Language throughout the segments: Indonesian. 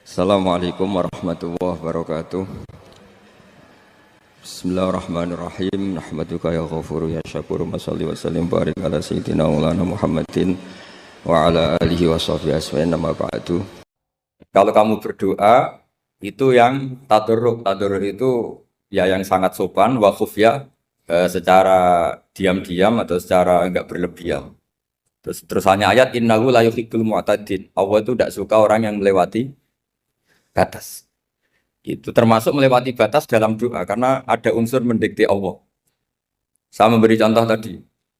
Assalamualaikum warahmatullahi wabarakatuh. Bismillahirrahmanirrahim. Nahmaduka ya ghafuru ya syakuru. Mashalli wa sallim barik ala sayyidina maulana Muhammadin wa ala alihi wa sahbihi asma'in nama ba'du. Kalau kamu berdoa itu yang tadarruk. Tadarruk itu ya yang sangat sopan wa khufya, secara diam-diam atau secara enggak berlebihan. Terus hanya ayat innahu la yuhibbul mu'tadin. Allah itu tidak suka orang yang melewati batas. Itu termasuk melewati batas dalam doa karena ada unsur mendikte Allah. Saya memberi contoh tadi.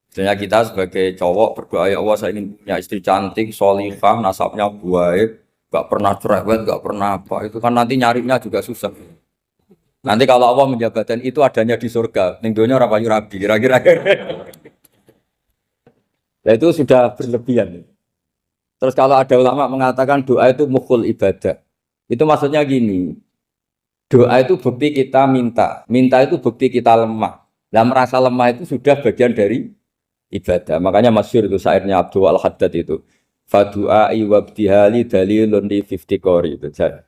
Misalnya kita sebagai cowok berdoa, ya Allah saya ingin punya istri cantik, sholihah, nasabnya baik, gak pernah cerewet, gak pernah apa. Itu kan nanti nyarinya juga susah. Nanti kalau Allah menjabatkan itu adanya di surga, ning donya ora payu rabi, kira-kira. Nah, itu sudah berlebihan. Terus kalau ada ulama mengatakan doa itu mukhul ibadah. Itu maksudnya gini, doa itu bukti kita minta itu bukti kita lemah. Nah merasa lemah itu sudah bagian dari ibadah. Makanya masyhur itu syairnya Abdul Al-Haddad itu. Fadu'ai wabdihali dalilun li fiftikori.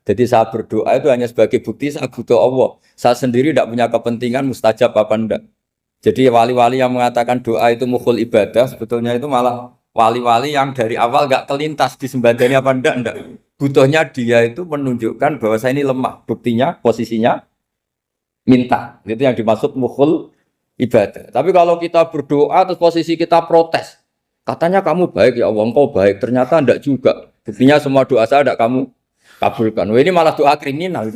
Jadi saya berdoa itu hanya sebagai bukti saya butuh Allah. Saya sendiri tidak punya kepentingan mustajab apa enggak. Jadi wali-wali yang mengatakan doa itu mukhul ibadah, sebetulnya itu malah wali-wali yang dari awal enggak kelintas disembadani apa enggak. Butuhnya dia itu menunjukkan bahwa saya ini lemah. Buktinya, posisinya minta. Itu yang dimaksud mukhul ibadah. Tapi kalau kita berdoa terus posisi kita protes. Katanya kamu baik ya Allah, engkau baik. Ternyata enggak juga. Buktinya semua doa saya enggak kamu kabulkan. Wah, ini malah doa kriminal.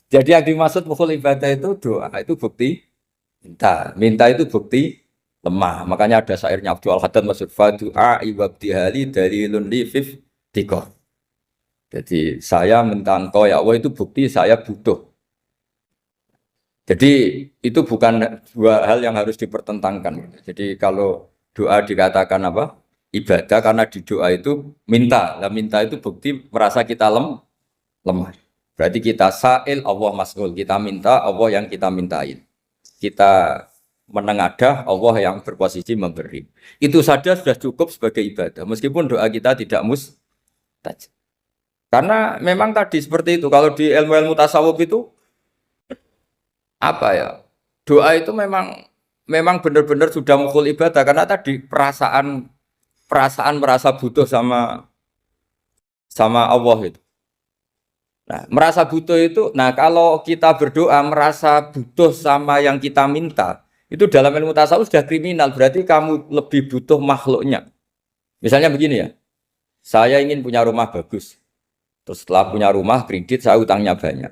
Jadi yang dimaksud mukhul ibadah itu doa. Itu bukti minta. Minta itu bukti lemah. Makanya ada syairnya Abdul Al-Haddad maksud fadu'a iwabdihali dalilun li fif tiga. Jadi saya minta engkau ya Allah itu bukti saya butuh. Jadi itu bukan dua hal yang harus dipertentangkan. Jadi kalau doa dikatakan apa? Ibadah karena di doa itu minta. Nah, minta itu bukti merasa kita lemah. Berarti kita sa'il Allah mas'ul. Kita minta Allah yang kita mintain. Kita menengadah Allah yang berposisi memberi. Itu saja sudah cukup sebagai ibadah. Meskipun doa kita tidak mustajab. Karena memang tadi seperti itu. Kalau di ilmu-ilmu tasawuf itu apa ya? Doa itu memang benar-benar sudah mukhul ibadah karena tadi perasaan merasa butuh sama Allah itu. Nah, merasa butuh itu, nah kalau kita berdoa merasa butuh sama yang kita minta, itu dalam ilmu tasawuf sudah kriminal, berarti kamu lebih butuh makhluknya. Misalnya begini ya, saya ingin punya rumah bagus. Terus setelah punya rumah, kredit, saya utangnya banyak.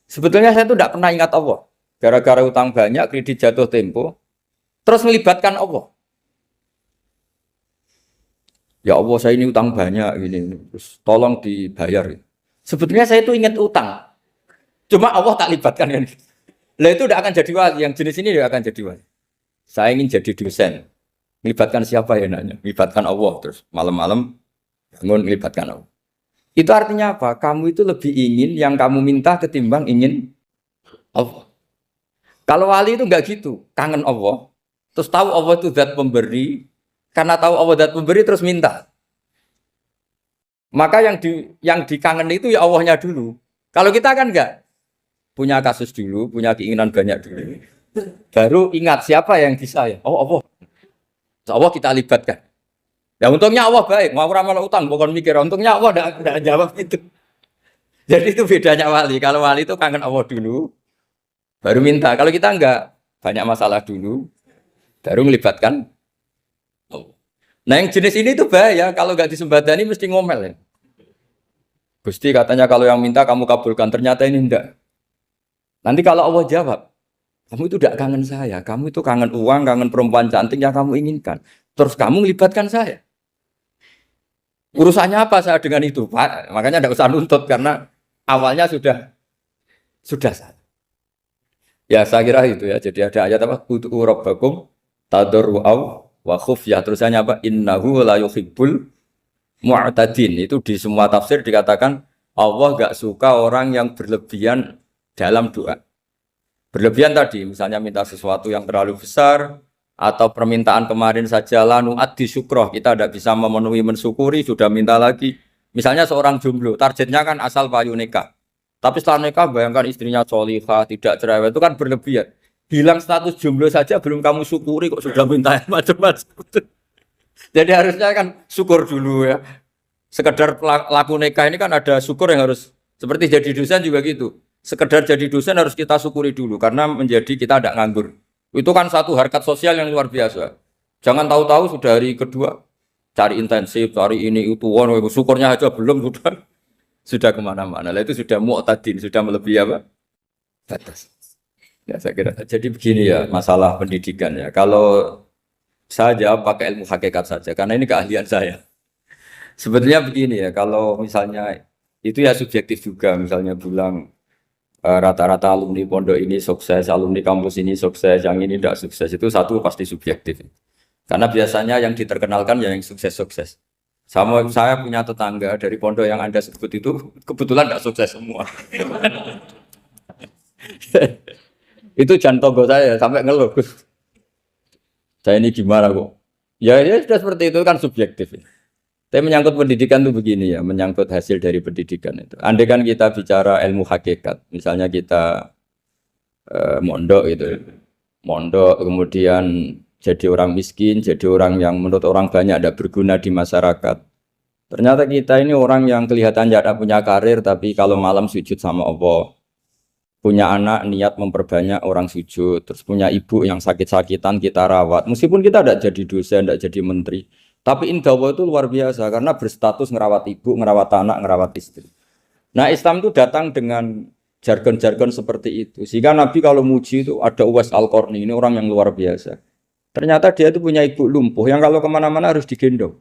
Sebetulnya saya itu tidak pernah ingat Allah. Gara-gara utang banyak, kredit jatuh tempo, terus melibatkan Allah. Ya Allah, saya ini utang banyak, ini, terus tolong dibayar. Sebetulnya saya itu ingat utang. Cuma Allah tak libatkan. Kan? Lah itu tidak akan jadi wali. Yang jenis ini tidak akan jadi wali. Saya ingin jadi dosen. Melibatkan siapa ya nanya? Melibatkan Allah. Terus malam-malam bangun melibatkan Allah. Itu artinya apa? Kamu itu lebih ingin yang kamu minta ketimbang ingin Allah. Kalau wali itu enggak gitu, kangen Allah. Terus tahu Allah itu zat pemberi, karena tahu Allah zat pemberi terus minta. Maka yang dikangen itu ya Allahnya dulu. Kalau kita kan enggak punya kasus dulu, punya keinginan banyak dulu. Baru ingat siapa yang bisa ya? Oh Allah. So, Allah kita libatkan. Ya untungnya Allah baik, mau ramal utang, bukan mikir. Untungnya Allah tidak jawab itu. Jadi itu bedanya wali. Kalau wali itu kangen Allah dulu, baru minta. Kalau kita enggak, banyak masalah dulu, baru melibatkan Allah. Nah yang jenis ini tuh bahaya. Kalau enggak disembadani mesti ngomel ya. Gusti katanya kalau yang minta kamu kabulkan, ternyata ini enggak. Nanti kalau Allah jawab, kamu itu tidak kangen saya, kamu itu kangen uang, kangen perempuan cantik yang kamu inginkan. Terus kamu melibatkan saya. Urusannya apa saya dengan itu, Pak? Makanya tidak usah nuntut karena awalnya sudah salah. Ya saya kira itu ya. Jadi ada ayat apa? Ud'u rabbakum tadarru'aw wa khufyah. Terusannya apa? Innahu la yuhibbul mu'tadin. Itu di semua tafsir dikatakan Allah enggak suka orang yang berlebihan dalam doa. Berlebihan tadi, misalnya minta sesuatu yang terlalu besar, atau permintaan kemarin saja lanu addi syukroh, kita tidak bisa memenuhi mensyukuri, sudah minta lagi. Misalnya seorang jomblo, targetnya kan asal payu nikah. Tapi setelah nikah bayangkan istrinya solihah, tidak cerewet, itu kan berlebihan. Hilang status jomblo saja belum kamu syukuri kok sudah minta yang macam-macam. Jadi harusnya kan syukur dulu ya. Sekedar laku nikah ini kan ada syukur yang harus seperti jadi dosen juga gitu. Sekedar jadi dosen harus kita syukuri dulu karena menjadi kita tidak nganggur. Itu kan satu harkat sosial yang luar biasa. Jangan tahu-tahu sudah hari kedua cari intensif, cari ini itu, syukurnya aja belum sudah kemana-mana. Lah itu sudah mu'tadin, sudah melebihi apa? Batas. Ya saya kira. Jadi begini ya masalah pendidikan ya. Kalau saya jawab pakai ilmu hakikat saja karena ini keahlian saya. Sebetulnya begini ya, kalau misalnya itu ya subjektif juga, misalnya bilang rata-rata alumni pondok ini sukses, alumni kampus ini sukses, yang ini tidak sukses, itu satu pasti subjektif. Karena biasanya yang diterkenalkan ya yang sukses-sukses. Sama saya punya tetangga dari pondok yang Anda sebut itu kebetulan tidak sukses semua. Itu jantogo saya sampai ngeluh. Saya ini gimana kok? Ya, ya sudah seperti itu kan subjektif. Tapi menyangkut pendidikan itu begini ya, menyangkut hasil dari pendidikan itu. Andai kan kita bicara ilmu hakikat, misalnya kita mondok gitu, mondok kemudian jadi orang miskin, jadi orang yang menurut orang banyak tidak berguna di masyarakat. Ternyata kita ini orang yang kelihatan tidak punya karir, tapi kalau malam sujud sama Allah, punya anak niat memperbanyak orang sujud, terus punya ibu yang sakit-sakitan kita rawat, meskipun kita tidak jadi dosen, tidak jadi menteri. Tapi indah Allah itu luar biasa karena berstatus ngerawat ibu, ngerawat anak, ngerawat istri. Nah Islam itu datang dengan jargon-jargon seperti itu. Sehingga Nabi kalau muji itu ada Uwais Al-Qarni, ini orang yang luar biasa. Ternyata dia itu punya ibu lumpuh yang kalau kemana-mana harus digendong.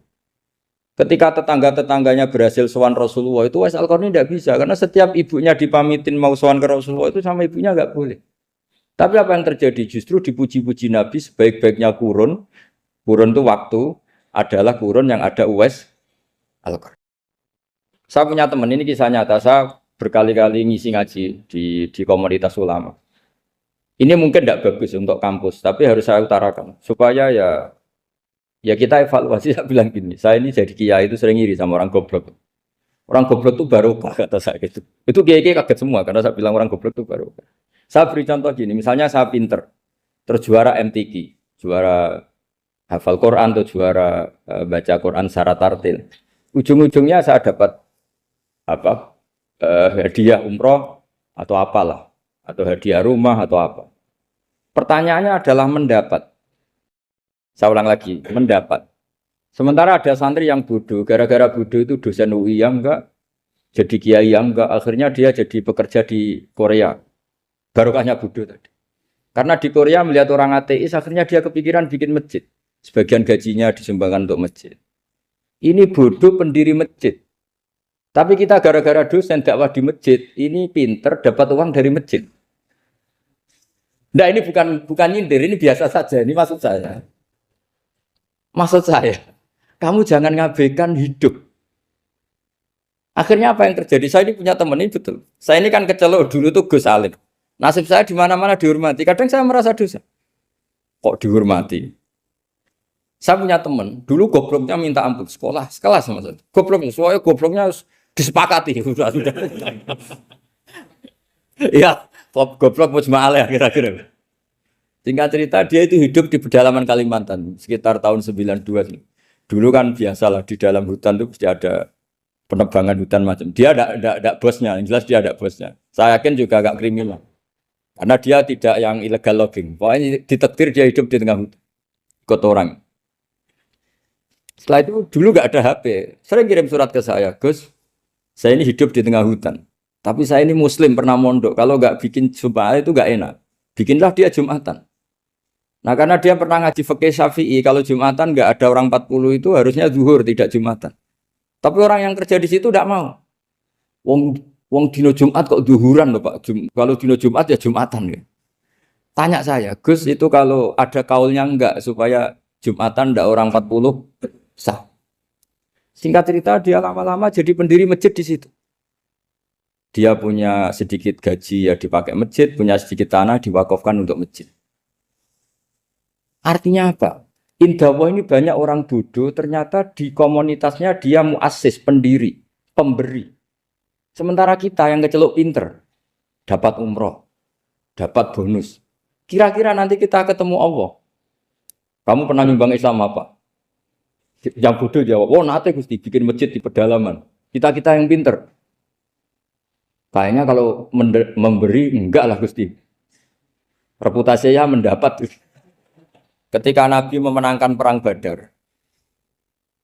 Ketika tetangga-tetangganya berhasil sowan Rasulullah itu Uwais Al-Qarni tidak bisa. Karena setiap ibunya dipamitin mau sowan ke Rasulullah itu sama ibunya nggak boleh. Tapi apa yang terjadi? Justru dipuji-puji Nabi sebaik-baiknya kurun. Kurun itu waktu adalah kurun yang ada Uwais Al-Qarni. Saya punya teman, ini kisah nyata, saya berkali-kali ngisi ngaji di komunitas ulama. Ini mungkin tidak bagus untuk kampus, tapi harus saya utarakan supaya ya kita evaluasi. Saya bilang gini, saya ini jadi kiai itu sering iri sama orang goblok. Orang goblok itu barokah kata saya gitu. Itu kiai-kiai kaget semua karena saya bilang orang goblok itu barokah. Saya beri contoh gini, misalnya saya pinter, terus juara MTQ, juara hafal Quran atau juara baca Quran secara tartil. Ujung-ujungnya saya dapat apa? Hadiah umroh atau apalah, atau hadiah rumah atau apa. Pertanyaannya adalah mendapat. Saya ulang lagi, mendapat. Sementara ada santri yang bodoh, gara-gara bodoh itu dosen UI yang enggak, jadi kiai yang enggak, akhirnya dia jadi pekerja di Korea. Barokahnya bodoh tadi. Karena di Korea melihat orang ateis, akhirnya dia kepikiran bikin masjid. Sebagian gajinya disumbangkan untuk masjid. Ini bodoh pendiri masjid. Tapi kita gara-gara dosen dakwah di masjid, ini pinter dapat uang dari masjid. Nah ini bukan nyindir, ini biasa saja. Ini maksud saya. Maksud saya, kamu jangan ngabaikan hidup. Akhirnya apa yang terjadi? Saya ini punya teman ini betul. Saya ini kan kecelok dulu tuh Gus Alim. Nasib saya di mana-mana dihormati. Kadang saya merasa dosa. Kok dihormati? Saya punya teman, dulu gobloknya minta ampun sekolah, sekelas sama saya. Gobloknya, soalnya gobloknya harus disepakati. Sudah. Iya, goblok mujma'alah kira-kira. Singkat cerita, dia itu hidup di pedalaman Kalimantan, sekitar tahun 92. Dulu kan biasalah di dalam hutan itu pasti ada penebangan hutan macam. Dia ada bosnya, yang jelas dia ada bosnya. Saya yakin juga agak kriminal. Karena dia tidak yang illegal logging. Pokoknya ditetir dia hidup di tengah hutan. Ikut orang. Setelah itu dulu nggak ada HP, sering kirim surat ke saya, Gus, saya ini hidup di tengah hutan, tapi saya ini Muslim pernah mondok, kalau nggak bikin sumpah itu nggak enak, bikinlah dia Jumatan. Nah karena dia pernah ngaji fikih Syafi'i, kalau Jumatan nggak ada orang 40 itu harusnya zuhur tidak Jumatan. Tapi orang yang kerja di situ tidak mau. Wong dino Jumat kok zuhuran loh Pak. Kalau dino Jumat ya Jumatan ya. Tanya saya, Gus itu kalau ada kaulnya enggak supaya Jumatan ndak orang 40 sah. Singkat cerita dia lama-lama jadi pendiri masjid di situ. Dia punya sedikit gaji ya dipakai masjid, punya sedikit tanah diwakafkan untuk masjid. Artinya apa? Indah Allah ini banyak orang bodoh, ternyata di komunitasnya dia muassis, pendiri. pemberi. Sementara kita yang keceluk pinter, dapat umroh, dapat bonus. Kira-kira nanti kita ketemu Allah. Kamu pernah nyumbang Islam apa? Yang bodoh jawab, oh nanti Gusti bikin masjid di pedalaman. Kita yang pinter. Kayaknya kalau memberi enggak lah Gusti. Reputasinya mendapat. Ketika Nabi memenangkan perang Badar,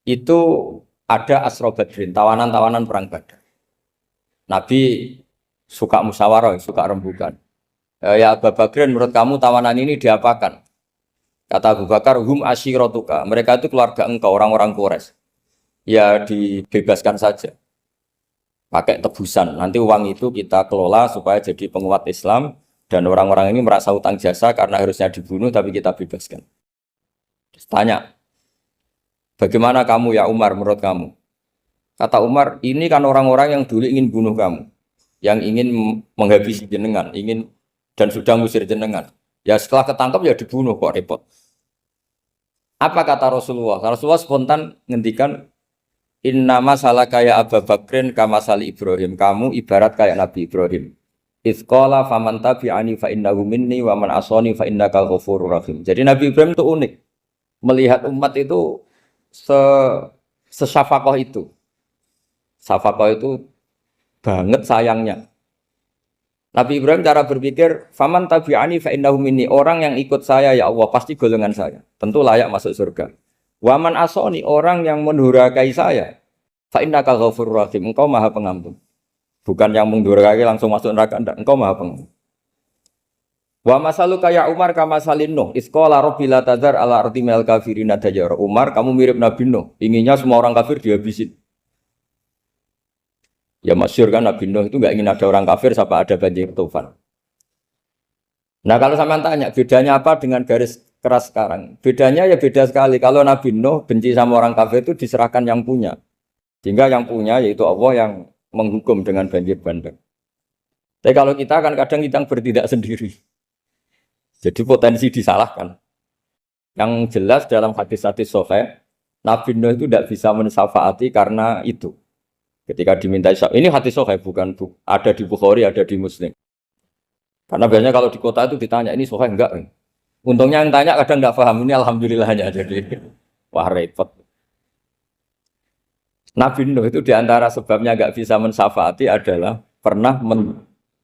itu ada Asra Badrin, tawanan-tawanan perang Badar. Nabi suka musyawarah, suka rembukan. Ya Abu Bakrin, menurut kamu tawanan ini diapakan? Kata Abu Bakar, hum asyiratuka. Mereka itu keluarga engkau, orang-orang Quraisy. Ya dibebaskan saja. Pakai tebusan. Nanti uang itu kita kelola supaya jadi penguat Islam. Dan orang-orang ini merasa utang jasa karena harusnya dibunuh, tapi kita bebaskan. Terus tanya, bagaimana kamu ya Umar menurut kamu? Kata Umar, ini kan orang-orang yang dulu ingin bunuh kamu. Yang ingin menghabisi jenengan, ingin dan sudah ngusir jenengan. Ya setelah ketangkap ya dibunuh, kok repot. Apa kata Rasulullah? Rasulullah spontan ngendikan, inna masalah kayak Abu Bakrin kama sali Ibrahim. Kamu ibarat kayak Nabi Ibrahim. Izqala faman tabi'ani fa innahu minni wa man asani fa innakal ghafurur rahim. Jadi Nabi Ibrahim itu unik. Melihat umat itu sesyafakoh itu. Syafakoh itu banget sayangnya. Nabi Ibrahim cara berpikir, faman tabi'ani fa innahu minni. Orang yang ikut saya ya Allah pasti golongan saya. Tentu layak masuk surga. Wa man asani, orang yang mendurhakai saya, fa innakal ghafurur rahim. Engkau Maha Pengampun. Bukan yang mendurhakai langsung masuk neraka, enggak. Engkau Maha Pengampun. Wa masalu kaya Umar kama salin Nuh. Isqala rabbil tadzar ala ardi minal kafirin dajar. Umar, kamu mirip Nabi Nuh. Inginnya semua orang kafir dihabisin. Ya masyhur kan Nabi Nuh itu enggak ingin ada orang kafir sampai ada banjir tufan. Nah kalau sampean tanya bedanya apa dengan garis keras sekarang? Bedanya ya beda sekali. Kalau Nabi Nuh benci sama orang kafir itu diserahkan yang punya. Sehingga yang punya yaitu Allah yang menghukum dengan banjir bandang. Tapi kalau kita kan kadang kita bertindak sendiri. Jadi potensi disalahkan. Yang jelas dalam hadis-hadis sahih, Nabi Nuh itu tidak bisa mensyafaati karena itu. Ketika diminta ini hadis sahih bukan ada di Bukhari, ada di Muslim. Karena biasanya kalau di kota itu ditanya ini sahih enggak? Untungnya yang tanya kadang enggak paham, ini alhamdulillahnya jadi wah repot. Nabi Nuh itu diantara sebabnya nggak bisa mensyafaati adalah pernah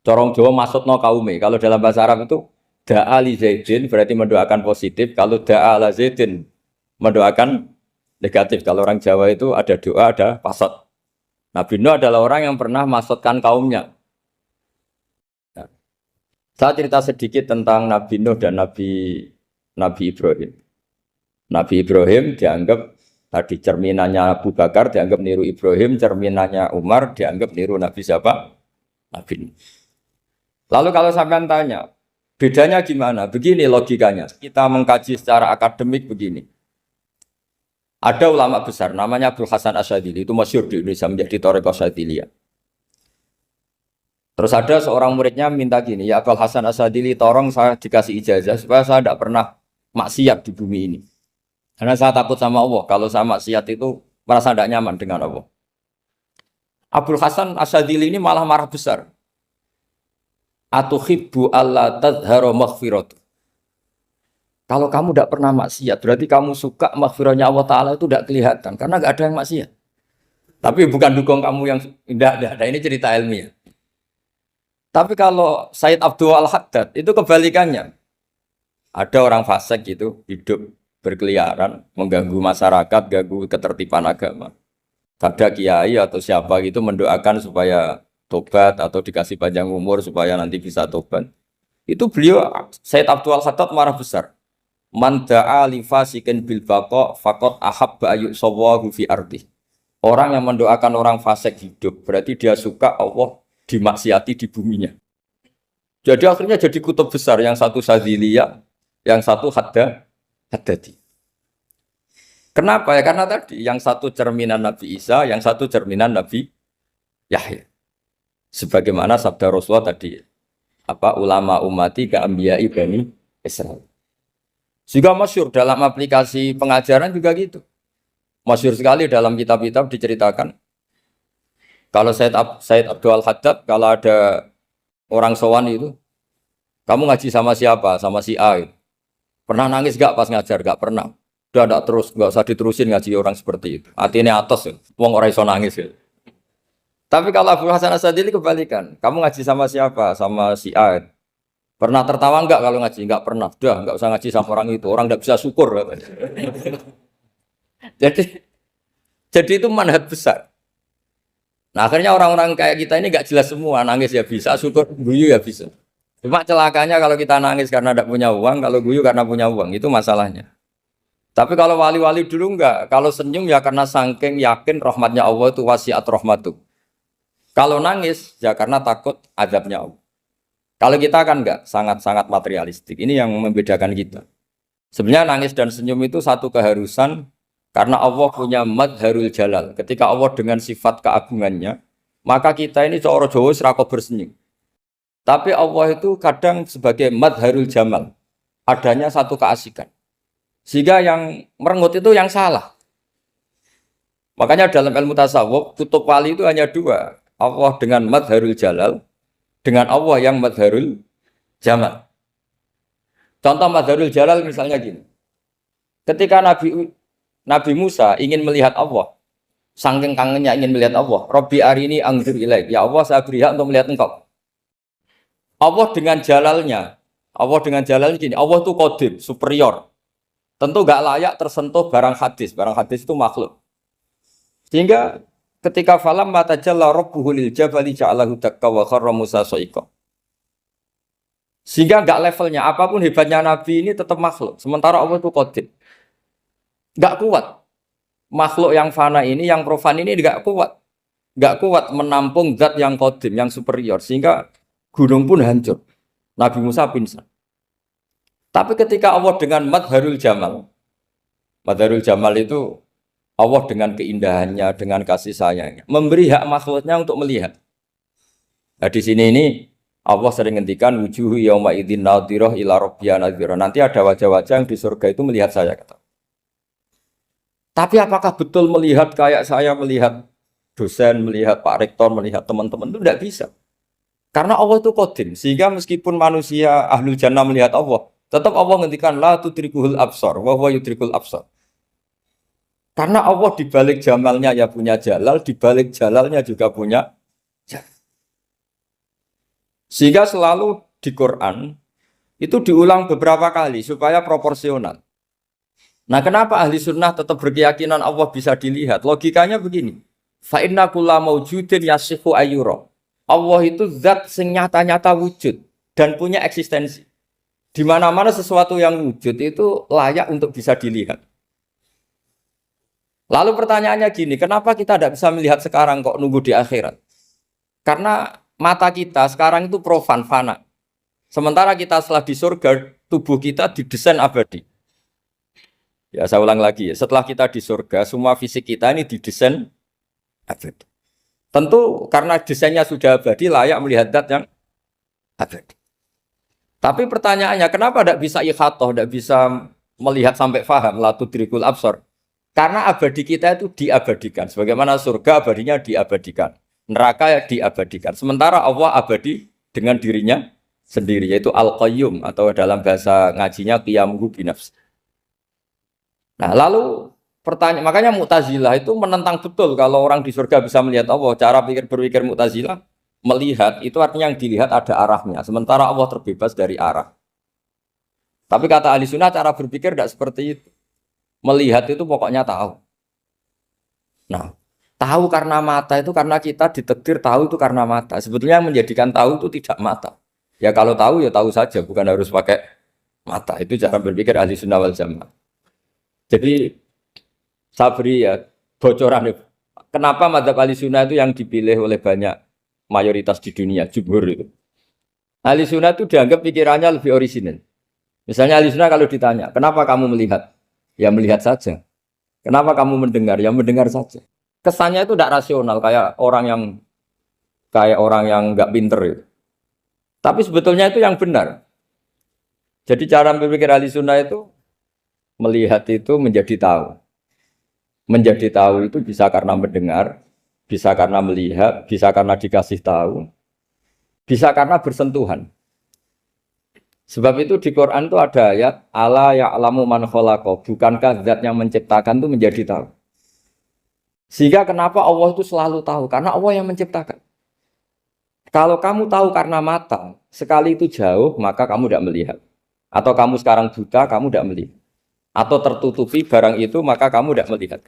corong Jawa masukno kaume. Kalau dalam bahasa Arab itu da'a li Zaidin berarti mendoakan positif. Kalau da'a la Zaidin mendoakan negatif. Kalau orang Jawa itu ada doa, ada pasot. Nabi Nuh adalah orang yang pernah masukkan kaumnya. Nah, saya cerita sedikit tentang Nabi Nuh dan Nabi Ibrahim. Nabi Ibrahim dianggap tadi cerminannya Abu Bakar dianggap niru Ibrahim, cerminannya Umar dianggap niru Nabi siapa? Nabi Nuh. Lalu kalau sampean tanya, bedanya gimana? Begini logikanya. Kita mengkaji secara akademik begini. Ada ulama besar namanya Abdul Hasan Asyadzili, itu masyhur di Indonesia menjadi Thariqah Asyadziliyah. Terus ada seorang muridnya minta gini, ya Abdul Hasan Asyadzili, tolong saya dikasih ijazah supaya saya tidak pernah maksiat di bumi ini. Karena saya takut sama Allah. Kalau saya maksiat itu merasa tidak nyaman dengan Allah. Abdul Hasan Asyadzili ini malah marah besar. Atuhibbu alla tadhharu maghfiratu. Kalau kamu tidak pernah maksiat, berarti kamu suka maghfirahnya Allah Ta'ala itu tidak kelihatan. Karena tidak ada yang maksiat. Tapi bukan dukung kamu yang tidak ada. Ini cerita ilmiah. Tapi kalau Sayyid Abdul Al-Haddad itu kebalikannya. Ada orang fasik gitu hidup berkeliaran, mengganggu masyarakat, ganggu ketertiban agama. Ada kiai atau siapa gitu mendoakan supaya tobat atau dikasih panjang umur supaya nanti bisa tobat. Itu beliau Sayyid Abdul Al-Haddad marah besar. Man da'a li fasikin bil baqa faqad ahabba ayyusawahu fi ardi. Orang yang mendoakan orang fasik hidup berarti dia suka Allah dimaksiati di buminya. Jadi akhirnya jadi kutub besar, yang satu Sadziliyah, yang satu Haddadi. Kenapa ya? Karena tadi yang satu cerminan Nabi Isa, yang satu cerminan Nabi Yahya. Sebagaimana sabda Rasulullah tadi, ulama ummati ka anbiya'i bani Israil. Juga masyhur dalam aplikasi pengajaran juga gitu. Masyhur sekali dalam kitab-kitab diceritakan Kalau Said Abdul Haddad, kalau ada orang sowan itu, kamu ngaji sama siapa? Sama si A. Gitu. Pernah nangis gak pas ngajar? Gak pernah. Udah gak terus, gak usah diterusin ngaji orang seperti itu. Hatinya atas ya. Wong orang iso nangis ya. Tapi kalau Abu Hasan Asadili kebalikan. Kamu ngaji sama siapa? Sama si A. Gitu. Pernah tertawa enggak kalau ngaji? Enggak pernah. Udah, enggak usah ngaji sama orang itu. Orang enggak bisa syukur. jadi, jadi itu manhaj besar. Nah akhirnya orang-orang kayak kita ini enggak jelas semua. Nangis ya bisa, syukur, guyu ya bisa. Cuma celakanya kalau kita nangis karena tidak punya uang, kalau guyu karena punya uang, itu masalahnya. Tapi kalau wali-wali dulu enggak. Kalau senyum ya karena saking yakin rahmatnya Allah itu wasiat rahmatu. Kalau nangis ya karena takut azabnya Allah. Kalau kita kan enggak, sangat-sangat materialistik. Ini yang membedakan kita. Sebenarnya nangis dan senyum itu satu keharusan karena Allah punya madharul jalal. Ketika Allah dengan sifat keagungannya, maka kita ini coro Jawa serako bersenyum. Tapi Allah itu kadang sebagai madharul jamal. Adanya satu keasikan. Sehingga yang merengut itu yang salah. Makanya dalam ilmu tasawuf, kutub wali itu hanya dua. Allah dengan madharul jalal, dengan Allah yang madharul jamal. Contoh madharul jalal misalnya gini. Ketika Nabi Musa ingin melihat Allah, saking kangennya ingin melihat Allah, Rabbi arini anzur ilaik. Ya Allah, saya beri hak untuk melihat engkau. Allah dengan jalalnya gini, Allah itu qadim, superior. Tentu gak layak tersentuh barang hadis. Barang hadis itu makhluk. Sehingga ketika falam mata jalla rabbuhu lil jabali ja'alahu dakka wa kharra Musa sa'iqa. Sehingga enggak levelnya apapun hebatnya Nabi ini tetap makhluk. Sementara Allah itu qadim. Enggak kuat. Makhluk yang fana ini, yang profan ini enggak kuat. Enggak kuat menampung zat yang qadim, yang superior. Sehingga gunung pun hancur. Nabi Musa pingsan. Tapi ketika Allah dengan madharul jamal. Madharul jamal itu Allah dengan keindahannya, dengan kasih sayangnya, memberi hak makhluknya untuk melihat. Nah, di sini ini Allah sering ngendikan wujuhu yauma idzin nadhirah ila rabbiha nadhirah. Nanti ada wajah-wajah yang di surga itu melihat saya kata. Tapi apakah betul melihat kayak saya melihat dosen, melihat Pak Rektor, melihat teman-teman itu tidak bisa. Karena Allah itu qadim, sehingga meskipun manusia ahlul jannah melihat Allah, tetap Allah ngendikan la tudrikuhul absar wa huwa yudrikul absar. Karena Allah di balik jamalnya ya punya jalal, di balik jalalnya juga punya jalal. Sehingga selalu di Quran itu diulang beberapa kali supaya proporsional. Nah, kenapa ahli sunnah tetap berkeyakinan Allah bisa dilihat? Logikanya begini. Fa inna kulla maujudin yasihu ayyura. Allah itu zat sing nyata-nyata wujud dan punya eksistensi. Di mana-mana sesuatu yang wujud itu layak untuk bisa dilihat. Lalu pertanyaannya gini, kenapa kita tidak bisa melihat sekarang kok nunggu di akhirat? Karena mata kita sekarang itu profan, fana. Sementara kita setelah di surga, tubuh kita didesain abadi. Ya saya ulang lagi ya, setelah kita di surga, semua fisik kita ini didesain abadi. Tentu karena desainnya sudah abadi, layak melihat zat yang abadi. Tapi pertanyaannya, kenapa tidak bisa ikhatoh, tidak bisa melihat sampai faham, la tudrikul absar? Karena abadi kita itu diabadikan. Sebagaimana surga abadinya diabadikan. Neraka ya diabadikan. Sementara Allah abadi dengan dirinya sendiri. Yaitu Al-Qayyum. Atau dalam bahasa ngajinya Qiyamuhu binafs. Nah lalu pertanyaan. Makanya Mu'tazilah itu menentang betul. Kalau orang di surga bisa melihat Allah. Cara berpikir Mu'tazilah. Melihat itu artinya yang dilihat ada arahnya. Sementara Allah terbebas dari arah. Tapi kata ahli sunnah cara berpikir tidak seperti itu. Melihat itu pokoknya tahu. Nah, tahu karena mata itu karena kita ditakdir tahu itu karena mata. Sebetulnya yang menjadikan tahu itu tidak mata. Ya kalau tahu ya tahu saja, bukan harus pakai mata. Itu cara berpikir ahli sunnah wal jamaah. Jadi saya beri ya bocoran. Kenapa mazhab ahli sunnah itu yang dipilih oleh banyak mayoritas di dunia, jumhur itu. Ahli sunnah itu dianggap pikirannya lebih orisinal. Misalnya ahli sunnah kalau ditanya, kenapa kamu melihat? Ya melihat saja. Kenapa kamu mendengar? Ya mendengar saja. Kesannya itu tidak rasional kayak orang yang nggak pinter itu. Tapi sebetulnya itu yang benar. Jadi cara berpikir ahli sunnah itu melihat itu menjadi tahu. Menjadi tahu itu bisa karena mendengar, bisa karena melihat, bisa karena dikasih tahu, bisa karena bersentuhan. Sebab itu di Quran itu ada ayat ala ya'lamu man khalaqa, bukankah zat yang menciptakan itu menjadi tahu. Sehingga kenapa Allah itu selalu tahu? Karena Allah yang menciptakan. Kalau kamu tahu karena mata, sekali itu jauh, maka kamu tidak melihat. Atau kamu sekarang buta, kamu tidak melihat. Atau tertutupi barang itu, maka kamu tidak melihat.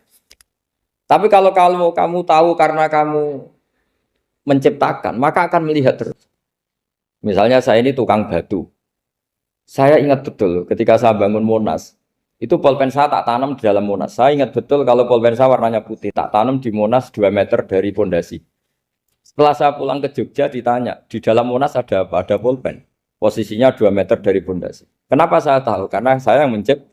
Tapi kalau kamu tahu karena kamu menciptakan, maka akan melihat terus. Misalnya saya ini tukang batu. Saya ingat betul ketika saya bangun Monas, itu polpen saya tak tanam di dalam Monas. Saya ingat betul kalau polpen saya warnanya putih, tak tanam di Monas 2 meter dari pondasi. Setelah saya pulang ke Jogja ditanya, di dalam Monas ada apa? Ada polpen. Posisinya 2 meter dari pondasi. Kenapa saya tahu? Karena saya yang menciptakan.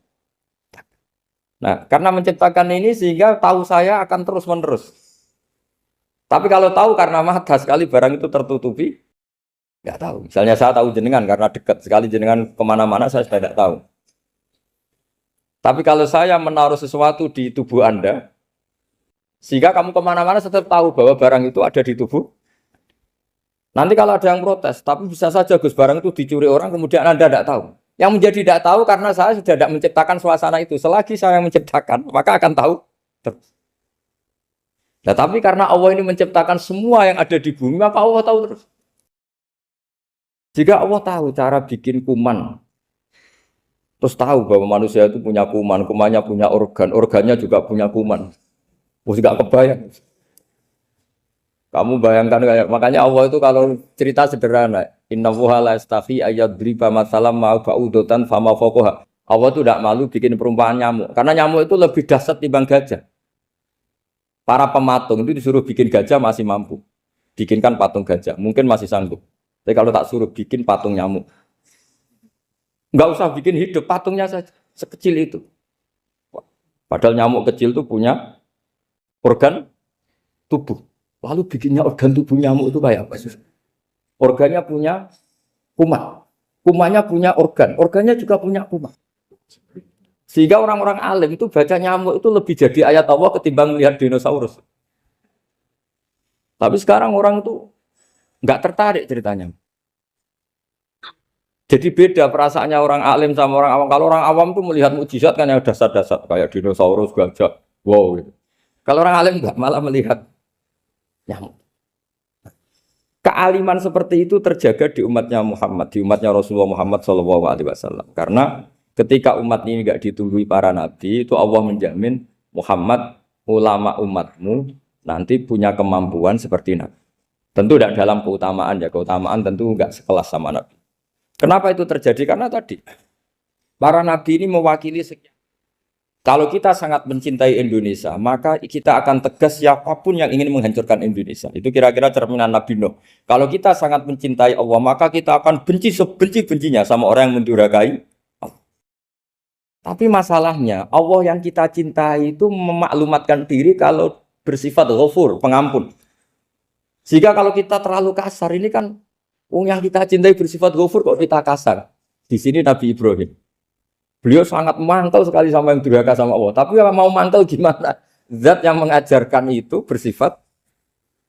Nah, karena menciptakan ini sehingga tahu saya akan terus-menerus. Tapi kalau tahu karena mata sekali barang itu tertutupi, nggak tahu. Misalnya saya tahu jenengan karena dekat sekali jenengan kemana-mana saya sudah tidak tahu. Tapi kalau saya menaruh sesuatu di tubuh Anda, sehingga kamu kemana-mana tetap tahu bahwa barang itu ada di tubuh. Nanti kalau ada yang protes, tapi bisa saja Gus barang itu dicuri orang kemudian Anda tidak tahu. Yang menjadi tidak tahu karena saya sudah tidak menciptakan suasana itu. Selagi saya yang menciptakan, maka akan tahu terus. Nah, tapi karena Allah ini menciptakan semua yang ada di bumi, maka Allah tahu terus. Jika Allah tahu cara bikin kuman, terus tahu bahwa manusia itu punya kuman, kumannya punya organ, organnya juga punya kuman. Mesti gak kebayang. Kamu bayangkan kayak, makanya Allah itu kalau cerita sederhana, innallaha la yastahi ayyadriba mathalam ma ba'udatan fama fawqaha. Allah itu tidak malu bikin perumpamaan nyamuk, karena nyamuk itu lebih dahsyat timbang gajah. Para pematung itu disuruh bikin gajah masih mampu. Bikinkan patung gajah, mungkin masih sanggup. Tapi kalau tak suruh bikin patung nyamuk, nggak usah bikin hidup, patungnya saja sekecil itu. Padahal nyamuk kecil itu punya organ tubuh. Lalu bikinnya organ tubuh nyamuk itu kayak apa? Organnya punya kuman, kumannya punya organ, organnya juga punya kuman. Sehingga orang-orang alim itu baca nyamuk itu lebih jadi ayat Allah ketimbang melihat dinosaurus. Tapi sekarang orang itu nggak tertarik ceritanya. Jadi beda perasaannya orang alim sama orang awam. Kalau orang awam tuh melihat mukjizat kan yang dasar-dasar kayak dinosaurus, gajah, wow gitu. Kalau orang alim nggak, malah melihat nyamuk. Kealiman seperti itu terjaga di umatnya Muhammad, di umatnya Rasulullah Muhammad SAW. Karena ketika umat ini nggak ditumbuhi para nabi, itu Allah menjamin Muhammad, ulama umatmu nanti punya kemampuan seperti nabi. Tentu tidak dalam keutamaan ya, keutamaan tentu nggak sekelas sama Nabi. Kenapa itu terjadi? Karena tadi para Nabi ini mewakili sekian. Kalau kita sangat mencintai Indonesia, maka kita akan tegas siapapun yang ingin menghancurkan Indonesia. Itu kira-kira cerminan Nabi Nuh. Kalau kita sangat mencintai Allah, maka kita akan benci sebenci-bencinya sama orang yang mendurhakai Allah. Tapi masalahnya, Allah yang kita cintai itu memaklumatkan diri kalau bersifat ghafur, pengampun. Sehingga kalau kita terlalu kasar, ini kan yang kita cintai bersifat ghafur kok kita kasar. Di sini Nabi Ibrahim. Beliau sangat mangkel sekali sama yang durhaka sama Allah. Tapi mau mangkel gimana? Zat yang mengajarkan itu bersifat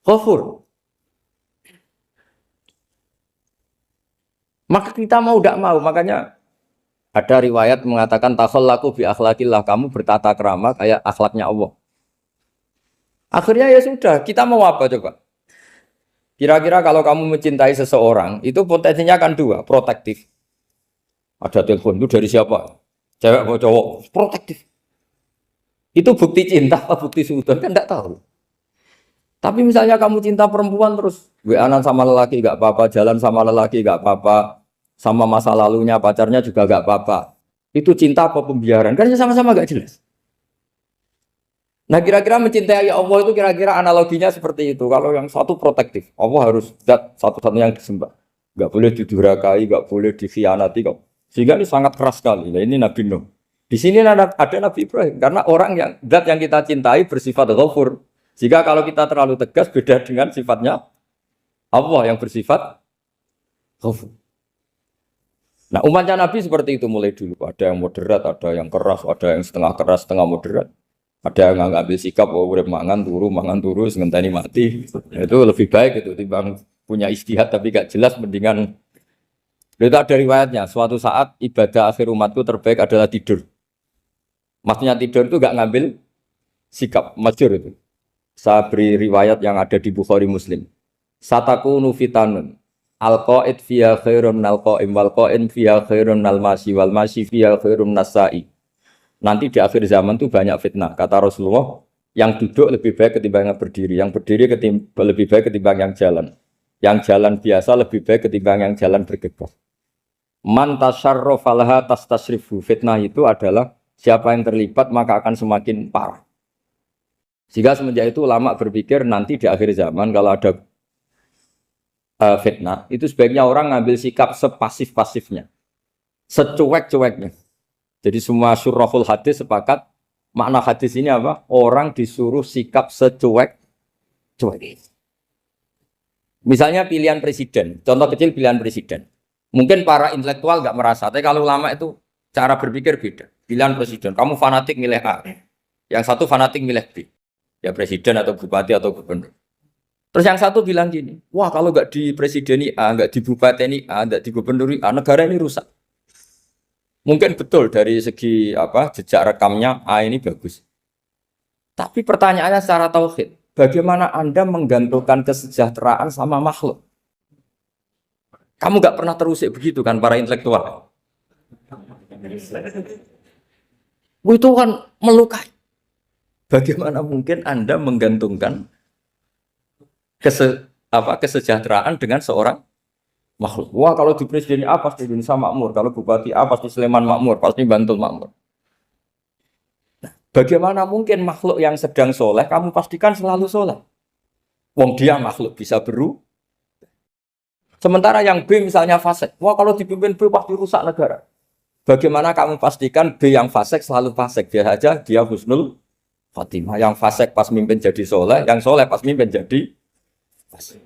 ghafur. Maka kita mau tidak mau. Makanya ada riwayat mengatakan takhallaku bi akhlaqillah, kamu bertata krama kayak akhlaknya Allah. Akhirnya ya sudah, kita mau apa coba? Kira-kira kalau kamu mencintai seseorang, itu potensinya akan dua, protektif. Ada telepon, itu dari siapa? Cewek atau cowok? Protektif. Itu bukti cinta apa bukti suudon? Kan tidak tahu. Tapi misalnya kamu cinta perempuan terus, WA-an sama lelaki gak apa-apa, jalan sama lelaki gak apa-apa, sama masa lalunya pacarnya juga gak apa-apa. Itu cinta apa pembiaran? Kan sama-sama gak jelas. Nah kira-kira mencintai Allah itu kira-kira analoginya seperti itu. Kalau yang satu protektif, Allah harus zat satu-satunya yang disembah. Gak boleh didurhakai, gak boleh dikhianati. Sehingga ini sangat keras sekali. Nah, ini Nabi Nuh. Di sini ada Nabi Ibrahim. Karena orang yang zat yang kita cintai bersifat ghafur. Jika kalau kita terlalu tegas beda dengan sifatnya Allah yang bersifat ghafur. Nah umatnya Nabi seperti itu mulai dulu. Ada yang moderat, ada yang keras, ada yang setengah keras, setengah moderat. Ada yang ngambil sikap, oh urip mangan turu, ngenteni mati. Itu lebih baik itu timbang punya istihad tapi gak jelas, mendingan. Itu ada riwayatnya. Suatu saat ibadah akhir umatku terbaik adalah tidur. Maksudnya tidur itu gak ngambil sikap, masyhur itu. Saya beri riwayat yang ada di Bukhari Muslim. Satakunu fitanun. Al-qa'id fiya khairun al-qa'im wal-qa'im fiya khairun al-masi wal-masi fiya khairun nasai. Nanti di akhir zaman itu banyak fitnah. Kata Rasulullah, yang duduk lebih baik ketimbang yang berdiri. Yang berdiri lebih baik ketimbang yang jalan. Yang jalan biasa lebih baik ketimbang yang jalan bergegas. Man tasyarrafa laha tastasrifu. Fitnah itu adalah siapa yang terlibat maka akan semakin parah. Sehingga semenjak itu ulama berpikir nanti di akhir zaman kalau ada fitnah, itu sebaiknya orang ngambil sikap sepasif-pasifnya, secuek-cueknya. Jadi semua syurahul hadis sepakat makna hadis ini apa? Orang disuruh sikap secuek-cuek. Misalnya pilihan presiden, contoh kecil pilihan presiden. Mungkin para intelektual nggak merasa, tapi kalau ulama itu cara berpikir beda. Pilihan presiden, kamu fanatik milih A, yang satu fanatik milih B. Ya presiden atau bupati atau gubernur. Terus yang satu bilang gini, wah kalau nggak di presideni A, nggak di bupati A, nggak di gubernur A, negara ini rusak. Mungkin betul dari segi apa jejak rekamnya A ini bagus. Tapi pertanyaannya secara tauhid, bagaimana Anda menggantungkan kesejahteraan sama makhluk? Kamu nggak pernah terusik begitu kan para intelektual? Itu kan melukai. Bagaimana mungkin Anda menggantungkan kesejahteraan dengan seorang makhluk? Wah kalau di presiden A pasti Indonesia makmur, kalau bupati A pasti Sleman makmur, pasti Bantul makmur. Nah, bagaimana mungkin makhluk yang sedang soleh kamu pastikan selalu soleh? Wong dia makhluk bisa berubah. Sementara yang B misalnya fasik, wah kalau dipimpin B pasti rusak negara. Bagaimana kamu pastikan B yang fasik selalu fasik? Biar saja dia husnul Fatimah, yang fasik pas mimpin jadi soleh, yang soleh pas mimpin jadi fasik.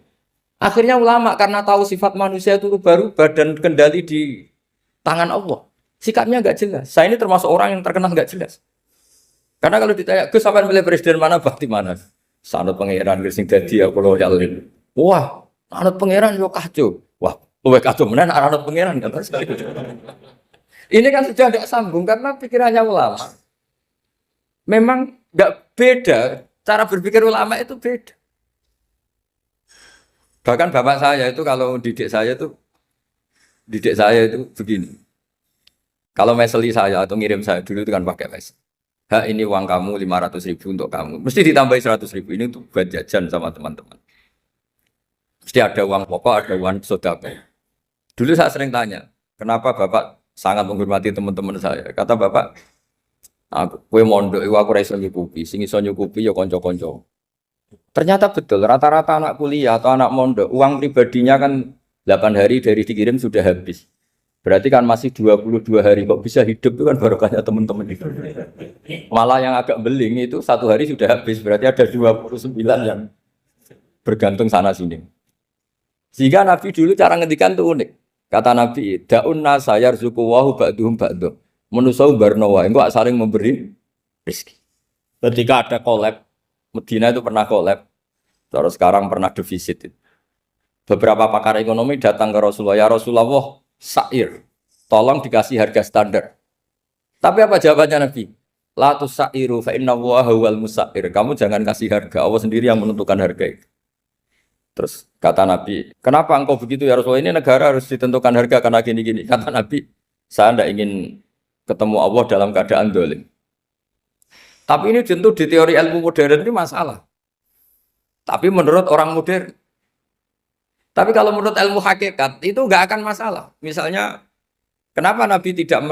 Akhirnya ulama karena tahu sifat manusia itu baru badan kendali di tangan Allah. Sikapnya nggak jelas. Saya ini termasuk orang yang terkenal nggak jelas. Karena kalau ditanya, Gus sampean milih presiden mana, bakti mana? Sanut pangeran sing dadi aku loyal. Wah, anut pangeran yo kacau. Wah, luwih kacau menan anut pangeran kan. Ini kan sudah tidak sambung karena pikirannya ulama. Memang nggak beda, cara berpikir ulama itu beda. Bahkan bapak saya itu kalau didik saya itu begini. Kalau meseli saya atau ngirim saya dulu itu kan pakai mesel. Ini uang kamu 500.000 untuk kamu. Mesti ditambahi 100.000 ini untuk buat jajan sama teman-teman. Mesti ada uang pokok, ada uang sodako. Dulu saya sering tanya, kenapa bapak sangat menghormati teman-teman saya? Kata bapak, kowe mondok iku aku ora iso nyukupi, sing iso nyukupi ya kanca-kanca. Ternyata betul, rata-rata anak kuliah atau anak mondok, uang pribadinya kan 8 hari dari dikirim sudah habis. Berarti kan masih 22 hari, kok bisa hidup itu kan barokahnya teman-teman itu. Malah yang agak beling itu 1 hari sudah habis, berarti ada 29 yang bergantung sana sini. Sehingga Nabi dulu cara ngendikan itu unik. Kata Nabi, da'un nasa yarzuqu wahu ba'duhum ba'duh. Menusau barnawa, enggak saling memberi rezeki. Ketika ada collab, Medina itu pernah collab, terus sekarang pernah defisit. Beberapa pakar ekonomi datang ke Rasulullah, ya Rasulullah, sa'ir, tolong dikasih harga standar. Tapi apa jawabannya Nabi? La tusairu fa inna Allaha huwal musair. Kamu jangan kasih harga, Allah sendiri yang menentukan harga itu. Terus kata Nabi, kenapa engkau begitu ya Rasulullah? Ini negara harus ditentukan harga karena gini-gini. Kata Nabi, saya tidak ingin ketemu Allah dalam keadaan dolim. Tapi ini tentu di teori ilmu modern ini masalah. Tapi menurut orang modern. Tapi kalau menurut ilmu hakikat itu nggak akan masalah. Misalnya, kenapa Nabi tidak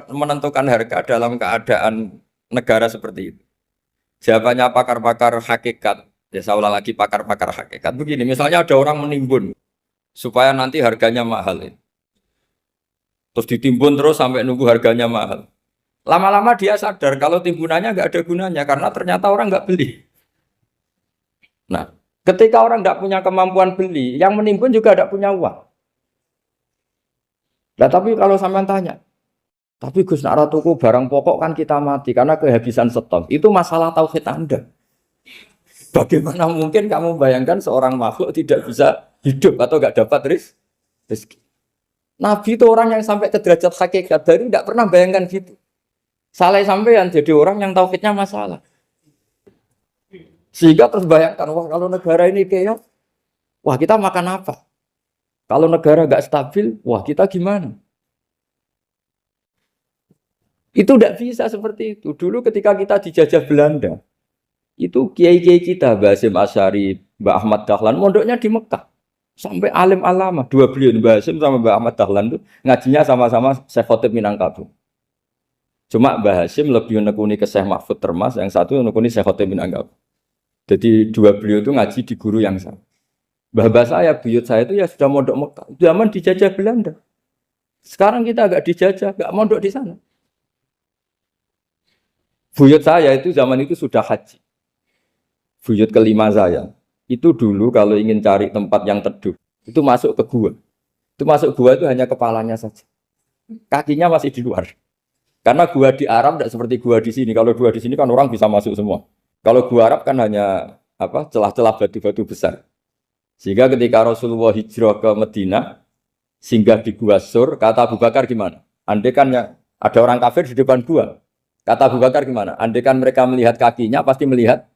menentukan harga dalam keadaan negara seperti itu? Jawabannya pakar-pakar hakikat. Ya saya ulang lagi pakar-pakar hakikat. Begini, misalnya ada orang menimbun supaya nanti harganya mahal. Terus ditimbun terus sampai nunggu harganya mahal. Lama-lama dia sadar kalau timbunannya nggak ada gunanya karena ternyata orang nggak beli. Nah, ketika orang nggak punya kemampuan beli, yang menimbun juga nggak punya uang. Nah, tapi kalau sampean tanya, Tapi Gus nak ra tuku barang pokok kan kita mati karena kehabisan stok. Itu masalah tauhid Anda. Bagaimana mungkin kamu bayangkan seorang makhluk tidak bisa hidup atau nggak dapat rezeki? Nabi itu orang yang sampai ke derajat hakikat dari tidak pernah bayangkan gitu. Salah sampean jadi orang yang tauhidnya masalah. Sehingga terus bayangkan, wah kalau negara ini kayak, wah kita makan apa? Kalau negara nggak stabil, wah kita gimana? Itu tidak bisa seperti itu. Dulu ketika kita dijajah Belanda, itu kiai-kiai kita, Mbah Hasyim Asy'ari, Mbah Ahmad Dahlan, mondoknya di Mekah. Sampai alim alama, dua beliau, Mbah Hasyim sama Mbah Ahmad Dahlan itu ngajinya sama-sama Syekh Khotib Minangkabau. Cuma Mbah Hasyim lebih menekuni ke Syekh Mahfud Termas, yang satu menekuni Syekh Khotib Minangkabau. Jadi dua beliau itu ngaji di guru yang sama. Mbah saya, buyut saya itu ya sudah mondok Mekah. Zaman dijajah Belanda. Sekarang kita agak dijajah, agak mondok di sana. Buyut saya itu zaman itu sudah haji. Buyut kelima saya. Itu dulu kalau ingin cari tempat yang teduh, itu masuk ke gua. Itu masuk gua itu hanya kepalanya saja. Kakinya masih di luar. Karena gua di Arab tidak seperti gua di sini. Kalau gua di sini kan orang bisa masuk semua. Kalau gua Arab kan hanya celah-celah batu-batu besar. Sehingga ketika Rasulullah hijrah ke Madinah, singgah di Gua Sur, kata Abu Bakar gimana? Andai kan ya, ada orang kafir di depan gua. Kata Abu Bakar gimana? Andai kan mereka melihat kakinya, pasti melihat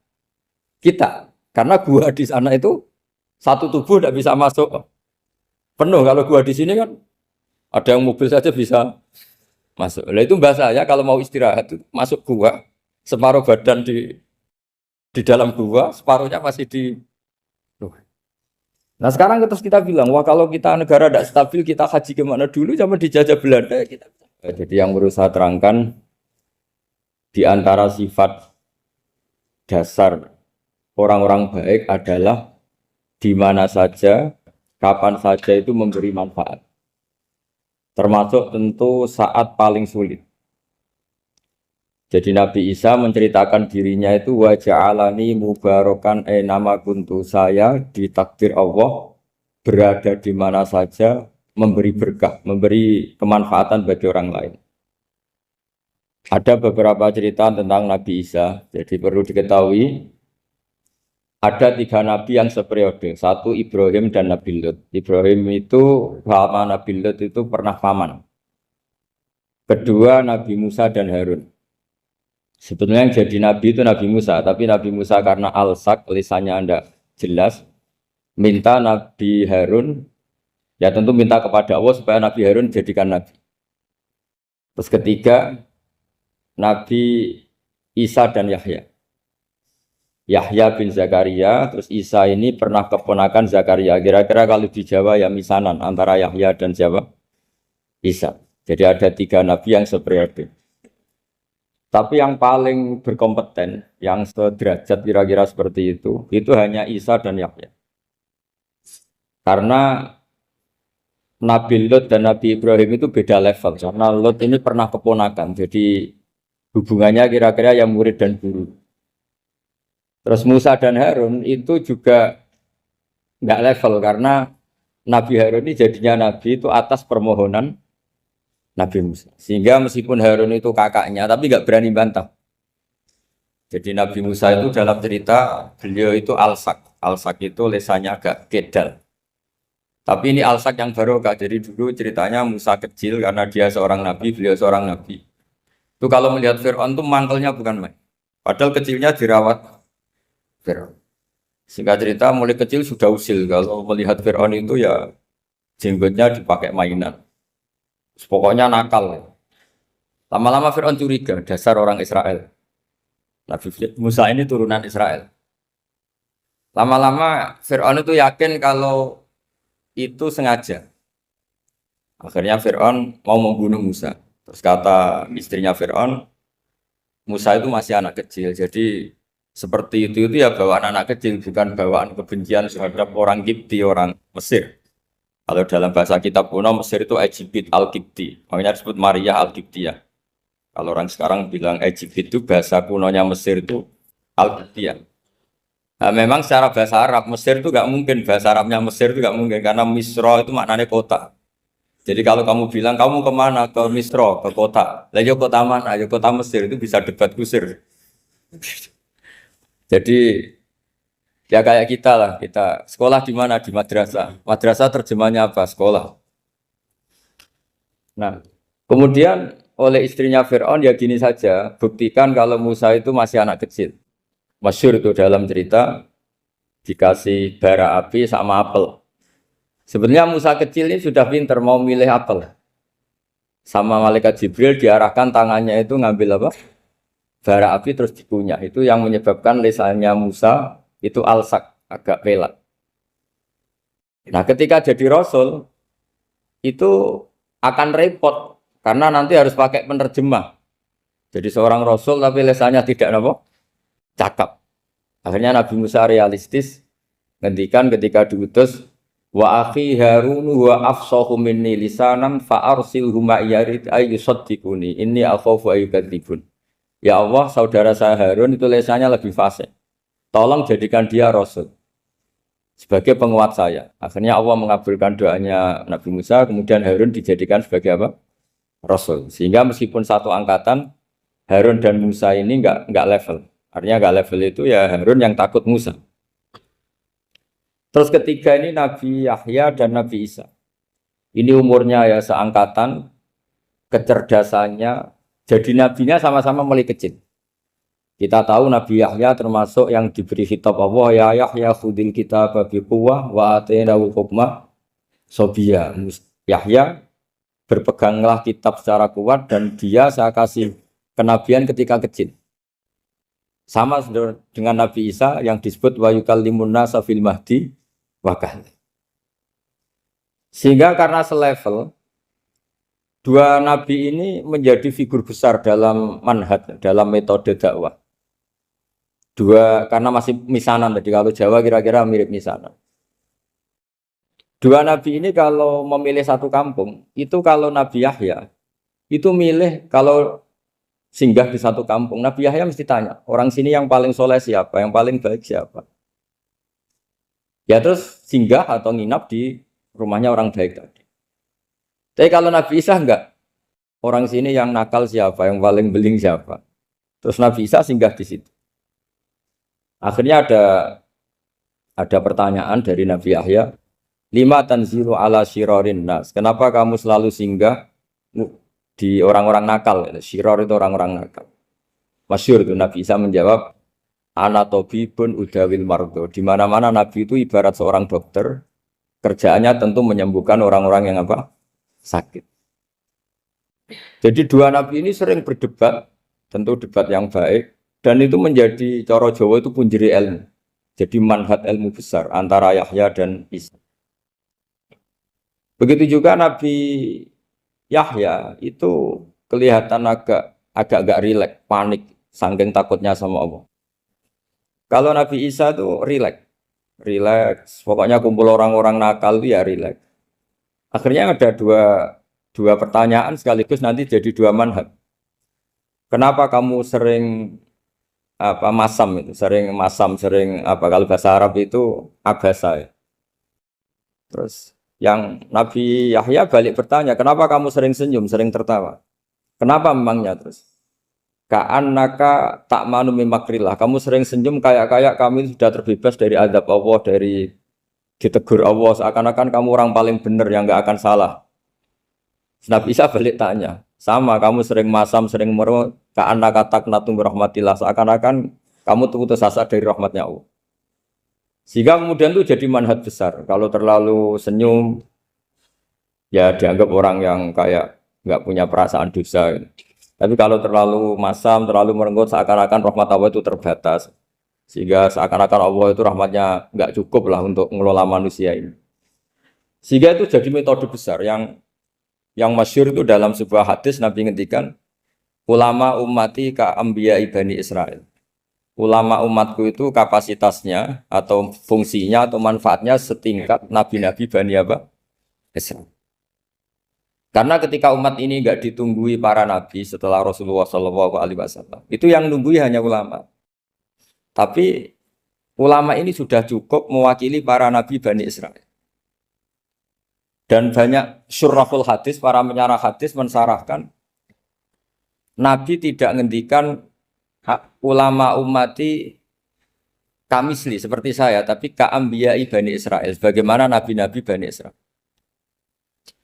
kita. Karena gua di sana itu satu tubuh tidak bisa masuk penuh. Kalau gua di sini kan ada yang mobil saja bisa masuk. Nah itu bahasa saya kalau mau istirahat itu masuk gua, separuh badan di dalam gua, separuhnya masih di. Nah sekarang terus kita bilang, wah kalau kita negara tidak stabil, kita haji kemana dulu? Zaman dijajah Belanda kita. Jadi yang berusaha terangkan di antara sifat dasar orang-orang baik adalah di mana saja, kapan saja itu memberi manfaat. Termasuk tentu saat paling sulit. Jadi Nabi Isa menceritakan dirinya itu wa ja'alani mubarakan nama kuntu, saya ditakdir Allah berada di mana saja memberi berkah, memberi kemanfaatan bagi orang lain. Ada beberapa cerita tentang Nabi Isa. Jadi perlu diketahui ada 3 nabi yang seperiode. Satu Ibrahim dan Nabi Lut. Ibrahim itu sama Nabi Lut itu pernah paman. Kedua Nabi Musa dan Harun. Sebetulnya yang jadi nabi itu Nabi Musa, tapi Nabi Musa karena alsak, lisannya Anda jelas, minta Nabi Harun, ya tentu minta kepada Allah supaya Nabi Harun jadikan nabi. Terus ketiga, Nabi Isa dan Yahya. Yahya bin Zakaria, terus Isa ini pernah keponakan Zakaria. Kira-kira kalau di Jawa ya misanan antara Yahya dan Jawa Isa. Jadi ada 3 nabi yang seperiode. Tapi yang paling berkompeten, yang sederajat kira-kira seperti itu hanya Isa dan Yahya. Karena Nabi Lut dan Nabi Ibrahim itu beda level. Karena Lut ini pernah keponakan, jadi hubungannya kira-kira yang murid dan guru. Terus Musa dan Harun itu juga nggak level, karena Nabi Harun ini jadinya Nabi itu atas permohonan Nabi Musa. Sehingga meskipun Harun itu kakaknya, tapi nggak berani bantah. Jadi Nabi Musa itu dalam cerita, beliau itu alsak. Alsak itu lesannya agak kedal. Tapi ini alsak yang barokah. Jadi dulu ceritanya Musa kecil karena dia seorang nabi, beliau seorang nabi. Itu kalau melihat Fir'aun itu mangkelnya bukan main. Padahal kecilnya dirawat Fir'aun. Singkat cerita mulai kecil sudah usil. Kalau melihat Fir'aun itu ya jenggotnya dipakai mainan. Pokoknya nakal. Lama-lama Fir'aun curiga, dasar orang Israel. Nabi Musa ini turunan Israel. Lama-lama Fir'aun itu yakin kalau itu sengaja. Akhirnya Fir'aun mau membunuh Musa. Terus kata istrinya Fir'aun, Musa itu masih anak kecil. Jadi seperti itu ya bawaan anak kecil, bukan bawaan kebencian terhadap orang Kipti, orang Mesir. Kalau dalam bahasa kitab kuno Mesir itu Egypt Al-Kipti, makanya disebut Maria Al-Kiptiyah. Kalau orang sekarang bilang Egypt itu bahasa kunonya Mesir itu Al-Kiptiyah. Nah, memang secara bahasa Arab Mesir itu nggak mungkin, bahasa Arabnya Mesir itu nggak mungkin karena Misra itu maknanya kota. Jadi kalau kamu bilang kamu kemana ke Misro, ke kota, lah yo kota mana? Yo kota Mesir itu bisa debat kusir. Jadi ya kayak kita lah, kita sekolah di mana? Di madrasah. Madrasah terjemahnya apa? Sekolah. Nah, kemudian oleh istrinya Fir'aun ya gini saja, buktikan kalau Musa itu masih anak kecil. Masyhur itu dalam cerita dikasih bara api sama apel. Sebenarnya Musa kecil ini sudah pinter mau milih apel. Sama malaikat Jibril diarahkan tangannya itu ngambil apa? Bara api terus dikunyah. Itu yang menyebabkan lisannya Musa itu alsak, agak pelak. Nah, ketika jadi rasul itu akan repot karena nanti harus pakai penerjemah. Jadi seorang rasul tapi lisannya tidak apa? Cakap. Akhirnya Nabi Musa realistis ngendikan ketika diutus wa akhi Harun wa afsahu minni lisanan fa arsilhu ma yarid ayyusaddiquni inni akhafu ayyukadzibun. Ya Allah, saudara saya Harun itu lisannya lebih fasih. Tolong jadikan dia rasul sebagai penguat saya. Akhirnya Allah mengabulkan doanya Nabi Musa, kemudian Harun dijadikan sebagai apa? Rasul. Sehingga meskipun satu angkatan, Harun dan Musa ini enggak level. Artinya enggak level itu ya Harun yang takut Musa. Terus ketiga ini Nabi Yahya dan Nabi Isa. Ini umurnya ya seangkatan, kecerdasannya, jadi nabinya sama-sama mulai kecil. Kita tahu Nabi Yahya termasuk yang diberi khitab Allah, ya Yahya khudil kitab bi quwwah wa atainahu hukma sobiyya. Yahya berpeganglah kitab secara kuat dan dia saya kasih kenabian ketika kecil. Sama dengan Nabi Isa yang disebut wa yukallimun nasa fil mahdi wa kahla. Sehingga karena selevel dua nabi ini menjadi figur besar dalam manhaj, dalam metode dakwah. Dua karena masih misanan tadi, kalau Jawa kira-kira mirip misanan. Dua nabi ini kalau memilih satu kampung, itu kalau Nabi Yahya itu milih kalau singgah di satu kampung, Nabi Yahya mesti tanya, orang sini yang paling soleh siapa, yang paling baik siapa. Ya terus singgah atau nginap di rumahnya orang baik tadi. Tapi kalau Nabi Isa enggak, orang sini yang nakal siapa, yang paling beling siapa. Terus Nabi Isa singgah di situ. Akhirnya ada pertanyaan dari Nabi Yahya, lima tanzilu ala syirarin nas. Kenapa kamu selalu singgah di orang-orang nakal? Syiror itu orang-orang nakal. Masyhur itu Nabi Isa menjawab, ana tabibun udawil mardo. Di mana-mana Nabi itu ibarat seorang dokter, kerjaannya tentu menyembuhkan orang-orang yang apa? Sakit. Jadi dua nabi ini sering berdebat, tentu debat yang baik. Dan itu menjadi cara Jawa itu punjeri ilmu. Jadi manhaj ilmu besar antara Yahya dan Isa. Begitu juga Nabi Yahya itu kelihatan agak rileks, panik, saking takutnya sama Allah. Kalau Nabi Isa itu rileks. Pokoknya kumpul orang-orang nakal itu ya rileks. Akhirnya ada dua pertanyaan sekaligus nanti jadi dua manhaj. Kenapa kamu sering sering kalau bahasa Arab itu abasa ya. Terus yang Nabi Yahya balik bertanya, kenapa kamu sering senyum, sering tertawa? Kenapa memangnya terus? Ka'annaka ta'manu min makrillah. Kamu sering senyum kayak kami sudah terbebas dari azab Allah, dari ditegur Allah, seakan-akan kamu orang paling benar yang enggak akan salah. Nabi Isa balik tanya, sama kamu sering masam, sering merem, ka'annaka taqnatu min rahmatillah, seakan-akan kamu putus asa dari rahmatnya Allah. Sehingga kemudian itu jadi manhaj besar. Kalau terlalu senyum, ya dianggap orang yang kayak nggak punya perasaan dosa. Tapi kalau terlalu masam, terlalu merenggut, seakan-akan rahmat Allah itu terbatas. Sehingga seakan-akan Allah itu rahmatnya nggak cukup lah untuk mengelola manusia ini. Sehingga itu jadi metode besar yang masyhur itu dalam sebuah hadis Nabi ngendikan, ulama ummati ka ambiya ibani Israel. Ulama umatku itu kapasitasnya atau fungsinya atau manfaatnya setingkat nabi-nabi Bani Israel. Karena ketika umat ini enggak ditunggui para nabi setelah Rasulullah SAW, itu yang nunggui hanya ulama. Tapi ulama ini sudah cukup mewakili para nabi Bani Israel. Dan banyak syurrahul hadis, para penyarah hadis mensarahkan Nabi tidak ngendikan ulama ummati kamisli seperti saya, tapi ka'ambiyai Bani Israel. Bagaimana nabi-nabi Bani Israel?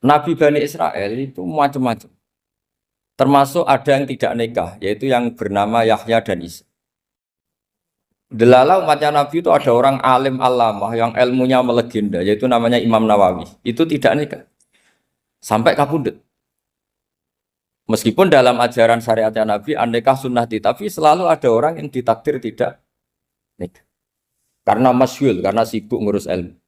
Nabi Bani Israel itu macam-macam. Termasuk ada yang tidak nikah, yaitu yang bernama Yahya dan Isa. Delala umatnya Nabi itu ada orang alim alamah yang ilmunya melegenda, yaitu namanya Imam Nawawi. Itu tidak nikah. Sampai kapundut. Meskipun dalam ajaran syariatnya Nabi, nikah sunnati, tapi selalu ada orang yang ditakdir tidak nikah. Karena masyhul, karena sibuk ngurus ilmu.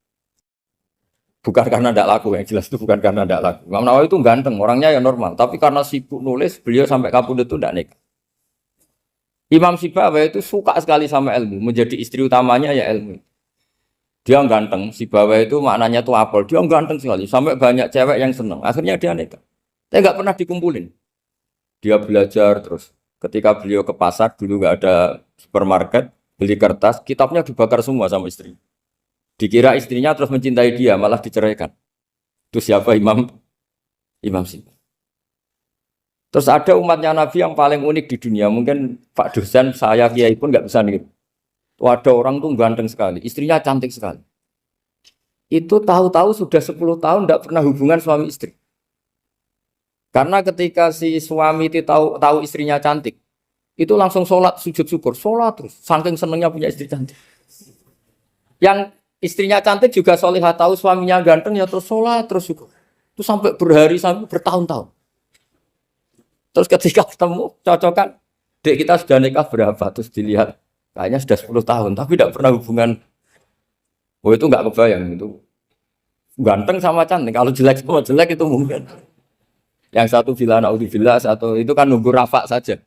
Bukan karena tidak laku, yang jelas itu bukan karena tidak laku. Imam Nawawi itu ganteng, orangnya ya normal. Tapi karena sibuk nulis, beliau sampai kapundut itu tidak nikah. Imam Sibawayh itu suka sekali sama ilmu, menjadi istri utamanya ya ilmu. Dia ganteng, Sibawayh itu maknanya tuh apel, dia ganteng sekali, sampai banyak cewek yang senang. Akhirnya dia nikah. Tapi nggak pernah dikumpulin. Dia belajar terus. Ketika beliau ke pasar, dulu nggak ada supermarket, beli kertas, kitabnya dibakar semua sama istri. Dikira istrinya terus mencintai dia, malah diceraikan. Itu siapa Imam Sibawayh. Terus ada umatnya Nabi yang paling unik di dunia. Mungkin Pak dosen, saya kiai pun nggak bisa niru. Ada orang tuh ganteng sekali, istrinya cantik sekali. Itu tahu-tahu sudah 10 tahun tidak pernah hubungan suami istri. Karena ketika si suami itu tahu istrinya cantik, itu langsung sholat, sujud syukur, sholat terus. Saking senengnya punya istri cantik. Yang istrinya cantik juga solihah, tahu suaminya ganteng ya terus sholat terus syukur. Itu sampai berhari, sampai bertahun-tahun. Terus ketika ketemu, cocokan, dek kita sudah nikah berapa? Terus dilihat, kayaknya sudah 10 tahun, tapi tidak pernah hubungan. Oh itu nggak kebayang, itu ganteng sama cantik. Kalau jelek sama jelek itu mungkin. Yang satu villa naudzubillah, satu itu kan nunggu rafa saja.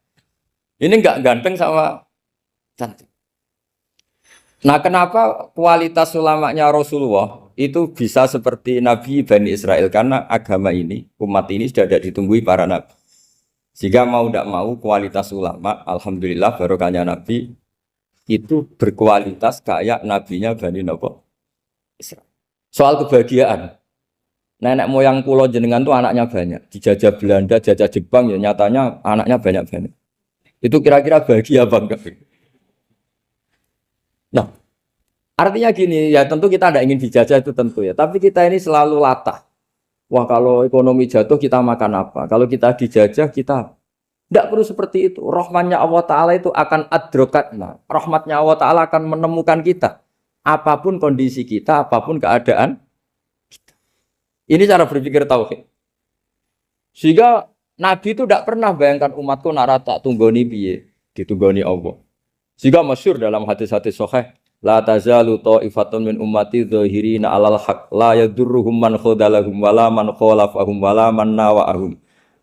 Ini nggak ganteng sama cantik. Nah kenapa kualitas ulamanya Rasulullah itu bisa seperti Nabi Bani Israel? Karena agama ini, umat ini sudah tidak ditunggui para nabi. Jika mau tidak mau kualitas ulama, alhamdulillah barokahnya Nabi itu berkualitas kayak nabinya Bani Israel. Soal kebahagiaan, nenek moyang pulau jenengan tuh anaknya banyak, dijajah Belanda, jajah Jepang ya nyatanya anaknya banyak. Itu kira-kira bahagia apa enggak? Nah, artinya gini ya tentu kita tidak ingin dijajah itu tentu ya, tapi kita ini selalu latah. Wah kalau ekonomi jatuh kita makan apa? Kalau kita dijajah kita tidak perlu seperti itu. Rahmatnya Allah Ta'ala itu akan adrokatna. Rahmatnya Allah Ta'ala akan menemukan kita. Apapun kondisi kita, apapun keadaan kita. Ini cara berpikir tauhid. Sehingga Nabi itu tidak pernah bayangkan umatku narata tunggoni piye, ditunggoni Allah. Sehingga masyhur dalam hadis-hadis sahih. La tazalu ta'ifatun min ummati dzahirina 'alal haq la yadurruhum man khadalahum wala man khalafahum wala man nawa'ahum.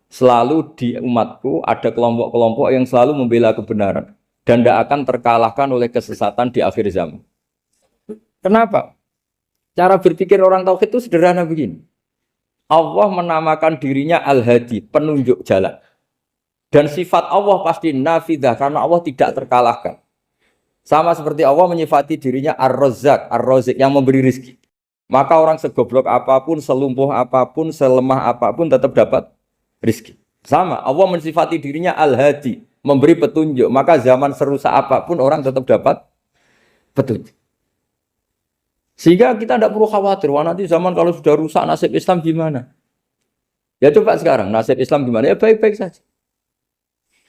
Selalu di umatku ada kelompok-kelompok yang selalu membela kebenaran dan tidak akan terkalahkan oleh kesesatan di akhir zaman. Kenapa? Cara berpikir orang tauhid itu sederhana begini. Allah menamakan dirinya Al-Hadi, penunjuk jalan. Dan sifat Allah pasti nafidah karena Allah tidak terkalahkan. Sama seperti Allah menyifati dirinya Ar-Razzaq, Ar-Razik yang memberi rizki. Maka orang segoblok apapun, selumpuh apapun, selemah apapun tetap dapat rizki. Sama, Allah mensifati dirinya Al-Hadi, memberi petunjuk. Maka zaman serusak apapun orang tetap dapat petunjuk. Sehingga kita tidak perlu khawatir, wah nanti zaman kalau sudah rusak nasib Islam gimana? Ya coba sekarang, nasib Islam gimana? Ya baik-baik saja.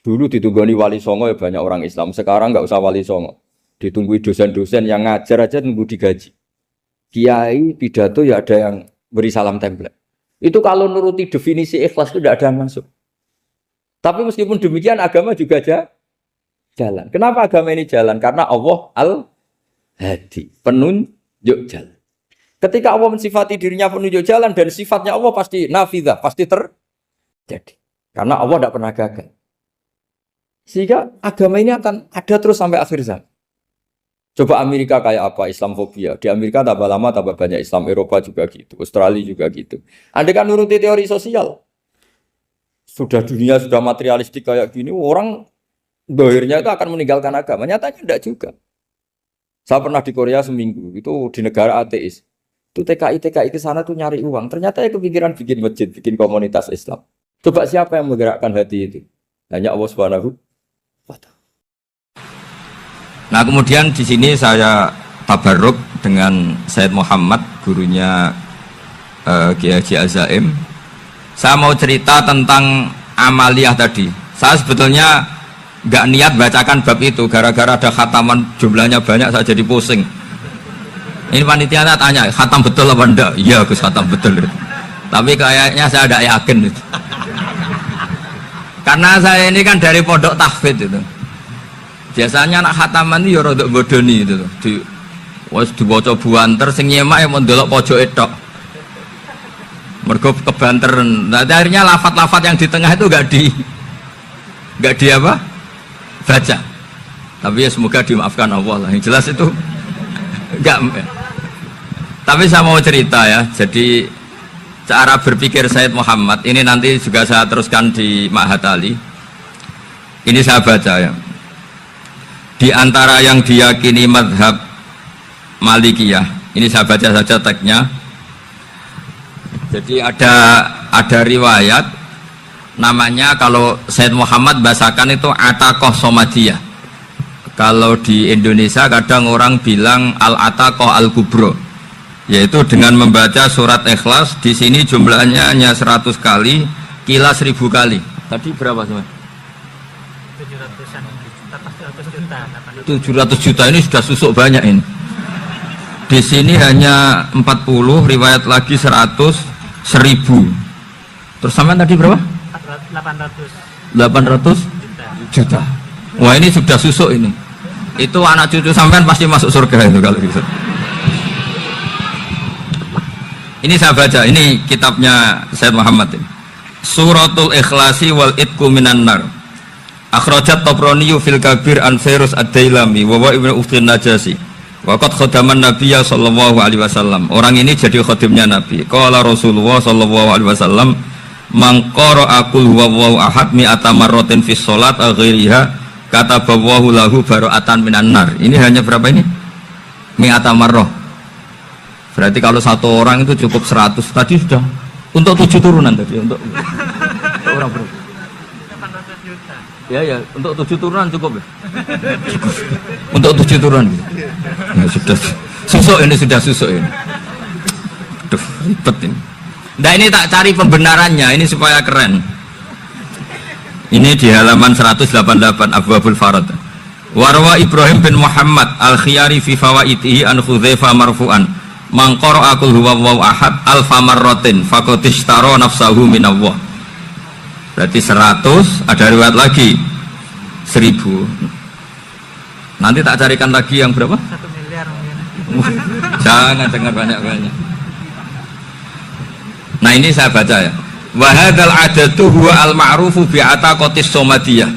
Dulu ditunggoni wali songo ya banyak orang Islam, sekarang nggak usah wali songo. Ditunggui dosen-dosen yang ngajar aja tunggu digaji. Kiai pidato ya ada yang beri salam template. Itu kalau nuruti definisi ikhlas itu tidak ada yang masuk. Tapi meskipun demikian agama juga jalan. Kenapa agama ini jalan? Karena Allah Al-Hadi, penunjuk jalan. Ketika Allah mensifati dirinya penunjuk jalan dan sifatnya Allah pasti nafidah, pasti terjadi. Karena Allah tidak pernah gagal. Sehingga agama ini akan ada terus sampai akhir zaman. Coba Amerika kayak apa, Islamofobia. Di Amerika tambah lama tambah banyak Islam, Eropa juga gitu, Australia juga gitu. Anda kan nuruti teori sosial. Sudah dunia sudah materialistik kayak gini, orang dohirnya itu akan meninggalkan agama. Nyatanya tidak juga. Saya pernah di Korea seminggu, itu di negara ateis. Waktu TKI ke sana tuh nyari uang. Ternyata ya kepikiran bikin masjid, bikin komunitas Islam. Coba siapa yang menggerakkan hati itu? Hanya Allah Subhanahu wa Ta'ala. Nah kemudian di sini saya tabarruk dengan Sayyid Muhammad, gurunya Kiai Haji Azaim. Saya mau cerita tentang amaliyah tadi. Saya sebetulnya nggak niat bacakan bab itu, gara-gara ada khataman jumlahnya banyak saya jadi pusing. Ini panitianya tanya, khatam betul apa enggak? Iya Gus, khatam betul. Tapi kayaknya saya tidak yakin itu. Karena saya ini kan dari pondok tahfidz itu. Biasanya anak khataman itu ya rodok bodoni itu. Wes dibaca buanter sing nyemak ya mendelok pojoke tok. Mergo kebanteran. Nah, akhirnya lafat-lafat yang di tengah itu enggak di apa? Baca. Tapi ya semoga dimaafkan Allah lah. Yang jelas itu enggak. Tapi saya mau cerita ya. Jadi cara berpikir Sayyid Muhammad ini nanti juga saya teruskan di Ma'had Ali. Ini saya baca ya. Di antara yang diyakini madhab Malikiyah, ini saya baca saja teksnya. Jadi ada riwayat namanya, kalau Sayyid Muhammad bahasakan itu Ataqah Somadiyah. Kalau di Indonesia kadang orang bilang Al-Ataqah Al-Kubro, yaitu dengan membaca surat Ikhlas. Di sini jumlahnya hanya 100 kali, Qila 1000 kali. Tadi berapa semua? 700 juta ini sudah susuk banyak ini. Di sini hanya 40, riwayat lagi 100, 1000. Terus sampai tadi berapa? 800 juta. Wah ini sudah susuk ini. Itu anak cucu sampean pasti masuk surga itu kalau gitu. Ini saya baca, ini kitabnya Sayyid Muhammad ini. Suratul Ikhlasi wal Itqu minan nar. Akhrajat Tabrani fil Kabir an Fairuz ad-Dailami wa wa ibnu Uftin Najasi. Waqad khadaman Nabiyya sallallahu alaihi wasallam. Orang ini jadi khadimnya Nabi. Qala Rasulullah sallallahu alaihi wasallam, "Man qara'a qul huwallahu ahad mi'ata marratin fi shalat ghairiha katabahu lahu bara'atan minan nar." Ini hanya berapa ini? Mi'ata marrah. Berarti kalau satu orang itu cukup 100. Tadi sudah untuk 7 turunan tadi untuk orang berapa? 800 juta. Ya, untuk 7 turunan cukup ya? Cukup. Untuk 7 turunan. Ya, sudah susuk ini, sudah susuk ini. Aduh, ribet ini. Nah ini tak cari pembenarannya, ini supaya keren. Ini di halaman 188 Abwabul Farad. Warwa Ibrahim bin Muhammad Al-Khiyari fi fawaitihi an Hudzaifah marfu'an. Man qara'a qul huwallahu ahad alfa marratin faqad ishtara nafsahu minallah. Berarti 100, ada riwayat lagi 1000. Nanti tak carikan lagi yang berapa? 1 miliar mungkin. Jangan dengar banyak-banyak. Nah ini saya baca ya. Wa hadzal adatu huwa al-ma'rufu bi ataqatis somadiyah.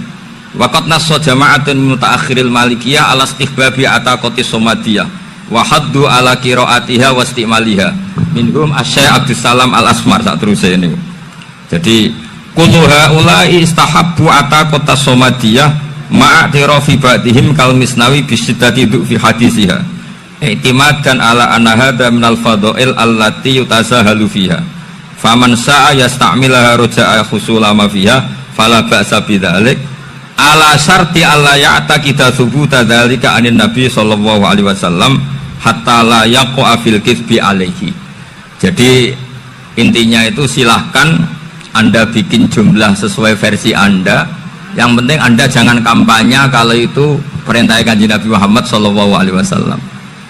Wa qad nassa jama'atun mutaakhiril malikiyah ala istihbabi ataqatis somadiyah. Wa haddu ala qiraatiha wa istimaliha. Minhum Asy-Syaikh Abdus Salam Al-Asmar tak terus ini. Jadi kullu haula'i istahabbu ataqatas somadiyah ma'atirafi ba'dihim kal misnawi bisiddati fi hadisiha. I'timadan ala anna hadza minal fadha'il allati yutasahalu fiha. Faman sa'a yasta'milaha roja'a khusula ma fiha fala ba'sa bidzalik ala syarti alla ya'taqida thubuta dzalika anin nabi sallallahu alaihi wasallam hatta la yaqa fil kitsbi alaihi. Jadi intinya itu silahkan Anda bikin jumlah sesuai versi Anda, yang penting Anda jangan kampanye kalau itu perintah Kanjeng Nabi Muhammad sallallahu alaihi wasallam.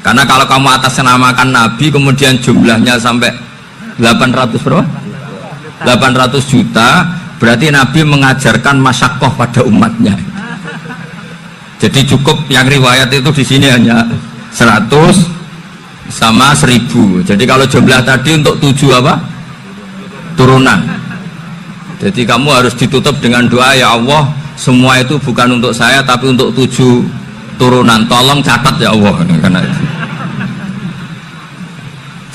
Karena kalau kamu atasnamakan Nabi kemudian jumlahnya sampai 800 berapa? 800 juta, berarti Nabi mengajarkan masyaqqah pada umatnya. Jadi cukup yang riwayat itu di sini hanya 100 sama 1000. Jadi kalau jumlah tadi untuk 7 apa? Turunan. Jadi kamu harus ditutup dengan doa, ya Allah, semua itu bukan untuk saya tapi untuk 7 turunan. Tolong catat ya Allah. Karena itu.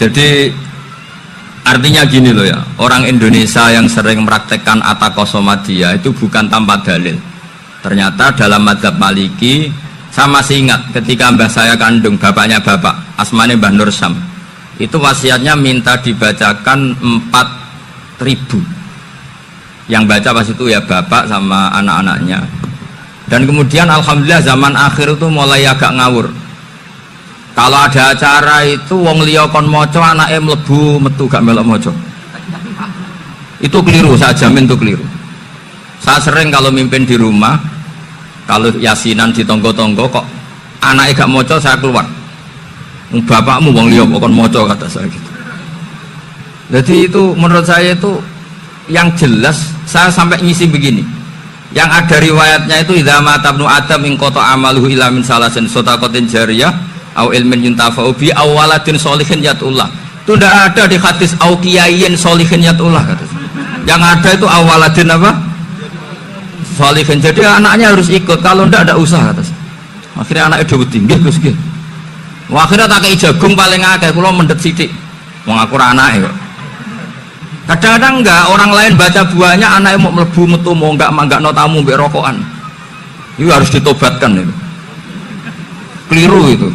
Jadi artinya gini loh ya, orang Indonesia yang sering mempraktekkan ataqah somadiyah itu bukan tanpa dalil. Ternyata dalam mazhab Maliki, saya masih ingat ketika mbah saya kandung, bapaknya bapak, asmane Mbah Nur Syam, Itu wasiatnya minta dibacakan 4.000. Yang baca pas itu ya bapak sama anak-anaknya. Dan kemudian alhamdulillah zaman akhir itu mulai agak ngawur. Kalau ada acara itu wong liya kon maca anake mlebu metu gak melok maca. Itu keliru, saya jamin itu keliru. Saya sering kalau mimpin di rumah, kalau yasinan di tonggo-tonggo kok anaknya gak maca, saya keluar. Bapakmu wong liya kok kon maca, kata saya gitu. Jadi itu menurut saya itu yang jelas. Saya sampai ngisi begini. Yang ada riwayatnya itu idza mata ibnu adam in qata amaluhu illa min salasin shadaqatin jariyah au ilmin yuntafa'u bi aw waladin sholihin yatullah. Itu tidak ada di hadis au kiyayin sholihin yatullah, kata. Yang ada itu awaladin apa? Sholihin. Jadi anaknya harus ikut, kalau tidak ada usaha, kata. Akhirnya anaknya dawuh tinggi Gus nggih. Akhirnya tak kei jagung paling akeh, kula mendet sithik. Wong aku ora anake kok. Kadang-kadang enggak, orang lain baca buahnya anaknya mau mlebu metu mau enggak no tamu mbek rokokan. Itu harus ditobatkan itu. Keliru itu.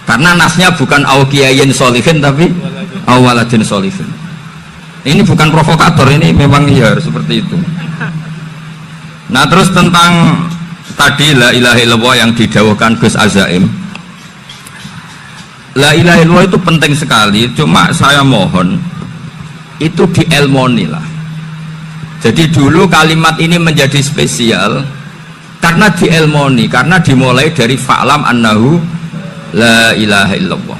Karena nasnya bukan au kiyayin sholihin tapi au waladin sholihin. Ini bukan provokator, ini memang ya seperti itu. Nah, terus tentang tadi la ilaha illallah yang didawuhkan Gus Azaim. La ilaha illallah itu penting sekali, cuma saya mohon itu dielmoni lah. Jadi dulu kalimat ini menjadi spesial karena dielmoni, karena dimulai dari fa'lam annahu la ilaha illallah.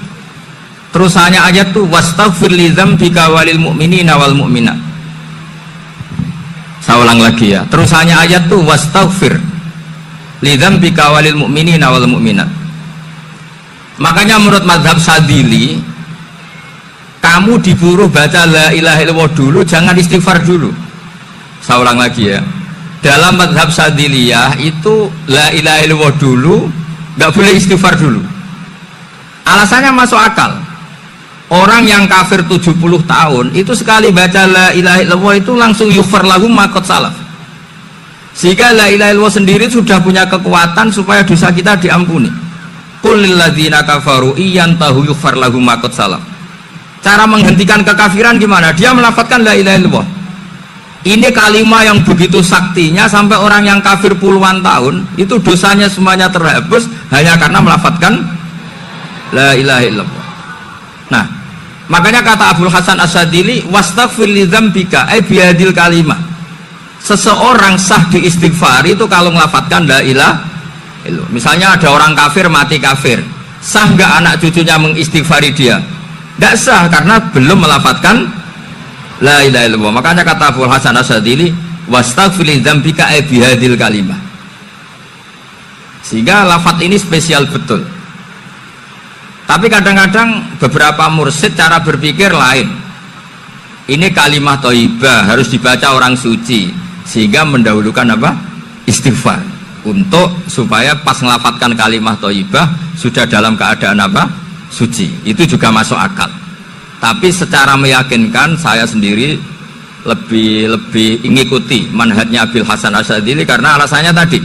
Terusannya ayat tuh wastaghfir li dzambika walil mu'minina wal mu'minat. Saya ulang lagi ya. Terusannya ayat tuh wastaghfir li dzambika walil mu'minina wal mu'minat. Makanya menurut mazhab Sadili, kamu diburu baca la ilaha illallah dulu, jangan istighfar dulu. Saya ulang lagi ya. Dalam mazhab Sadiliyah itu la ilaha illallah dulu, nggak boleh istighfar dulu. Alasannya masuk akal. Orang yang kafir 70 tahun itu sekali baca la ilaha illallah itu langsung yughfar lahum ma qad salaf. Sehingga la ilaha illallah sendiri sudah punya kekuatan supaya dosa kita diampuni. Qul lil ladzina kafaru iyantahu yughfar lahum ma qad salaf. Cara menghentikan kekafiran gimana? Dia melafadzkan la ilaha illallah. Ini kalimat yang begitu saktinya sampai orang yang kafir puluhan tahun itu dosanya semuanya terhapus hanya karena melafadzkan la ilaha illallah. Nah, makanya kata Abdul Hasan As-Sadili wastaghfir li dzambika ay bihadil kalimah. Seseorang sah diistighfar itu kalau melafadzkan la ilaha illallah. Misalnya ada orang kafir mati kafir, sah nggak anak cucunya mengistighfari dia? Tidak sah karena belum melafadzkan la ilaha illallah. Makanya kata Abdul Hasan As-Sadili wastaghfir li dzambika ay bihadil kalimah. Sehingga lafadz ini spesial betul. Tapi kadang-kadang beberapa mursyid cara berpikir lain. Ini kalimat thayyibah harus dibaca orang suci, sehingga mendahulukan apa? Istighfar. Untuk supaya pas ngelafatkan kalimat thayyibah sudah dalam keadaan apa? Suci. Itu juga masuk akal. Tapi secara meyakinkan saya sendiri lebih mengikuti manhajnya Abil Hasan As-Sadili karena alasannya tadi,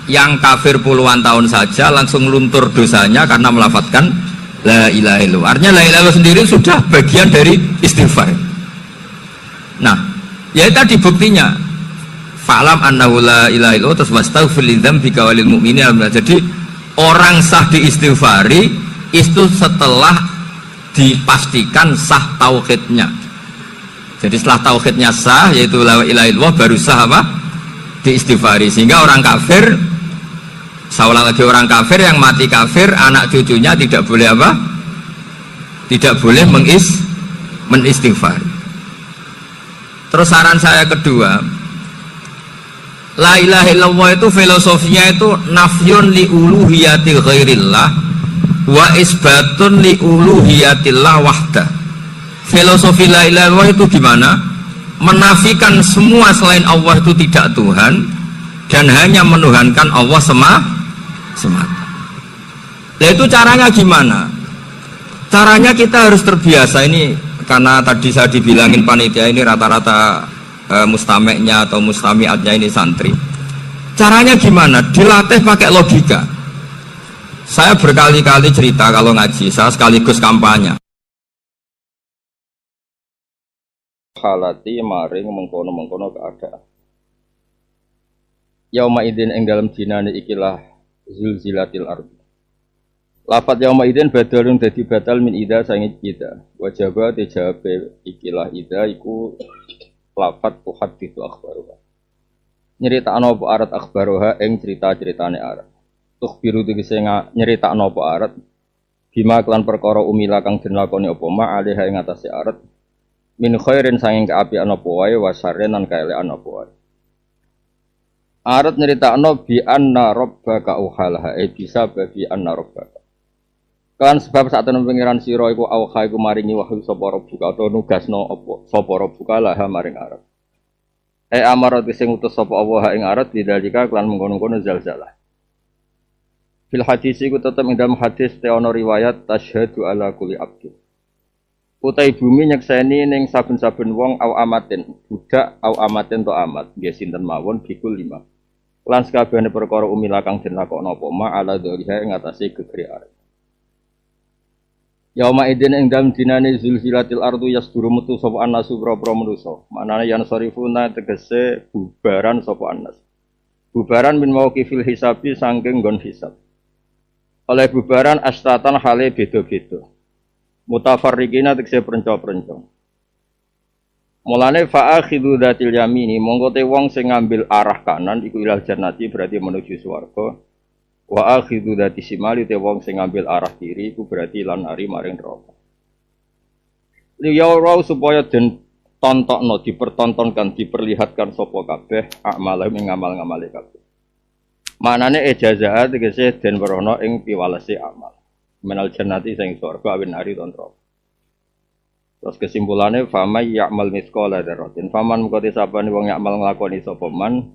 yang kafir puluhan tahun saja langsung luntur dosanya karena melafatkan la ilaha illallah. Artinya la ilaha illallah sendiri sudah bagian dari istighfar. Nah, ya tadi buktinya fa'lam annahu la ilaha illallah terus wastaghfir li dzambika walil mu'minina. Jadi orang sah diistighfari itu setelah dipastikan sah tauhidnya. Jadi setelah tauhidnya sah yaitu la ilaha illallah baru sah apa? Diistighfari. Sehingga orang kafir, saya ulang lagi, orang kafir yang mati kafir anak cucunya tidak boleh apa? Tidak boleh menistighfar. Terus saran saya kedua, la ilaha illallah itu filosofinya itu nafyun li uluhiyati ghairillah wa isbatun li uluhiyatillah wahda. Filosofi la ilaha illallah itu gimana? Menafikan semua selain Allah itu tidak Tuhan dan hanya menuhankan Allah semata. Nah itu caranya gimana? Caranya kita harus terbiasa. Ini karena tadi saya dibilangin panitia ini rata-rata mustameknya atau mustamiatnya ini santri. Caranya gimana? Dilatih pakai logika. Saya berkali-kali cerita kalau ngaji, saya sekaligus kampanye. halati maring mengkono-mengkono keadaan. Yauma idzin ing dalem dinane ikilah zulzilatil ardh. Lafat yauma idzin badalun dadi batal min ida sange ida. Wajaba dijawab ikilah ida iku lafat tuhaditsu akhbaruha. Nyeritakno apa arat akhbaruha ing cerita-ceritane arat. Tukhbiru tegese nyeritakno apa arat bima kelan perkara umila kang den lakoni apa ma alaiha ing atase arat min khairin sanging kaapian apa wae wasaren lan kaelekan apa wae. Arat nyeritakno bi anna rabbaka uhalah bisa babi anna rabbaka. Kan sebab saat tenan pengiran sira iku auha iku maringi wahyu sapa rabbuka utawa nugasno apa sapa rabbuka laha maring arat. Amarat sing utus sapa Allah ing arat bidalika kelan mengkono-kono zalzalah. Fil hadis iku tetep ing dalam hadis te ana riwayat tasyhadu ala kulli abdi. Utai bumi nyekseni ning saben-saben wong au amatin, budak au amatin to amat, nggih sinten mawon bikul 5. Lan sakabehane perkara umila kang den lakokno apa ma ala dzaliha ing atase gegere arat. Yauma idzin ing dalem dinane zulzilatil ardu yasduru metu sapa annasu boro-boro manusa. Manane yan sarifuna tegese bubaran sapa annas. Bubaran min mauqifil hisabi saking nggon hisab. Oleh bubaran astatan hale beda-beda. Mutafarriqina tegese perenco-perenco. Mulane fa'akhidhu dzatil yamini monggo te wong sing ngambil arah kanan iku ilal jannati berarti menuju swarga. Wa akhidhu dzati shimali te wong sing ngambil arah kiri iku berarti lan ari maring neraka. Liyaw supaya den tontokno dipertontonkan diperlihatkan sapa kabeh amalem ing ngamal-ngamale kabeh. Manane ijazah tegese den werono ing piwalese amal. Menal jannati sing swarga awin ari neraka. Terus kesimpulannya famay ya'mal misqala dzarratin faman mengko sabane wong ya'mal nglakoni sapa man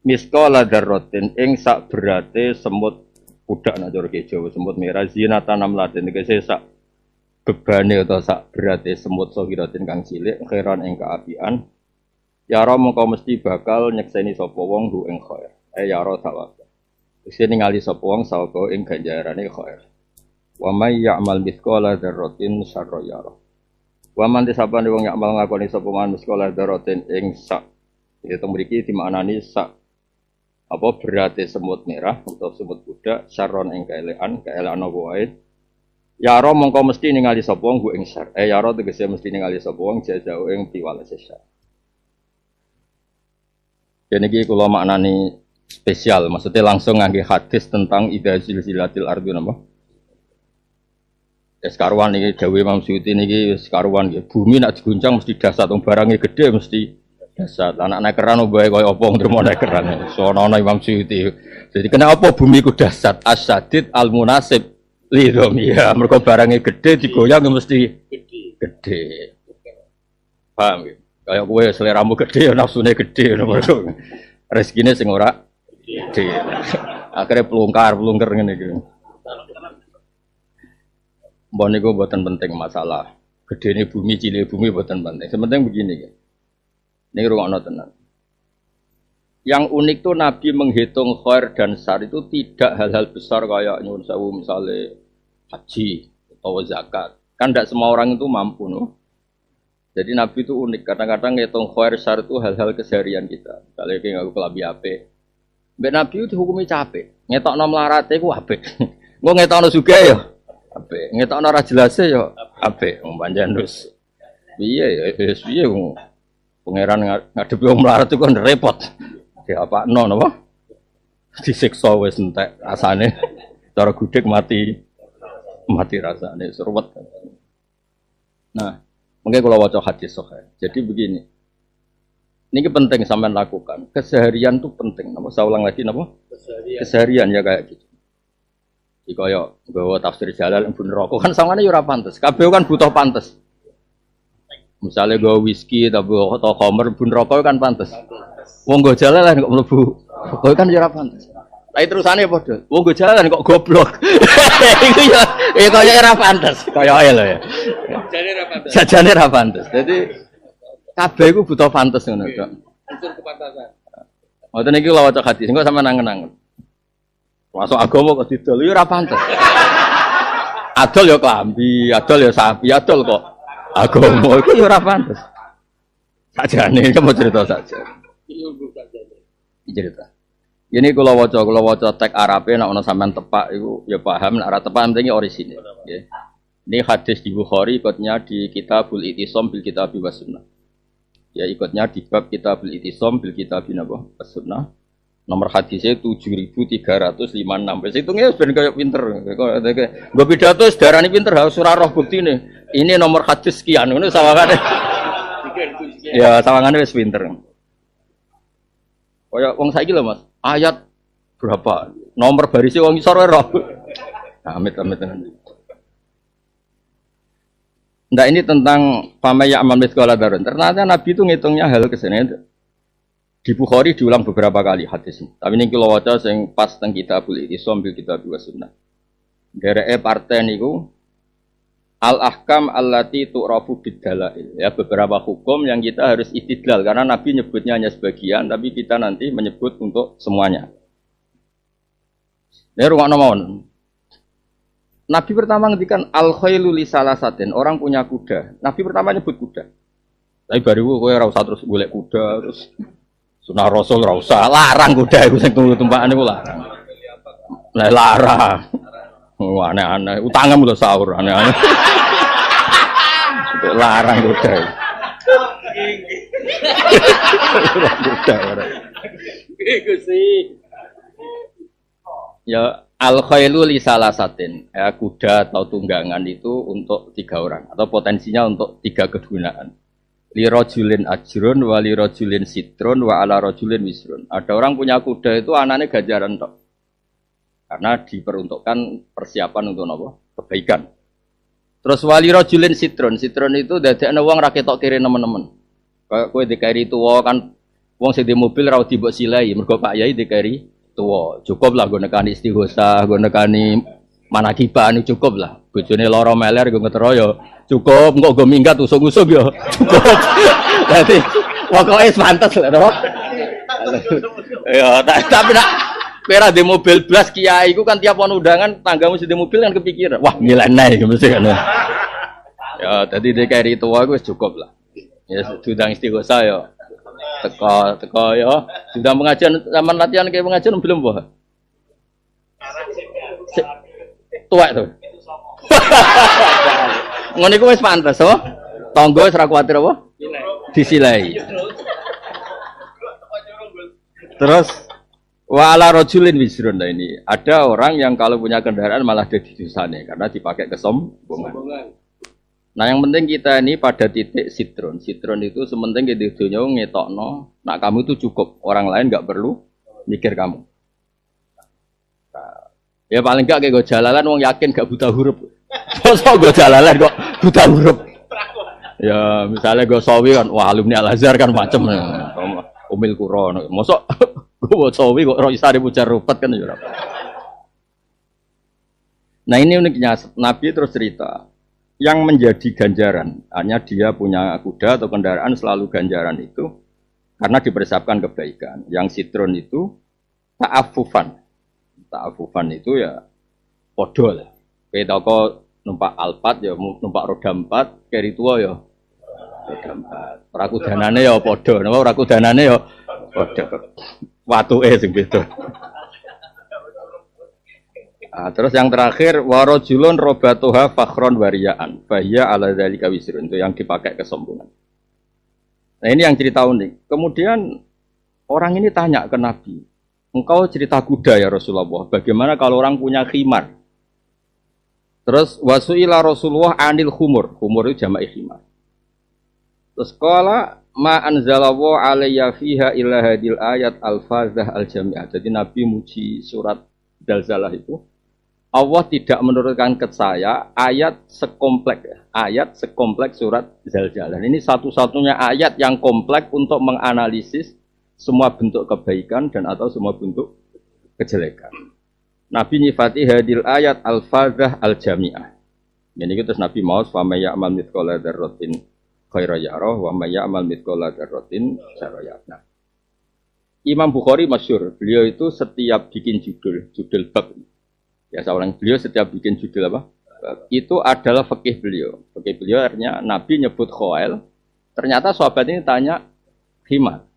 misqala dzarratin ing sak berate semut budak nak cara Jawa semut merah zinatan namlatin tegese sak bebane utawa sak berate semut sogiratin kang cilik khairan ing kaapian yara mengko mesti bakal nyekseni sapa wong hu ing khair yara sawab sing ningali sapa wong sawaba ing ganjarane khair wa may ya'mal misqala dzarratin syarra yara wa man disabane wong ya'mal ngakoni sapa man misqala dzarratin ing sak itu mriki dimaknani sak apa berate semut merah atau semut budak saron ing kaelekan apa wae yaro mongko mesti ningali sapa wong ing syar yaro tegese mesti ningali sapa wong jazau ing piwalese syar. Dene iki kula maknani spesial maksudnya langsung ngangge hadis tentang idza zilzilatil ardu napa karuan iki dawuh Imam Suyuti niki wis karuan nggih bumi nek diguncang mesti dasar wong barange gede mesti dasar anak keran obae kaya apa ngrimo nek keran sono ana Imam Suyuti. Jadi kenapa bumi ku dasar asadid al munasib lidom ya mergo barange gede digoyang mesti gede. Paham ya? Kaya kowe seleramu gede nafsune gede ngono. Rezekine sing ora gede. Akhire plungkar ngene iki. Mbon niku mboten penting masalah. Gedene bumi cilik bumi mboten penting. Sementing begini ya. Ini rungokno tenan. Yang unik tuh Nabi menghitung khair dan syar itu tidak hal-hal besar kayak nyuwun sewu misalnya haji atau zakat. Kan tidak semua orang itu mampu no. Jadi Nabi itu unik. Kadang-kadang ngitung khair syar itu hal-hal keseharian kita. Misalnya kayak ngaku kelabi apik. Mbak Nabi itu dihukumi capek. Ngetokno mlarate ku apik. Engko ngetokno sugih ya apik. Ngetokno ora jelas ya apik. Panjenengan wis piye ya wis piye pangeran ngadepi wong melarat itu kan repot. Diapakno napa? Disiksa wis entek rasane. Cara gudeg mati rasane seruwet. Nah, mungkin kalau waca hadis sahih. Jadi begini. Ini penting sampean lakukan. Keseharian itu penting. Napa saya ulang lagi napa? Keseharian ya kayak gitu. Iki kaya nggawa tafsir Jalal Ibnu Raqqa kan sangane yo ora pantes. Kabeh kan butuh pantes. Misalnya gue whisky atau khamr bun rokok kan pantas. Wong gue jalan kok mlebu. Kok kan ora pantas. Tapi terusane padha. Wong gue jalan kok goblok. Iku ya kaya ora pantas. Kaya ae lho ya. Sajane ora pantas. Sajane ora pantas. Dadi kabeh iku butuh pantes ngono kok. Unsur kepantasan. Ngoten iki lho waca hadis engko sampean nangen-nangen. Masuk agama kok didol ya ora pantes. Adol ya klambi, adol ya sapi, adol kok agama itu ya ora pantes. Saja nih, kamu cerita saja. Cerita. Ini kalau waca teks Arabe nek ana sampean tepak iku ya paham nek ora tepak penting orisinil. Nggih. Ini hadis di Bukhari ikutnya di Kitabul Itisam bil Kitabi was Sunnah. Ya ikutnya di bab Kitabul Itisam bil Kitabi was Sunnah. Nomor hadisnya 7356. Wis hitungnya ben kaya pinter. Nggo pidato sedarane pinter harus ora roh buktine. Ini nomor hadis sekian ngono sawangane. Ya sawangane wis pinter. Kaya wong saiki lho Mas, ayat berapa? Nomor barisnya wong isor wae roh. Amit. Nah ini tentang pamaya amal mithqala dzarratin. Ternyata Nabi itu ngitungnya hal kesene. Di Bukhari diulang beberapa kali hadis ini. Tapi ini kalau waca sing pas teng Kitabul Itisam bil Kitabi was Sunnah. Dereke partai niku al-ahkam allati tu'rafu bid-dalail. Ya beberapa hukum yang kita harus istidlal karena Nabi nyebutnya hanya sebagian tapi kita nanti menyebut untuk semuanya. Ya rungokno mawon. Nabi pertama ngendikan al-khailu li salasatin, orang punya kuda. Nabi pertama nyebut kuda. Tapi baru kowe ora usah terus golek kuda terus sunah Rasul ora usah larang kuda iku sing tumpakan iku larang. Lah larang. Aneh-aneh, utangem lho sahur aneh-aneh. Larang kuda. Iku sih. Ya al-khailu li salasatin. Ya kuda atau tunggangan itu untuk 3 orang atau potensinya untuk 3 kegunaan. Li rajulin ajrun wa li rajulin sitrun wa ala rajulin wisrun. Ada orang punya kuda itu anane ganjaran tok. Karena diperuntukkan persiapan untuk apa? Kebaikan. Terus wali rajulin sitrun itu dadekne wong ra ketok kiri nemen-nemen. Kayak kowe dikeri tuwa kan wong sing di mobil ra dibok silai, mergo Pak Yai dikeri tuwa. Cukup lah nggo nekani istighosah, nggo nekani manakiban cukup lah. Bojone lara meler nggo ngetero ya cukup, engko nggo minggat usung-usung ya cukup. Dadi pokoke pantes lho, Dok. Ya, tapi nak pera di mobil blas kiai itu kan tiap undangan tanggamu di mobil kan kepikiran wah nilai mesti kan ya tadi DKRI itu aku cukup lah ya sudah istighosah ya teko ya sudah pengajian zaman latihan kayak pengajian belum boh tua tuh ngono iku wis pantes oh tangga wis ora kuwatir apa disilai terus wa ala rajulin wisrun. Nah ini ada orang yang kalau punya kendaraan malah jadi dosane karena dipakai kesombongan. Nah yang penting kita ini pada titik sitron. Sitron itu sementing di dunia ngetokno, nak kamu itu cukup, orang lain nggak perlu mikir kamu. Nah, ya paling nggak kayak gue jalalan, wong yakin gak buta huruf. Masa gue jalalan kok buta huruf. Ya misalnya gue sawi kan, wah alumni Al Azhar kan macem, umil kuron. Masa gue sawi kok roisari pujar rupet kan ya. Nah ini uniknya Nabi terus cerita yang menjadi ganjaran hanya dia punya kuda atau kendaraan selalu ganjaran itu karena dipersiapkan kebaikan. Yang sitron itu ta'afufan itu ya podol. Kayak toko numpak Alphard ya numpak roda 4 keri tua ya roda 4. Rakudanane ya podo, napa rakudanane ya podo. Watuke sing beda. Nah, terus yang terakhir warajulun robatuha fakhron wariyaan. Bahya ala dzalika wisrun itu yang dipakai kesombongan. Nah, ini yang cerita unik. Kemudian orang ini tanya ke Nabi, "Engkau cerita kuda ya Rasulullah. Bagaimana kalau orang punya khimar?" Terus wasuila Rasulullah anil khumur. Khumur itu jamak khimar. Terus qala ma anzalallahu alayya fiha illa hadil ayat al-fazah al-jami'ah. Jadi Nabi muji surat Zalzalah itu Allah tidak menurunkan ke saya ayat sekompleks surat Zalzalah. Ini satu-satunya ayat yang kompleks untuk menganalisis semua bentuk kebaikan dan atau semua bentuk kejelekan. Nabi nyifati hadil ayat al-fazah al-jami'ah. Ini terus Nabi mau wa may ya'mal mithqala dzarratin khairan yarah wa may ya'mal mithqala dzarratin syarran yarah. Imam Bukhari masyhur, beliau itu setiap bikin judul bab. Ya seorang beliau setiap bikin judul apa? Itu adalah fikih beliau. Fikih beliau artinya Nabi nyebut khail Ternyata sahabat ini tanya khimar.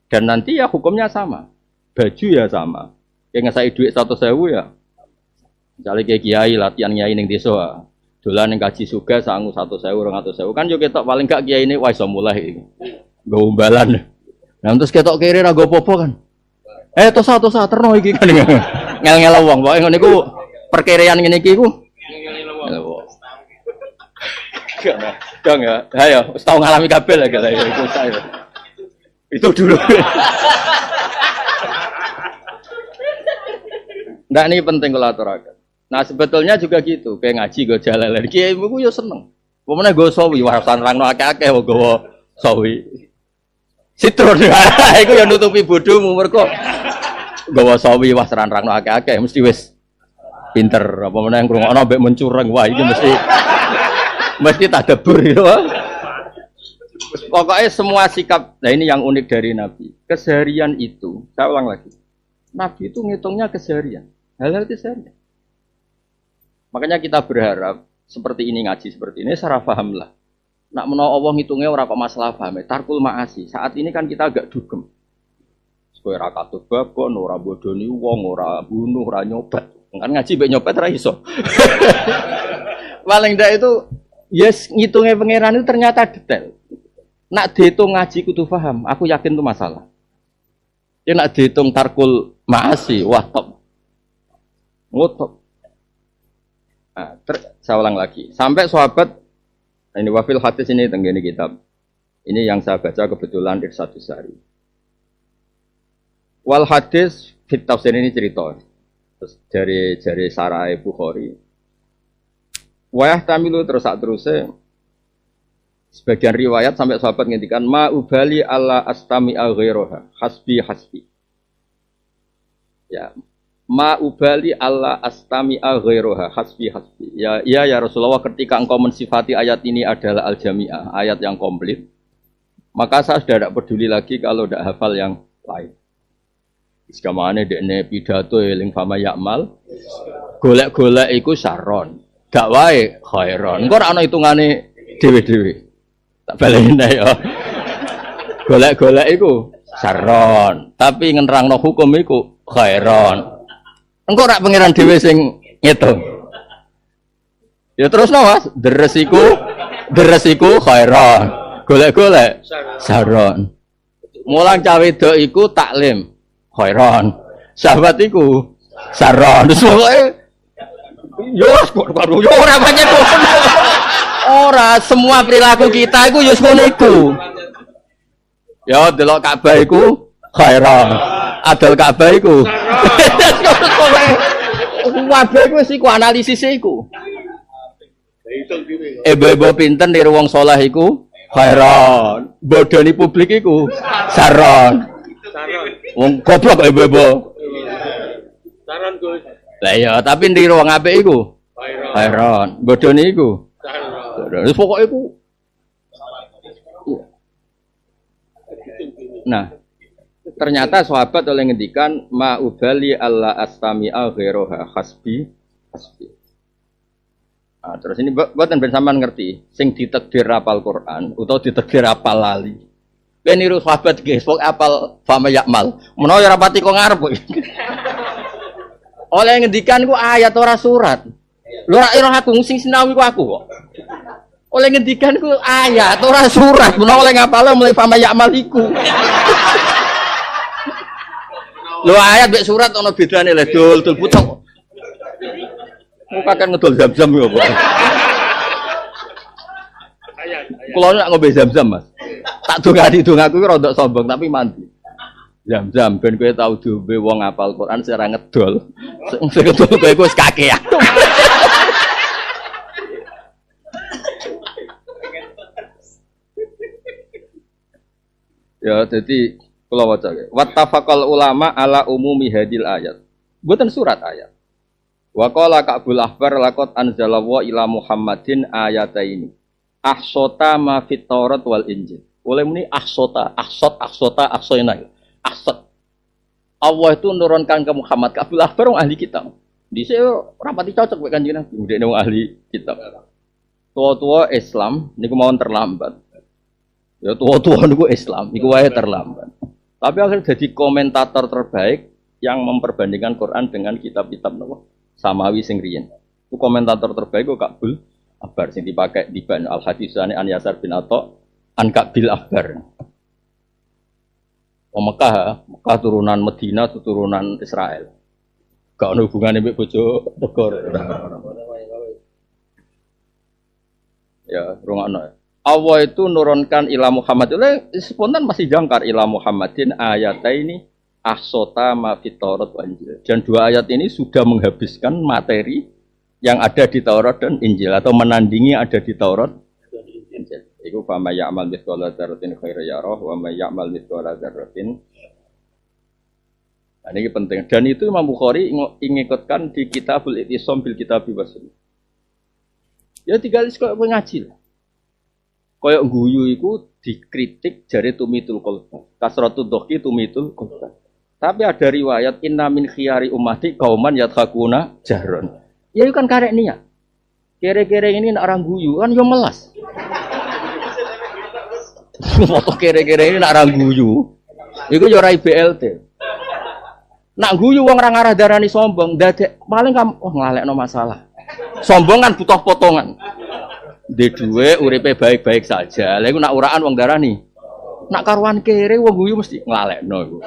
Dan nanti ya hukumnya sama. Baju ya sama. Kayak ngesai duit 100.000 ya. Misalnya kayak kiai latihan kiai ning desa. Dolan ning kaji suga sangu 100.000 200.000 kan yo ketok paling gak kiai ini wis iso mulai iki. Nggo umbalan. Nah terus ketok kiri ra go popo kan. Tosa terno iki kan. Ngel-ngel wong pokoke ngene iku perkiraan ngene iki iku. Dong ya. Ayo, wis tau ngalami kabel ya kata itu saya. Itu dulu. Ndak ini penting kalau aturakan. Nah sebetulnya juga gitu, kayak ngaji gue jalan-jalan. Kiai ibu yo seneng. Pokoknya gue sawi, warasan rangno akeh-akeh gue sawi. Sitron, itu yang nutupi bodohmu mereka. Gue sawi warasan rangno akeh-akeh, mesti wis pinter. Apa mana yang kurang ono, mencurang, wah ini mesti tadabbur gitu. Pokoknya semua sikap, nah ini yang unik dari Nabi. Keseharian itu, saya ulang lagi. Nabi itu ngitungnya keseharian, hal-hal keseharian. Makanya kita berharap seperti ini ngaji seperti ini secara paham lah. Nak menawa Allah ngitungnya ora kok masalah paham. Tarkul ma'asi. Saat ini kan kita agak dugem. Kowe ra katut babon, ora bodoni wong, ora bunuh, ora nyobat. Kan ngaji mbek nyobat ra iso. Paling ndak itu yes ngitungnya pangeran itu ternyata detail. Nak dihitung ngaji kudu paham, aku yakin itu masalah. Ya nak dihitung tarkul ma'asi, wah top. Ngotot. Nah, saya ulang lagi. Sampai sahabat ini wafil hadis ini tenggene kitab. Ini yang saya baca kebetulan Irsyadus Sari. Wal hadis fit tafsir ini cerita. Terus dari Sarai Bukhari. Wayah tamilu terus sak teruse sebagian riwayat sampai sahabat ngendikan ma ubali alla astami aghiroha hasbi. Ya, ma ubali alla astami aghiroha hasbi. Ya Rasulullah, ketika engkau mensifati ayat ini adalah al-jami'ah, ayat yang komplit, maka saya sudah tidak peduli lagi kalau tidak hafal yang lain. Sekamane dekne pidato eling fama yakmal, golek-golek iku saron, gak wae khairon. Engko ora ana hitungane dhewe-dhewe. Tak baleni ya. Golek-golek iku saron, tapi ngerangno hukum iku khairon. Engko rak pangeran dhewe sing ngitung. Ya terus no Mas, deres iku khairon. Golek-golek saron. Mulang cawe wedok iku taklim khairon. Sahabat iku saron. Terus pokoke yo ora banyak kok. Ora semua perilaku kita iku yo ngono iku. Ya delok Ka'bah iku khairon. Adol Ka'bah iku. Wabe iku wis iku analisis iku. Ibu-ibu pinten niru wong saleh iku khairon. Bodoni publik iku saron. Wong goblok ibu-ibu. Saron Gus. Lah ya, tapi niru wong apik iku khairon. Bodoni iku saron. Wis pokoke iku. Nah, ternyata sahabat oleh ngendikan ma ubali alla astami'a ghairoha hasbi. Nah, terus ini buatan ben sampean ngerti sing ditakdir apal Quran utawa ditakdir apal lali. Ben niru sahabat nggih sok apal fama yakmal. Menawa ora pati kok ngarep. Oleh ngendikan ku ayat ora surat. Lho ora aku sing sinau iku aku kok. Oleh ngendikan ku ayat ora surat. Menawa oleh ngapal mulai fama yakmal iku. Lho ayat mek surat ana bedane le dul pucuk. Muka kan ngedol zam-zam ya apa? Kulo nak ngombe zam-zam Mas. Tak dongaku ki rada sombong tapi mandi. Zam-zam ben kowe tau diombe wong hafal Quran secara ngedol. Sing ngedol kowe wis kakean. Ya jadi kula waca nggih. Wattafaqal ulama ala umumi hadil ayat. Mboten surat ayat. Wa qala Ka'bul Ahbar laqad anzalallahu ila Muhammadin ayataini. Ahsota ma fit Taurat wal Injil. Oleh muni ahsota ahsoina. Ahsot. Allah itu nurunkan ke Muhammad. Ka'bul Ahbar wong ahli kitab. Dise rapati cocok mek Kanjeng Nabi. Ndekne wong ahli kitab. Tua-tua Islam niku mawon terlambat. Ya tua-tua niku Islam, iku wae terlambat. Tapi akhirnya jadi komentator terbaik yang memperbandingkan Quran dengan kitab-kitab napa samawi sing riyen. Itu komentator terbaik kok Kabul Akbar sing dipakai di Ban Al Hadisane An Yasar bin Atha An Kabil Akbar. Mekah turunan Medina turunan Israel. Gak ada hubungannya mbek bojo negara. Ya, rungokno. Allah itu nurunkan ila Muhammad. Spontan masih jangkar ila Muhammadin ayataini ahsota ma fit Taurat wa Injil. Dan dua ayat ini sudah menghabiskan materi yang ada di Taurat dan Injil atau menandingi ada di Taurat dan Injil. Iku fa may ya'mal mithqala dzarratin khairan yarah wa may ya'mal mithqala dzarratin. Nah, ini penting. Dan itu Imam Bukhari ingikutkan di Kitabul I'tisam bil Kitabi was Sunnah. Ya tinggal kok ngaji lah. Kayak guyu iku dikritik jare tumitul qalb. Kasratud dhaqi tumitul qalb. Tapi ada riwayat inna min khiyari ummati qauman yadhakuna jahron. Ya itu kan karek niat. Kere-kere ini nak orang guyu kan yo melas. Foto kere-kere ini nak orang guyu. Iku yo ora BLT. Nak guyu wong ora ngarah darani sombong, dadek paling kamu nglalekno masalah. Sombong kan butuh potongan. Di duwe uripe baik-baik saja. Lha iku nak uraan wong darani. Nak karuan kere wong guyu mesti nglalekno iku.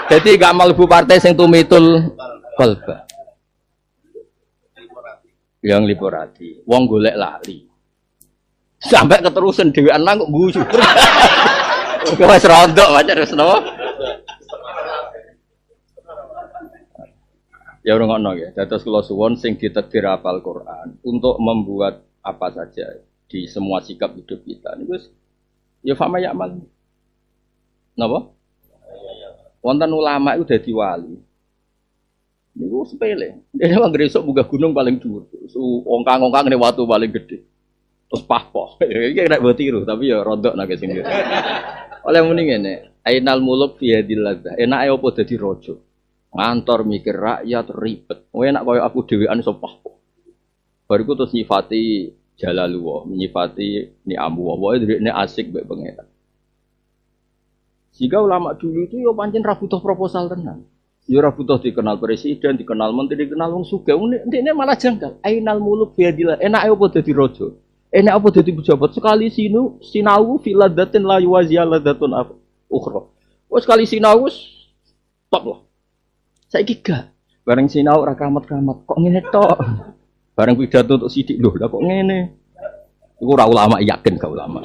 Dadi gak mlebu partai sing tumitul qalba. Yang liporati, wong golek lali. Sampai keterusan dhewean nang kok guyu. Kok wis rondok pancen wis napa? Ya ora ngono ya. Dados kula suwun sing ditakdir hafal Quran untuk membuat apa saja di semua sikap hidup kita niku ya fama ya'mal. Napa? Wonten ulama iku dadi wali. Niku sepele. Dene wong gresok munggah gunung paling dhuwur. Ongkang-ongkang ngene watu paling gede. Terus pahpoh. Iki nek mbok tiru tapi ya rodok nek sing. Oleh muni ngene, ainal muluk fi hadil ladzah. Enake opo dadi raja? Ngantor mikir rakyat ribet. Enak kaya aku dhewean iso pahpoh. Bariku terus nyifati Jalalullah, nyifati ni'amu wa ini asik mbek pengen. Jika ulama dulu itu yo pancen ra butuh proposal tenan. Yo ra butuh dikenal presiden, dikenal menteri, dikenal wong sugih. Ndekne malah janggal. Ainal muluk biadillah. Enake apa dadi raja? Enak apa dadi pejabat? Sekali sinau filadatin la yuwaziyalatun ukhra. Wes sekali sinau stop loh. Saiki gak. Bareng sinau ra kamat-kamat. Kok ngene tok? Bareng pidato untuk sidik lho, lah kok ngene. Iku ora ulama yakin gak ulama.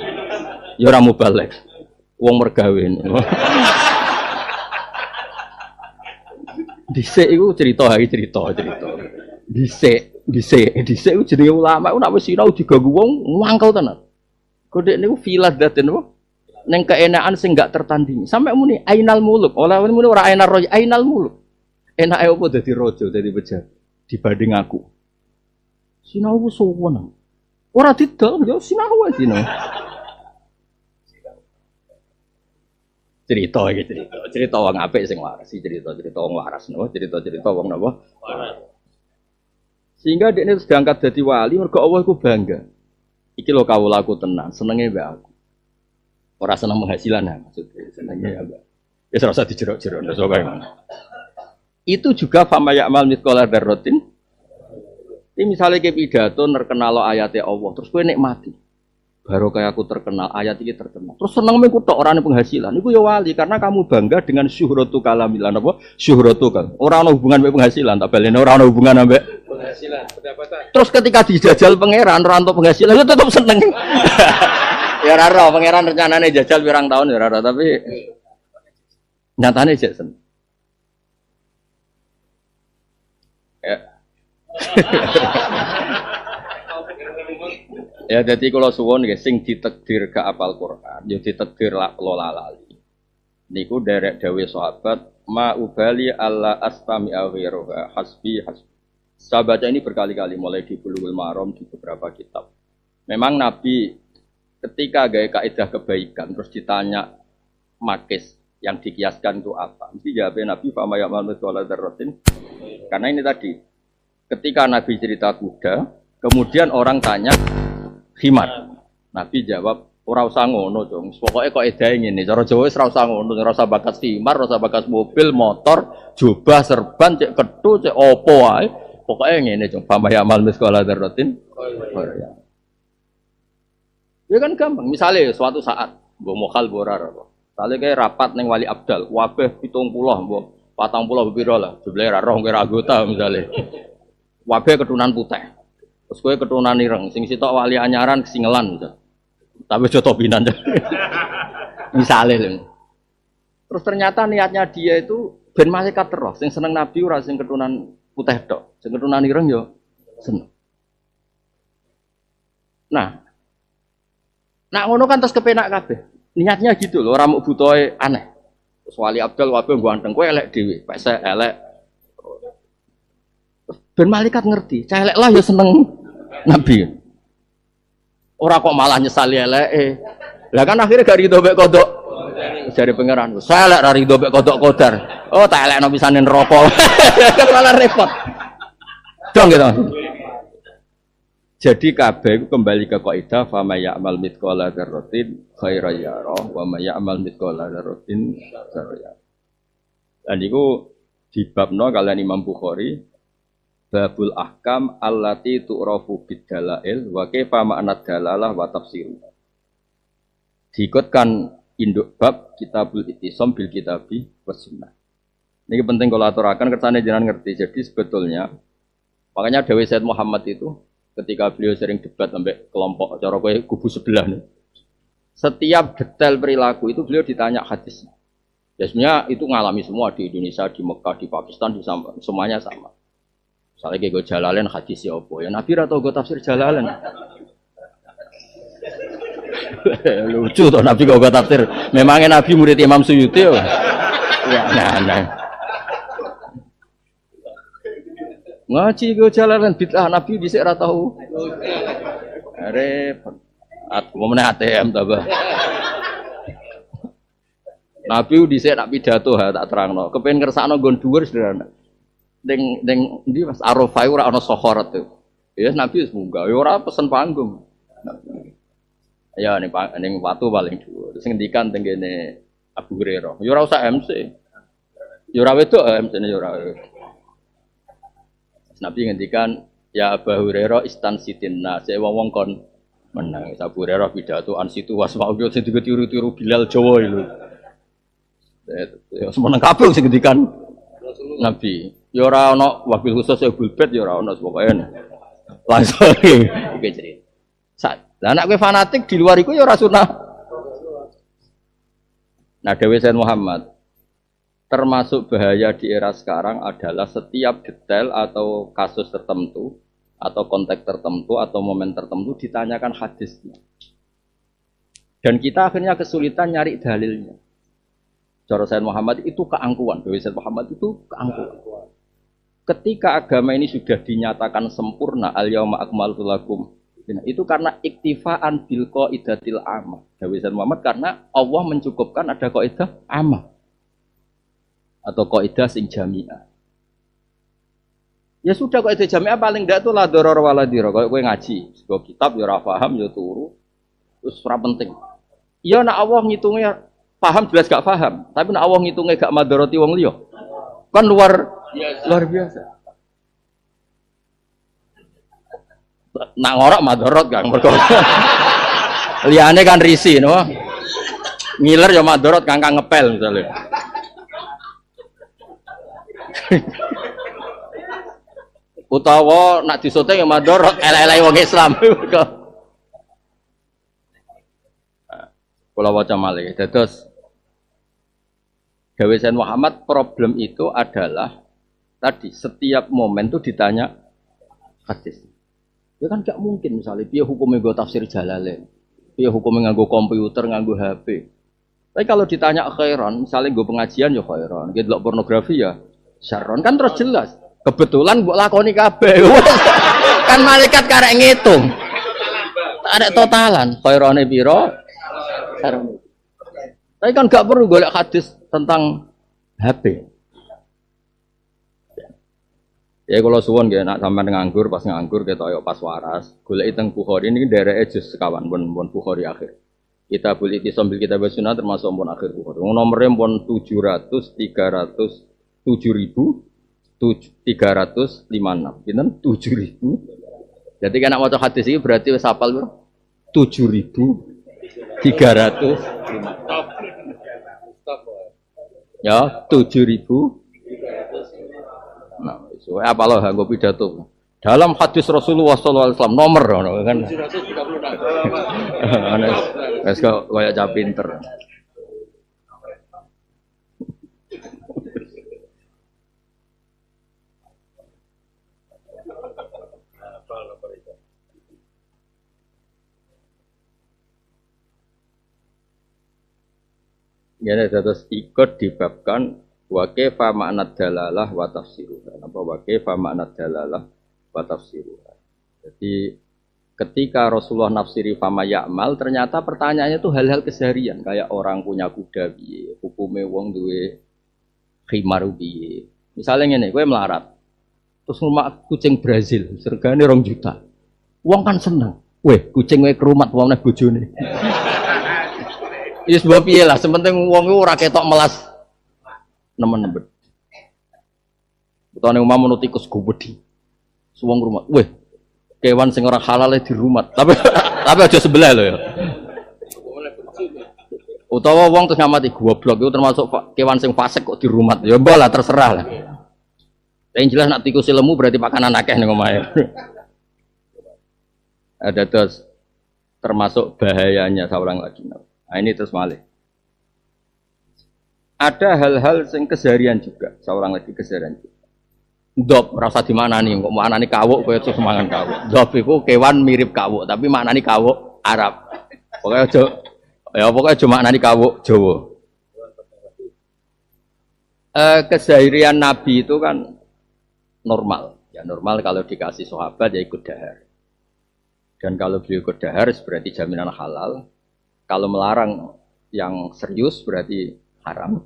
Ya ora mubalek. Wong mergawe. Dhisik iku cerita. Dhisik iku jenenge ulama iku nek wis sinau diganggu wong mangkel tenan. Kodek niku filad daten apa? Ning keenakan sing gak tertandingi. Sampai muni ainal muluk. Oleh muni ora ainar roja, ainal muluk. Enake opo dadi raja, dadi pejabat dibanding aku. Sinau ku suwon. Ora didol yo sinau wae sinau. Cerita wong apik sing waras, cerita wong waras napa, cerita wong napa waras. Sehingga dekne wis diangkat dadi wali mergo Allah iku bangga. Iki lho kawulaku tenan, senenge mbek aku. Ora seneng penghasilan ya maksudnya, senenge ya mbak. Ya ora usah dijerok-jerok ndak kaya ngono. Itu juga fama ya'mal mithqala dzarratin. Ini misalnya ke pidato terkenal ayatnya Allah, terus kowe nikmati. Baru kayak aku terkenal, ayat ini terkenal. Terus seneng mengkutok orang yang penghasilan. Itu ya wali, karena kamu bangga dengan syuhratu kalamilan apa? Syuhratu kal. Orang ada hubungan dengan penghasilan, tak balen orang ada hubungan dengan penghasilan, pendapatan. Terus ketika dijajal pangeran, orang untuk penghasilan, itu tetap seneng. Ya raro, pangeran rencananya jajal pirang tahun ya raro, tapi nyatanya aja seneng. Ya. Ya jadi kalau suwon nggih sing ditakdir ke apal Quran, ya ditakdir lola lali. Niku derek dawuh sahabat, ma ubali alla astami awiruha hasbi. Saya baca ini berkali-kali mulai di Bulughul Maram di beberapa kitab. Memang Nabi ketika gaya kaidah kebaikan terus ditanya makis yang dikiaskan itu apa? Mesti jawabnya Nabi fama ya'mal mithqala dzarratin. Karena ini tadi ketika Nabi cerita kuda, kemudian orang tanya khimar. Nabi jawab Ora usah ngono, Jong. Pokoke kok edahe ngene. Cara Jawa wis ora usah ngono, ora usah bakas timar, ora usah bakas mobil, motor, jubah, serban, cek kethu, cek opo wae. Pokoke ngene, Jong. Pamah amal miskola dzarratin. Ya kan gampang. Misalnya suatu saat mbok mokal borar apa. Misalnya kayak rapat ning Wali Abdal, wabeh 70 mbok 40 piro lah. Jumlahe ra roh kira anggota misalnya. Wabeh keturunan putih. Terus kowe keturunan ireng, sing sitok wali anyaran kesingelan misal. Tapi aja topinan. Misalnya lho. Terus ternyata niatnya dia itu ben malaikat terus, sing seneng nabi ora sing keturunan putih tok. Sing keturunan ireng yo seneng. Nah, ngono kan terus kepenak kabeh. Niatnya gitu loh, orang mau butuhe aneh. Terus Wali Abdal wabeh ganteng, kowe elek dhewe, pek elek. Ben malaikat ngerti, cah elek lah ya seneng nabi. Ora kok malah nyesali eleke. Lah kan akhirnya gak rido mek kodok. Jare pangeran, saya elek ra rido mek kodok kodar. Oh, tak elekno pisane neraka. Kan malah repot. Dong gitu. Jadi kabeh itu kembali ke kaidah fa may ya'mal mithqala dzarratin khairan yarah wa may ya'mal mithqala dzarratin syarran yarah. Dan itu dibabno kalian Imam Bukhari babul ahkam allati tu'rafu bid-dalail wa kaifa ma'na dalalah wa tafsir. Diikutkan induk bab kitabul ittisam bil kitabi was sunnah. Ini penting kalau aturakan kersane jenengan ngerti. Jadi sebetulnya makanya Dewi Said Muhammad itu ketika beliau sering debat sampai kelompok cara kowe kubu sebelah nih. Setiap detail perilaku itu beliau ditanya hadisnya. Ya sebenarnya itu ngalami semua di Indonesia, di Mekah, di Pakistan, di semuanya sama. Misalnya kayak gue Jalalain hadisnya apa ya Nabi atau gue tafsir Jalalain. Lucu toh Nabi kok gue tafsir. Memangnya Nabi murid Imam Suyuti ya. Nah. Ngaji gue Jalalain bid'ah Nabi dhisik ora tau. Repot. Aku meneh ATM ta, Bah. Nabi dhisik nak pidato ha tak terangno. Kepen ngersakno nggon dhuwur sederhana. Ning ndi Mas Arafah ora ana sokhorat tuh. Ya Nabi wis munggah, ya ora pesen panggung. Ya ning watu paling dhuwur. Terus ngendikan teng kene Abu Hurairah. Ya ora usah MC. Ya ora wedok MC-ne ya ora. Nabi ngendikan ya Abu Hurairah istansitinna, saya wong kon menang. Abu Hurairah pidato an situ wasma'u sing tiru-tiru Bilal Jawa itu. Ya semeneng kabeh sing ngendikan Nabi. Ya ora ana wabil khusus ya bulbet ya ora ana pokoke. Langsung iki cerita. Lah nek kowe fanatik di luar iku ya ora sunah. Nah Dewi Said Muhammad termasuk bahaya di era sekarang adalah setiap detail atau kasus tertentu atau konteks tertentu atau momen tertentu ditanyakan hadisnya. Dan kita akhirnya kesulitan nyari dalilnya. Cara Said Muhammad itu keangkuhan, Dewi Said Muhammad itu keangkuhan. Ketika agama ini sudah dinyatakan sempurna, al-yauma akmaltu lakum. Itu karena iktifaan bil qaidatil amah. Dewi Said Muhammad karena Allah mencukupkan ada kaidah amah. Atau kaidah sing jami'ah. Ya sudah kaidah jami'ah paling ndak itu la darar wala dirar. Kayak kowe ngaji, sebuah kitab ya ora paham ya turu. Terus ora penting. Iya nek Allah ngitungnya paham jelas gak paham, tapi nek Allah ngitungnya gak madarati wong liya. Kan luar biasa. Nak ngorok madarat Kang mergo. Liyane kan risi no. Ngiler ya madarat Kang ngepel misalnya. Utawa nak disoteng ya madorot elek-elek wong Islam. Kula waca malih. Dados Dewi Said Muhammad problem itu adalah tadi setiap momen itu ditanya hadis. Ya kan gak mungkin misalnya piye hukumnya nggo tafsir Jalalain. Piye hukumnya nganggo komputer, nganggo HP. Tapi kalau ditanya khairan, misalnya nggo pengajian ya khairan, nggih delok pornografi ya syarron kan terus jelas. Kebetulan mbok lakoni kabeh. Kan malaikat karek ngitung. Tak ada totalan. Khairane piro? Syarron. Tapi kan gak perlu golek hadis tentang HP. Ya kalau suwon nggih nak sampean nganggur pas ketok yo pas waras, goleki teng Bukhari niki ndereke jus sekawan pun Bukhari akhir. Kita boleh disambil kita sunnah termasuk pun akhir Bukhari. Nomornya pun 700, 300, 7000, 356. Gitu 7000. Jadi kan nak maca hadis ini berarti wis hafal bro. 7.300. Ya, 7.000. Nah, so apa loh nggo pidato. Dalam hadis Rasulullah sallallahu alaihi wasallam nomor kan. 736. Wes kok koyo cah pinter. Ya, terus ikut dibabkan wa kaifa ma'na dalalah wa tafsiruha. Apa wa kaifa ma'na dalalah wa tafsiruha. Jadi ketika Rasulullah nafsiri fama ya'mal, ternyata pertanyaannya itu hal-hal keseharian kayak orang punya kuda piye, hukume wong duwe khimar piye. Misalnya ngene, kowe melarat. Terus rumah kucing Brazil, regane 2 juta. Wong kan seneng. Weh, kucing kowe kerumat wong nek bojone. Iya sebab piye lah, sementing wong iku ora ketok melas nemen-nemen. Utane umam menut tikus gobedi. Suwong rumah. Weh, kewan sing ora halal di rumah. Tapi aja sebelah lho ya. Utawa wong terus ngamati goblok itu termasuk kewan sing fasik kok di rumah. Ya mbah lah terserah lah. Yang jelas nak tikus lemu berarti pakanan akeh ning omahe. Ada terus termasuk bahayanya seorang lagi. Nah, ini terus malih. Ada hal-hal yang keseharian juga, seorang lagi keseharian juga. Dop rasa di mana nih? Kok mana nih kawuk? Kau itu semangat kawuk. Dop itu kewan mirip kawuk, tapi mana nih kawuk Arab. Pokoknya cuma nani kawuk Jawa. Keseharian Nabi itu kan normal. Ya normal kalau dikasih sahabat ya ikut dahar. Dan kalau beliau ikut dahar berarti jaminan halal. Kalau melarang yang serius berarti haram.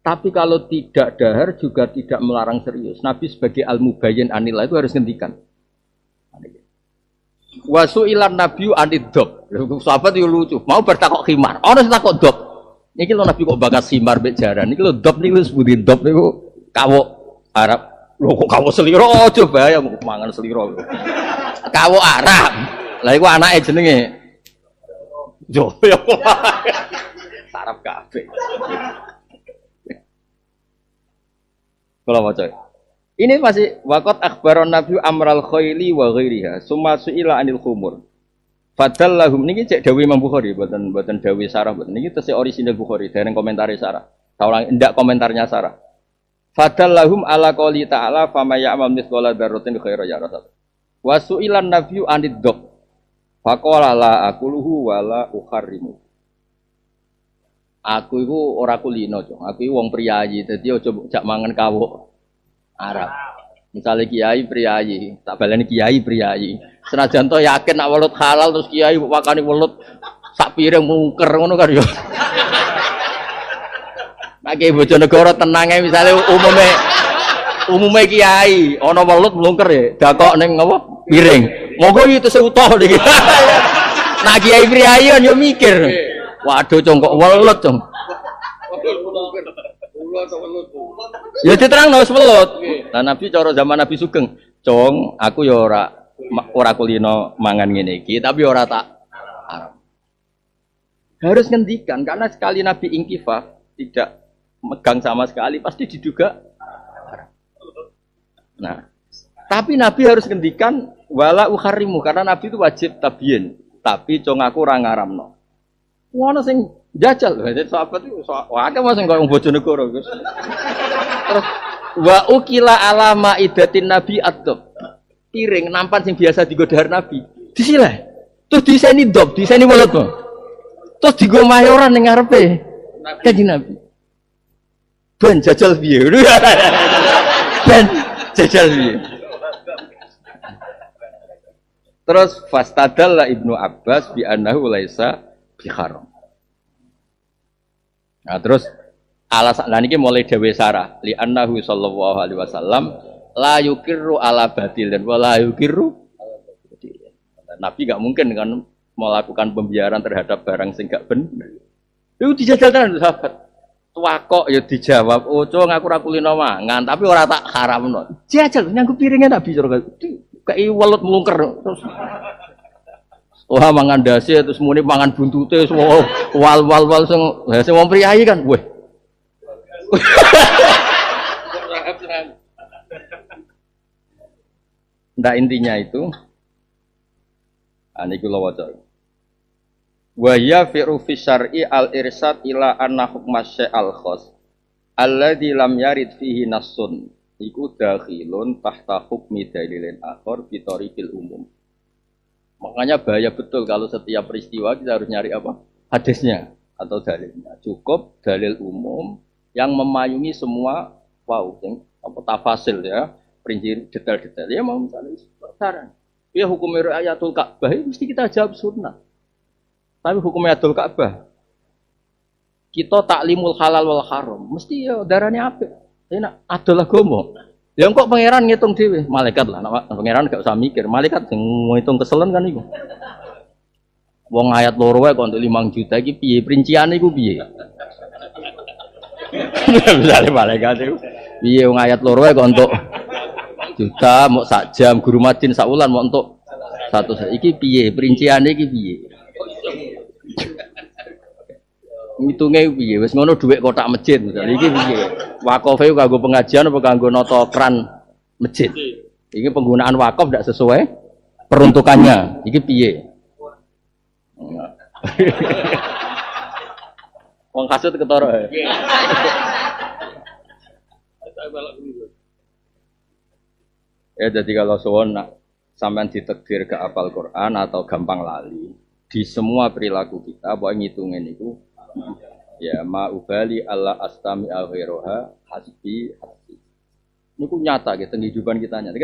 Tapi kalau tidak dahar juga tidak melarang serius. Nabi sebagai al-mubayyin anillah itu harus ngendikan. Wasu ilan nabiyu anidop. Sahabat itu lucu. Mau bertakok khimar. Orang takok dop. Ini lo Nabi kok bakas khimar bejaran. Ini lo dop nih lo sebutin dop nih kawok Arab. Lo kok kawok seliro? Oh coba ya mau mangan seliro. Kawok Arab. Lah iku anake jenenge yo ya. Sarap kabeh. Kalau mau coy. Ini masih waqat akhbaron Nabi amral khayli wa ghairiha. Summa su'ila anil khumur. Fadallahum niki cek dawuh Imam Bukhari, mboten dawuh Sarah, mboten niki tesih orisinal Bukhari, dereng komentare Sarah. Taulang ndak komentarnya Sarah. Fadallahum ala qouli ta'ala fama ya'mal mithqala dzarratin khairan yarah. Wa su'ilan nabiyyu anid dhab. Faqala la aquluhu wa la ukharrimu. Aku iku ora kulino, Cong. Aku iku wong priyayi, dadi aja jak mangan kawuk Arab. Misalnya kiai priyayi, tak baleni kiai priyayi. Senajan to yakin nak welut halal terus kiai wakani welut sak piring mungker ngono kan ya. Nek kiai Bojonegoro tenang ae misale umume kiai ana welut mlungker ya, dakok ning apa piring. Monggo itu seutuh iki. Nah kiai priyayi yo mikir. Waduh Cong kok welut Cong. Ya diterangno wis welut. Lah Nabi cara zaman Nabi Sugeng, Cong, aku ya ora kulino mangan ngene iki, tapi ora tak haram. Harus ngendikan karena sekali Nabi ingkifah tidak megang sama sekali pasti diduga haram. Nah, tapi Nabi harus ngendikan wala ukharrimu karena Nabi itu wajib tabiyin, tapi Cong aku ora ngaramno. Ono sing jajal, jadi sahabat itu akeh mas engko wong Bojonegoro Gus. Terus wa ukila alama idatin nabi adab. Piring nampan sing biasa digo dahar Nabi. Disilah. Terus diseni dop, diseni welut. Terus digo mayoran ning ngarepe Kanjeng Nabi. Ben jajal piye? Ben jajal piye? Terus fastadalla Ibnu Abbas bi annahu laisa biharam. Nah terus alasan niki mulai dawe Sarah li annahu sallallahu alaihi wasallam la yukirru ala batil dan wala yukirru. Nabi enggak mungkin dengan melakukan pembiaran terhadap barang sing gak bener. Itu dijajal tenan sahabat. Tuwakok ya dijawab, "Ojo ngaku ra kulino mangan, tapi ora tak haramno." Jajal nyanggup piringnya Nabi kayak welut mlungker. Terus wah mangan dasi terus muni mangan buntute semua wal sing wong priyayi kan. Weh. Ndak intinya itu niku lho waca. Wa ya fi syar'i al-irsad ila anna hukma syai'al khas alladzi lam yarid fihi nassun iku dakhilun tahta hukmi dalilin akhar bi tariqil umum. Makanya bahaya betul kalau setiap peristiwa kita harus nyari apa? Hadisnya atau dalilnya. Cukup dalil umum yang memayungi semua yang apa tafasil ya, perinci detail-detail. Ya mau misalnya saran. Ya hukum ayatul Ka'bah mesti kita jawab sunnah. Tapi hukum ayatul Ka'bah kita taklimul halal wal haram mesti ya darahnya apik. Enak adalah gomo. Ya kok pangeran ngitung dhewe, malaikat lah. Pangeran gak usah mikir, malaikat sing ngitung keselen kan iku. Wong ayat loro wae kok untuk 5 juta iki piye perinciane iku piye? Misale malaikat iku piye wong ayat loro wae kok untuk juta mau sak jam guru madin sak wulan mau untuk 100. Iki piye perinciane iki piye? Ngitungnya piye wis ngono dhuwit kotak masjid misalnya iki piye wakofe kanggo pengajian apa kanggo nata kran masjid iki penggunaan wakaf tidak sesuai peruntukannya iki piye wong kasut ketara ya jadi kalau suwon sampean ditakdir ke apal Quran atau gampang lali di semua perilaku kita bahwa ngitungin itu ya ma'ubali Allah astami al-ghiroha hasbi. Ini ku nyata gitu kehidupan kita nyata.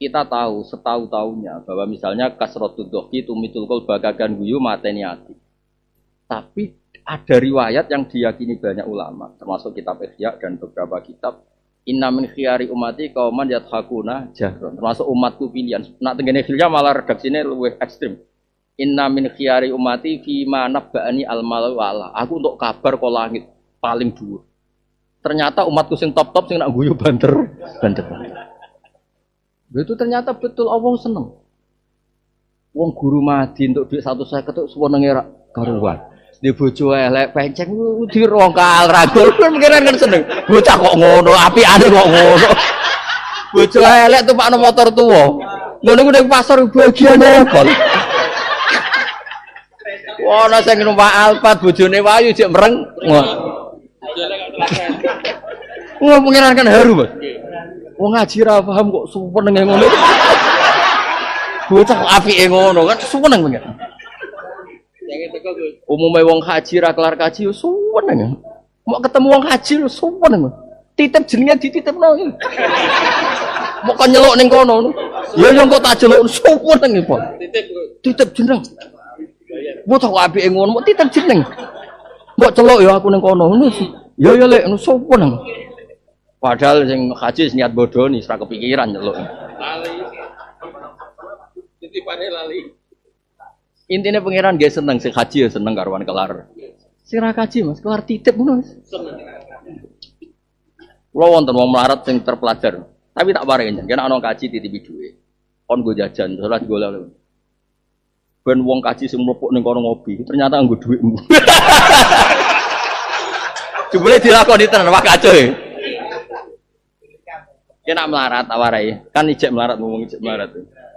Kita tahu setahu-tahunya bahwa misalnya kasrotud dohi tumitul kol bagagan guyu mateni ati. Tapi ada riwayat yang diyakini banyak ulama termasuk kitab Ihya dan beberapa kitab inna min khiyari umati qauman yathakuna jahron termasuk umatku pilihan. Nak tengene Ihya malah redaksine luwih ekstrem. Inna min khiyari umati fi ma nabba'ani al-malau ala. Aku untuk kabar kok langit paling dhuwur. Ternyata umatku sing top-top sing nak guyu banter. Itu ternyata betul Allah seneng. Wong guru madi untuk duit 150 tok suwenenge ra karuan. Di bojo elek penceng dirongkal ragul pikiran kan seneng. Bocah kok ngono, apikane kok ngono. Bojo elek tumpakno motor tuwa. Ngono ning pasar bagiane kok. Wah, ana sing numpak Alphard bojone wayu jek mereng. Wah, pengiran kan haru, Mas. Wong ngaji ra paham kok suwenenge ngono. Bocah kok apike ngono kan suweneng pengiran. Umume wong haji ra kelar kaji yo suweneng. Mau ketemu wong haji yo suweneng. Titip jenenge dititipno. Mau kan nyeluk ning kono. Ya yo kok tak jeluk suweneng, Pak. Titip jeneng. Mbok tak apike ngono, mbok titip jeneng. Mbok celuk ya aku ning kono ngono. Ya ya lek ngono sopo nang. Padahal sing haji niat bodoni ora kepikiran celuk. Lali. Titipane lali. Intine pangeran nggih seneng sing haji ya seneng karuan kelar. Sing ra haji Mas, kelar titip ngono. Seneng. Kulo wonten wong melarat sing terpelajar, tapi tak paring jeneng ana kaji titipi dhuwit. Kon go jajan, salat golek. Ben wong kaji sing mlepuk ning kono ngopi, ternyata nggo dhuwitmu. Jebule dilakoni tenan wak kacoe. Kena melarat awarai, kan ijek melarat ngomong ijek melarat.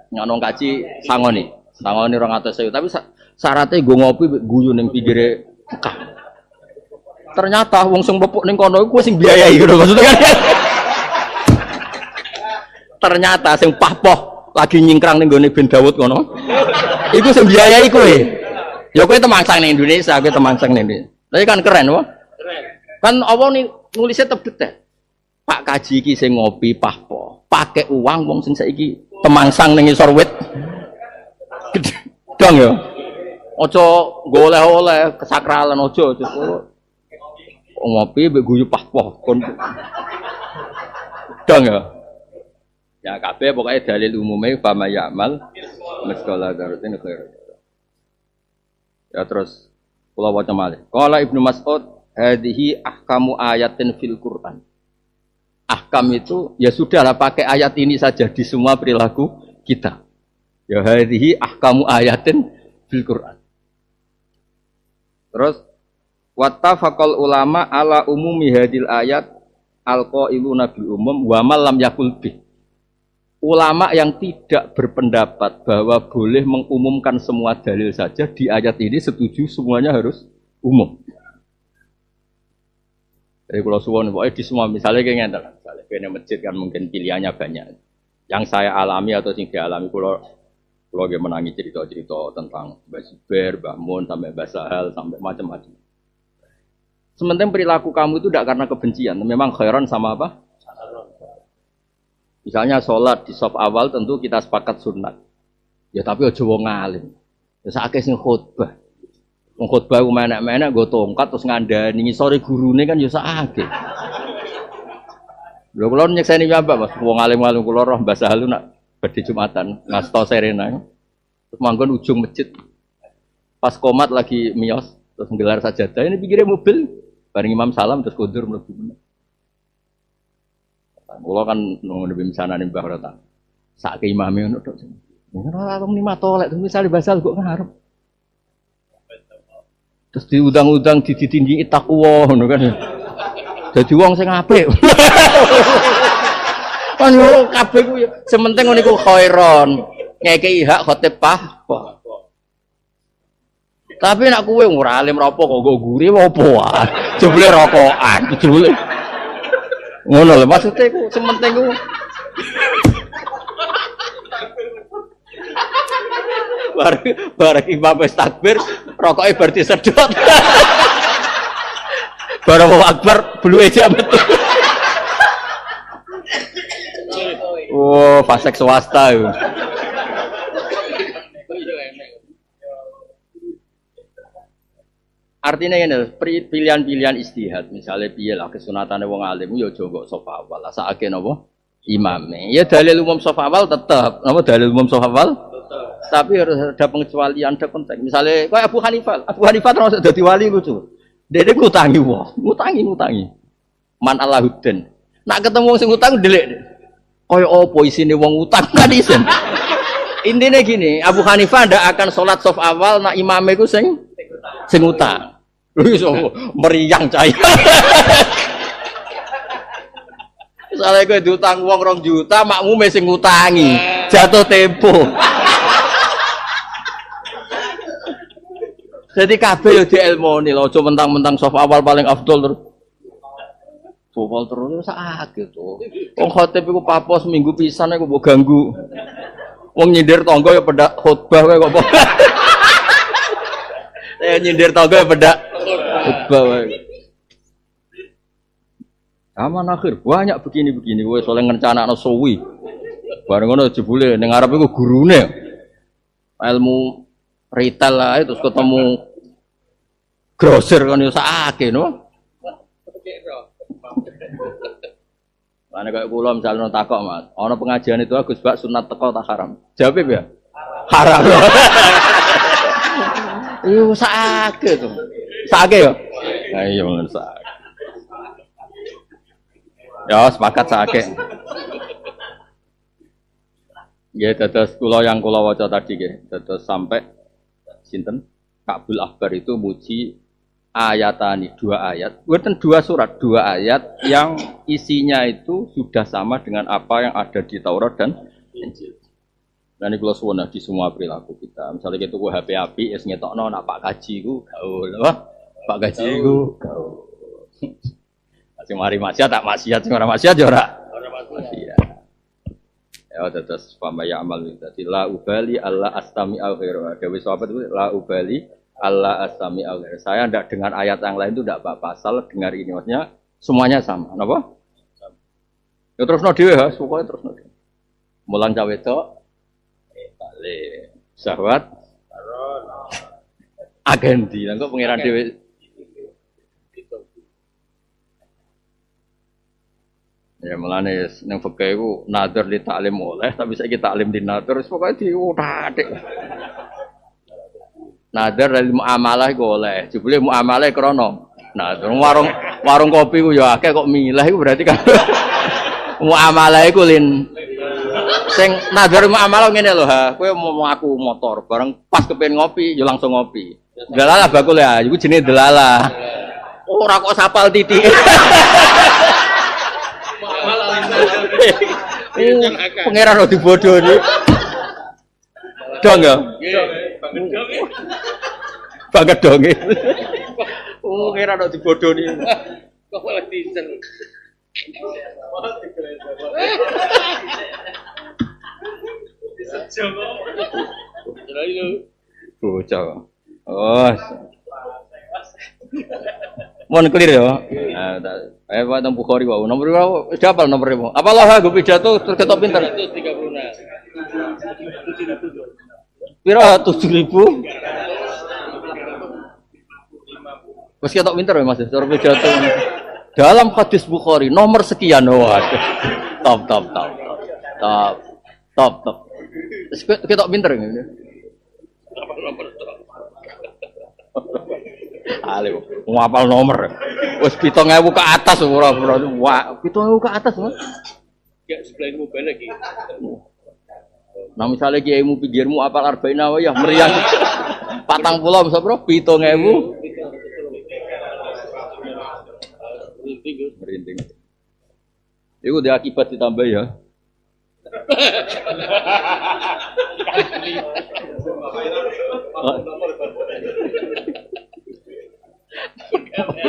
Ngono kaji sangoni 200.000, tapi syaratnya nggo ngopi guyu ning pinggire Mekah. Ternyata wong sing mlepuk ning kono iku sing biayai ngono maksudnya kan. Ternyata sing pahpoh lagi nyingkrang ning gone Ben Dawud ngono. Iku sing biayai kowe. Ya kowe temangsang ning Indonesia, kowe temangsang ning Indonesia. Tapi kan keren wae. Keren. Kan apa nih nulisnya tetep detail. Pak kaji iki sing ngopi pahpo, pakai uang wong sing saiki temangsang ning isor wit. Dong ya. Aja goleh-oleh kesakralan aja ngopi mbek guyu pahpo kon. Dong ya. Ya kabeh pokoknya dalil umumnya fama ya'mal miskala dzarratin khair. Ya terus kula waca malih. Qala Ibnu Mas'ud, hadhihi ahkamu ayatin fil Qur'an. Ahkam itu ya sudahlah pakai ayat ini saja di semua perilaku kita. Ya hadhihi ahkamu ayatin fil Qur'an. Terus wattafaqal ulama ala umumi hadil ayat alqailuna bil umum wa man lam yakul bih. Ulama yang tidak berpendapat bahwa boleh mengumumkan semua dalil saja di ayat ini setuju semuanya harus umum. Jadi kalau suwon pokoknya di semua misalnya kayak ngeten, misalnya kene masjid kan mungkin pilihannya banyak. Yang saya alami atau sing dialami kalau dia menangi cerita-cerita tentang Mbah Zubair, Mbah Mun sampai Mbah Sahal sampai macam-macam. Sementara perilaku kamu itu tidak karena kebencian, memang khairan sama apa? Misalnya sholat di saf awal tentu kita sepakat sunat. Ya tapi aja wong alim. Ya sakake sing khutbah. Wong khutbah ku menek-menek nggo tongkat terus ngandani ngisore gurune kan ya sakake. Lho kula nyekseni piyambak Mas, wong alim-alim kula roh Mbah Sahal nak badhe Jumatan, ngasto serena. Terus manggon ujung masjid. Pas komat lagi miyos terus nggelar sajadah ini pikirnya mobil bareng imam salam terus kondur mlebu. Kulo kan nunggu di sana nih Mbah Rata. Sak ke imame ngono tok. Ora muni matolek misale basal kok ngarep. Terus diundang-undang ditinggi takwa ngono kan. Dadi wong sing apik. Kan yo kabeh ku sementing niku khairon. Ngekeki hak khotib pah. Tapi nek kowe ora alim rapo kok nggo guri apa wae. Jebule rokokan, jebule. Ngono lho maksudnya ku sementing ku bareng imam wis takbir rokoke bar disedot. Bareng Allahu Akbar bluke jam metu. Oh, fasek swasta yo. Artinya ini pilihan-pilihan istihad, misalnya piye lah kesunatane wong alim ya aja kok saf awal. Sakake napa? Imame. Ya dalil umum saf awal tetap. Napa dalil umum saf awal? Tapi harus ada pengecualian, ada konteks. Misalnya kayak Abu Hanifah termasuk dadi wali lucu. Dene ngutangi wong, ngutangi. Man Allahuddin. Nak ketemu wong sing ngutang delik. Kaya apa isine wong utang kan isin. Intinya gini, Abu Hanifah ndak akan sholat saf awal nak imame ku sing utang. Iso meriang cahaya. Misalnya gue diutang uang 2 juta, makmume sing ngutangi, jatuh tempo. Jadi kabeh yo dielmoni lho, aja mentang-mentang saf awal paling afdol terus. Bobol terus sakit to. Wong khotib iku papos minggu pisan iku mbok ganggu. Wong nyindir tangga ya pedak khotbah kowe kok. Nyindir tangga ya pedak khotbah wae. Aman akhir banyak begini-begini kowe soleh ngencanakno suwi. Bareng ngono jebule ning arep iku gurune. Ilmu retail lah terus ketemu grosir kan yo sakake no. Mana kayak kula misalnya takok Mas, ana pengajian itu Gus Bak sunat teko tak haram. Jawab ya? Haram. Iyo sakake to. Sakake yo. Ha iya bener sakake. Ya sepakat sakake. Nggih dados kula yang kula waca tadi nggih, dados sampai sinten Ka'bul Ahbar itu muji ayatani 2 ayat, bukan 2 surat, 2 ayat yang isinya itu sudah sama dengan apa yang ada di Taurat dan Injil. Nah ini kalau suwon di semua perilaku kita. Misalnya kita ku HP api, es ngetokno nak Pak Kaji ku gaul, apa? Pak Kaji ku gaul. Sing mari maksiat tak maksiat, sing ora maksiat ya ora. Maksiat. Ya terus pamaya amal dadi la ubali alla astami al ghairu. Dewe sahabat itu la ubali Allah astami al-ghair. Saya tidak dengar ayat yang lain itu tidak apa-apa, asal dengar ini maksudnya semuanya sama. Napa? Ya terus no dhewe ha, pokoke terus no. Mulang cawe tok balik syahwat agendi. Lah kok pangeran dhewe ya mulane ning fikih iku nazar li taklim oleh tapi saiki taklim di nazar wis pokoke diutak. Nadar dari muamalah iku oleh. Jebule muamalah krono. Nah, warung kopi ku ya akeh kok milah iku berarti kan muamalah iku lin sing nadar muamalah ngene lho ha, kowe mau aku motor bareng pas kepen ngopi ya langsung ngopi. Delalah bakul ya, iku jenenge delalah. Ora kok sapal titik. Pangeran kok dibodohi. Dong ya? Banget dong. Pangeran kok dibodohi. Kok malah diesel. Bocah. Oh. Mohon clear ya. Pak Teng Bukhari wae. Nomor berapa? Wis hafal nomornya. Apalah gue pidato terus ketok pinter. 136. Pira 7.000? Wis ketok pinter ya Mas, cara pidato. Dalam hadis Bukhari nomor sekian. Waduh. Top. Wis ketok pinter ngene. Ale ngapal nomor. Wis 7.000 ke atas ora. Wah, 7.000 ke atas, Mas. Ya sebelah mobile lagi. Nah misalnya kiaimu pinggirmu apal arba'in ya meriang. 40 bisa bro, 7.000. Merinding. Itu dia akibat ditambah ya.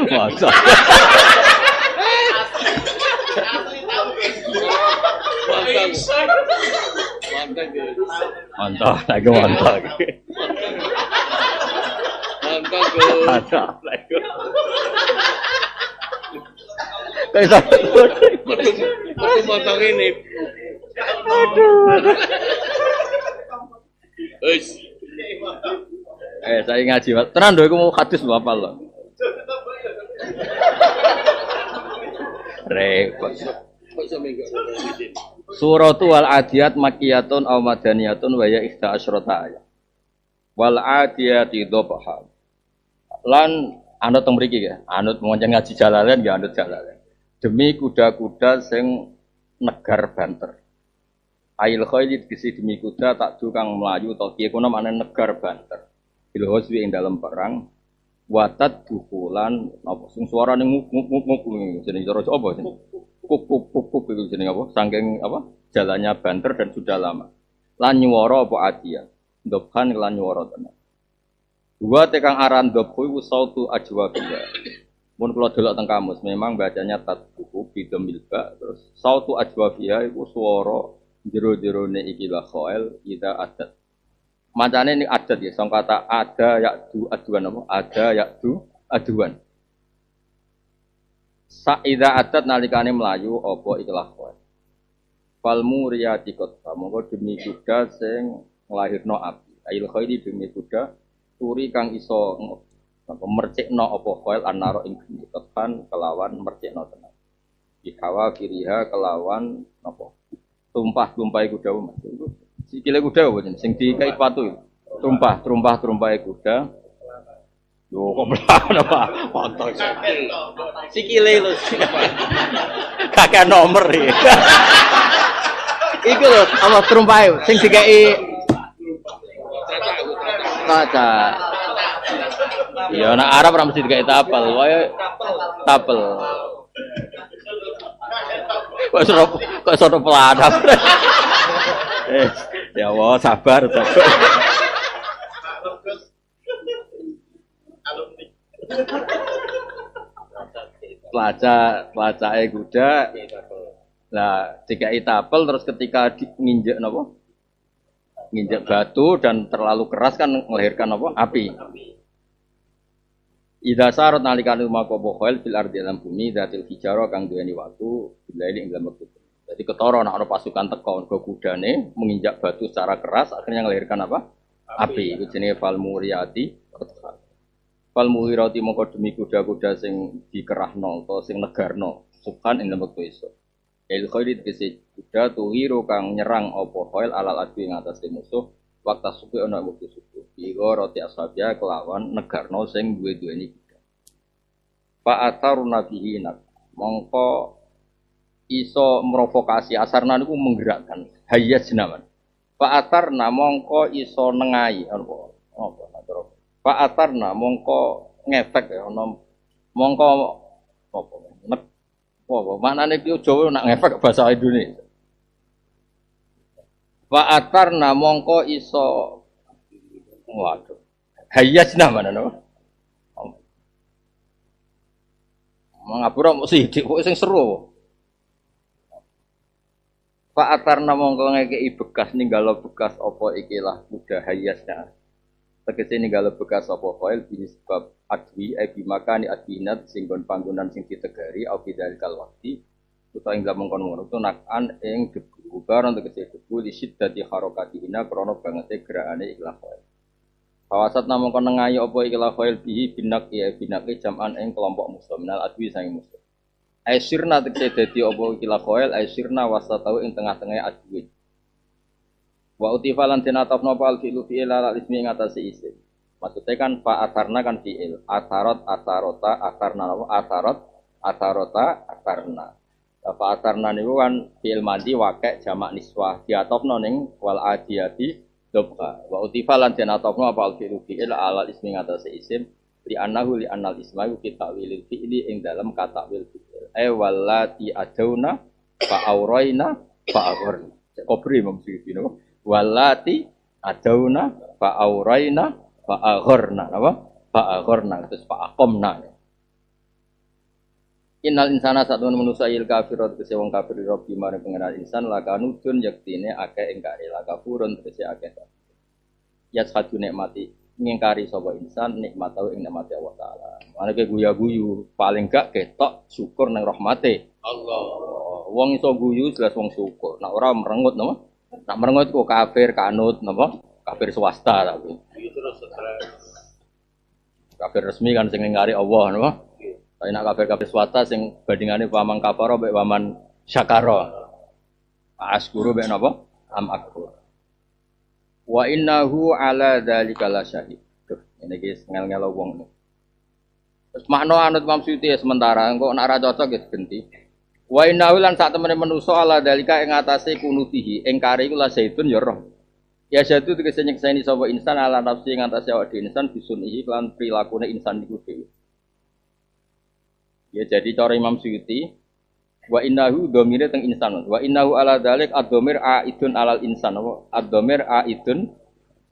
Masa. Mantap, lagi mantap. Mantap. Aku motong ini. Saya ngaji, tenan doh, aku mau hadis mau apa lo? Repot. Suratu wal adiyat makiyatun aw madaniyatun wa ya ihda asyrata ayat. Wal adiyati dhabha. Lan anut teng mriki ya, anut monceng ngaji jalalen ya anut jalalen. Demi kuda-kuda sing negar banter. Ail khayli dikisi demi kuda tak kang melayu utawa piye kono maknane negar banter. Bil hoswi ing dalam perang watat bukulan apa sing suarane nguk jenenge cara apa jenenge kuk itu jenenge apa saking apa jalannya banter dan sudah lama lan nyuwara apa adia ndobhan lan nyuwara tenan dua tekang aran ndobku iku sautu ajwabia mun kula delok teng kamus memang bacanya tat buku bidamil ba terus sautu ajwabia iku swara jero-jerone iki la khail ida adat macane ini adat ya sing kata ada yakdu aduan apa ada yakdu aduan saida adat nalikane melayu apa ikhlas kowe fal muriyati qata monggo demi kuda sing nglahirno api ail khairi demi kuda turi kang iso mercikno apa khail anaro ing ketan kelawan mercikno tenan dikawa kiriha kelawan apa tumpah-tumpahe kuda Mas sikile kuda apa jeneng sing dikai sepatu tumpah kuda lho kok melawan apa foto sikile lho kakek nomor iki iku lho apa tumpahe sing dikai kaca ya anak Arab ora mesti dikai tapel wae tapel kok sono peladap ya Allah sabar. Pelacake kuda. Lah dikai tapel terus ketika nginjek napa? Nginjek batu dan terlalu keras kan melahirkan apa? Api. Idza sarat nalikane maka bohol fil ardi dalam bumi zatil hijara kang duweni watu bila ing dalam wektu. Jadi ketara nek ana pasukan teko nggo kudane menginjak batu secara keras akhirnya melahirkan apa? Api. Itu jenenge fal muriyati. Fal muhirati mongko demi kuda-kuda sing dikerahno utawa sing negarno sukan ing dalam wektu esuk. El khairi tegese kuda tuhiru kang nyerang apa khail alal adu ing atase musuh Waktu subuh ana waktu subuh. Iku roti asabia kelawan negarno sing duwe-duweni kita. Fa ataruna bihi nak. Mongko iso merovokasi asarna niku menggerakkan hayat jenaman. Fa atarna mongko iso nengai apa terus. Fa atarna mongko ngefek ya ana mongko apa nek apa maknane ki Jawa nak ngefek bahasa Indonesia. Fa atarna mongko iso waduh hayasna mana no ngapura mok sithik kok sing seru. Fa atarna mongko ngekeki bekas ninggalo bekas apa ikilah mudah hayasna. Tegese ninggalo bekas apa file bisnis sebab adwi bi makani adwinat sing kon panggonan sing ditegari au bidalikal waqti utawa ing dalem kono-kono tunakan ing debu barang tegese debu di siddati harakatihina krana bangete gerakane ikhlas file. Kawasat namung kon nengayi apa ikhlas file bihi binak ya binake jam'an ing kelompok musliminal adwi sang muslim. Aisirna tegese dadi apa ikhlas file aisirna wasatau ing tengah-tengah adwi. Wa utifalan tinatapna fal fi'lu fi'il ala ismi ngatasi isim. Maksudnya kan fa atarna kan fi'il. Atarot atarota atarna atarot atarota atarna. Fa atarna niku kan fi'il madhi waqi' jamak niswah diatopno ning wal adiyati dobka. Wa utifalan tinatapna fal fi'lu fi'il ala ismi ngatasi isim li annahu li annal isma fi ta'wilil fi'li ing dalam kata wil fi'il. Wallati aduna fa auraina fa agharna. Kopri maksud dino. Wallati aduna fa auraina fa agharna apa fa agharna terus fa aqamna. Innal insana satun manusa il kafirat kese wong kafir rabbi mare pengenal insan lakanu dun yaktine akeh ingkari lakafurun kese akeh. Ya satu nikmati ngingkari sapa insan nikmat tau ing nikmate Allah taala. Maneke guyu-guyu paling gak ketok syukur nang rahmate Allah. Wong iso guyu jelas wong syukur. Nek ora merengut napa? Nak merengut kok kafir kanut napa? Kafir swasta tapi. Kafir resmi kan sing ngingkari Allah napa? Tapi nak kafir swasta sing bandingane paman kafara mek paman syakara. Askuru mek napa? Am akur. Wa innahu ala dzalika lasyahid. Tuh, ini guys ngel-ngelo wong. Terus makna anut Imam Suyuti sementara engko nek ora cocok ya genti. Wa innahu lan sak temene manusa ala dalika ing atase kunutihi engkare iku la zaitun ya roh. Ya jatuh tegese nyekseni sapa insan ala nafsi ing atase awak dhewe insan bisunihi lan prilakune insan iku dhewe. Ya jadi cara Imam Suyuti wa innahu dhamire teng insan. Wa innahu ala dalik ad-dhamir aidun alal insan. Ad-dhamir aidun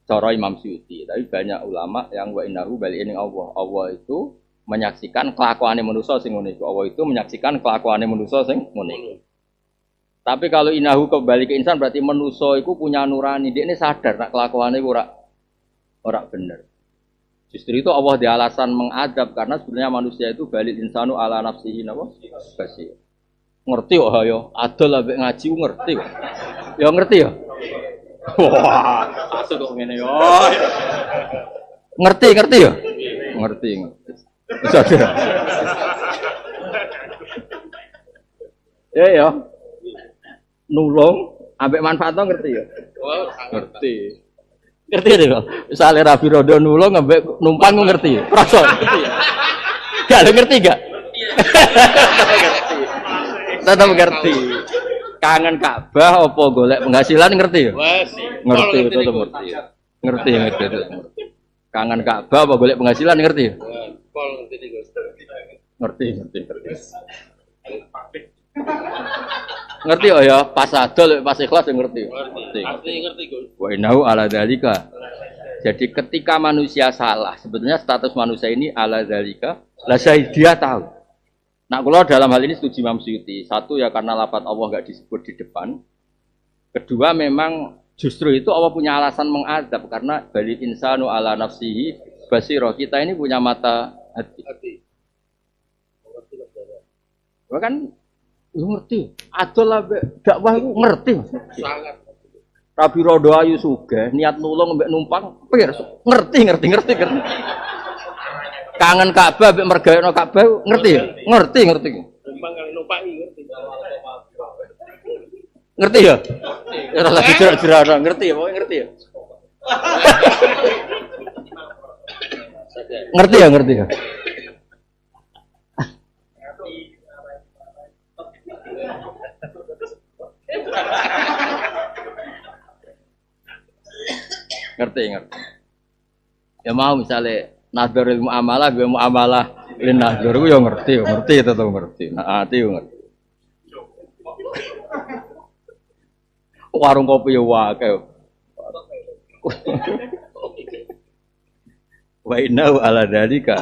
cara Imam Suyuti. Tapi banyak ulama yang wa innahu balik ning Allah. Allah itu menyaksikan kelakuane manusia sing ngono iku. Allah itu menyaksikan kelakuane manusia sing ngono iku. Tapi kalau inahu kembali ke insan berarti manusia itu punya nurani. Dia ini sadar nak kelakuane iku ora bener. Justru itu Allah di alasan mengadab karena sebenarnya manusia itu balik insanu ala nafsihi napa? Basi. Ngerti kok ya? Adol ambek ngaji ngerti kok. Ya ngerti ya? Wah, asuk kok ngene yo. Ngerti ya? Ngerti. Bisa ada. Ya. Nulung ambek manfaatnya ngerti ya? Ngerti. Ngerti ya? Misalnya Rabi Rodo nulung ambek numpang ngerti ya? Rasa ngerti ya? Gak ngerti gak? Tetap ngerti. Kangen Ka'bah apa golek penghasilan ngerti ya? Ngerti tetap ngerti. Ngerti. Kangen Ka'bah apa golek penghasilan ngerti ya? Ngerti. Ngerti oh ya, pas adol pas ikhlas ngerti. Ngerti. Wa innahu ala dzalika. Jadi ketika manusia salah, sebetulnya status manusia ini ala dzalika, lah dia tahu. Nah, kalau dalam hal ini setuju Imam Suyuti. Satu ya karena lafaz Allah enggak disebut di depan. Kedua memang justru itu Allah punya alasan mengadab karena balil insanu ala nafsihi basirah. Kita ini punya mata hati. Bahkan ngerti. Adol dakwah itu ngerti. Sangat. Rabi Rodo ayu sugih, niat nulung mbek numpang, ngerti. Kangen Ka'bah mbek mergaekno Ka'bah ngerti ya? Ngerti. Numpang kang numpangi ngerti. Ngerti ya? Ora lagi jerak-jerak ngerti ya, pokoke ngerti ya. Ngerti ya, ngerti ya. Ngerti. Ya mau misalnya nadharul muamalah gue muamalah lin nadhar gue yo ngerti tetep ngerti. Nah, ati yo ngerti. Warung kopi yo wae. Wa inna ala dalika.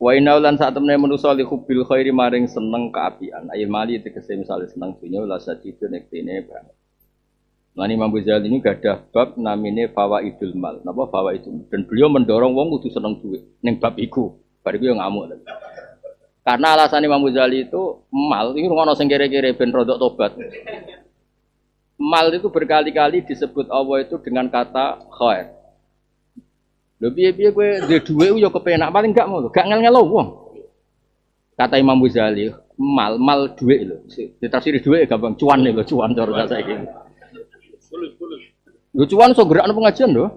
Wa inna lan sak temene manusa li hubbil khairi maring seneng kaapian. Ayil mali tegese misale seneng dunya la sadidun ektine banget. Mani Imam Ghazali ini gadah bab namine fawaidul mal. Napa fawaidul? Dan beliau mendorong wong kudu seneng duit ning bab iku. Bariku yo ngamuk. Karena alasan Imam Ghazali itu mal iki ngono sing kere-kere ben rodok tobat. Mal itu berkali-kali disebut Allah itu dengan kata khair. Lho piye-piye kowe duwe dhuwit yo kepenak paling gak ngono, gak ngel-ngelo wong. Kata Imam Ghazali, mal dhuwit lho. Ditafsiri dhuwit gampang cuan lho, cuan cara saiki. Lho cuan iso gerakno pengajian lho.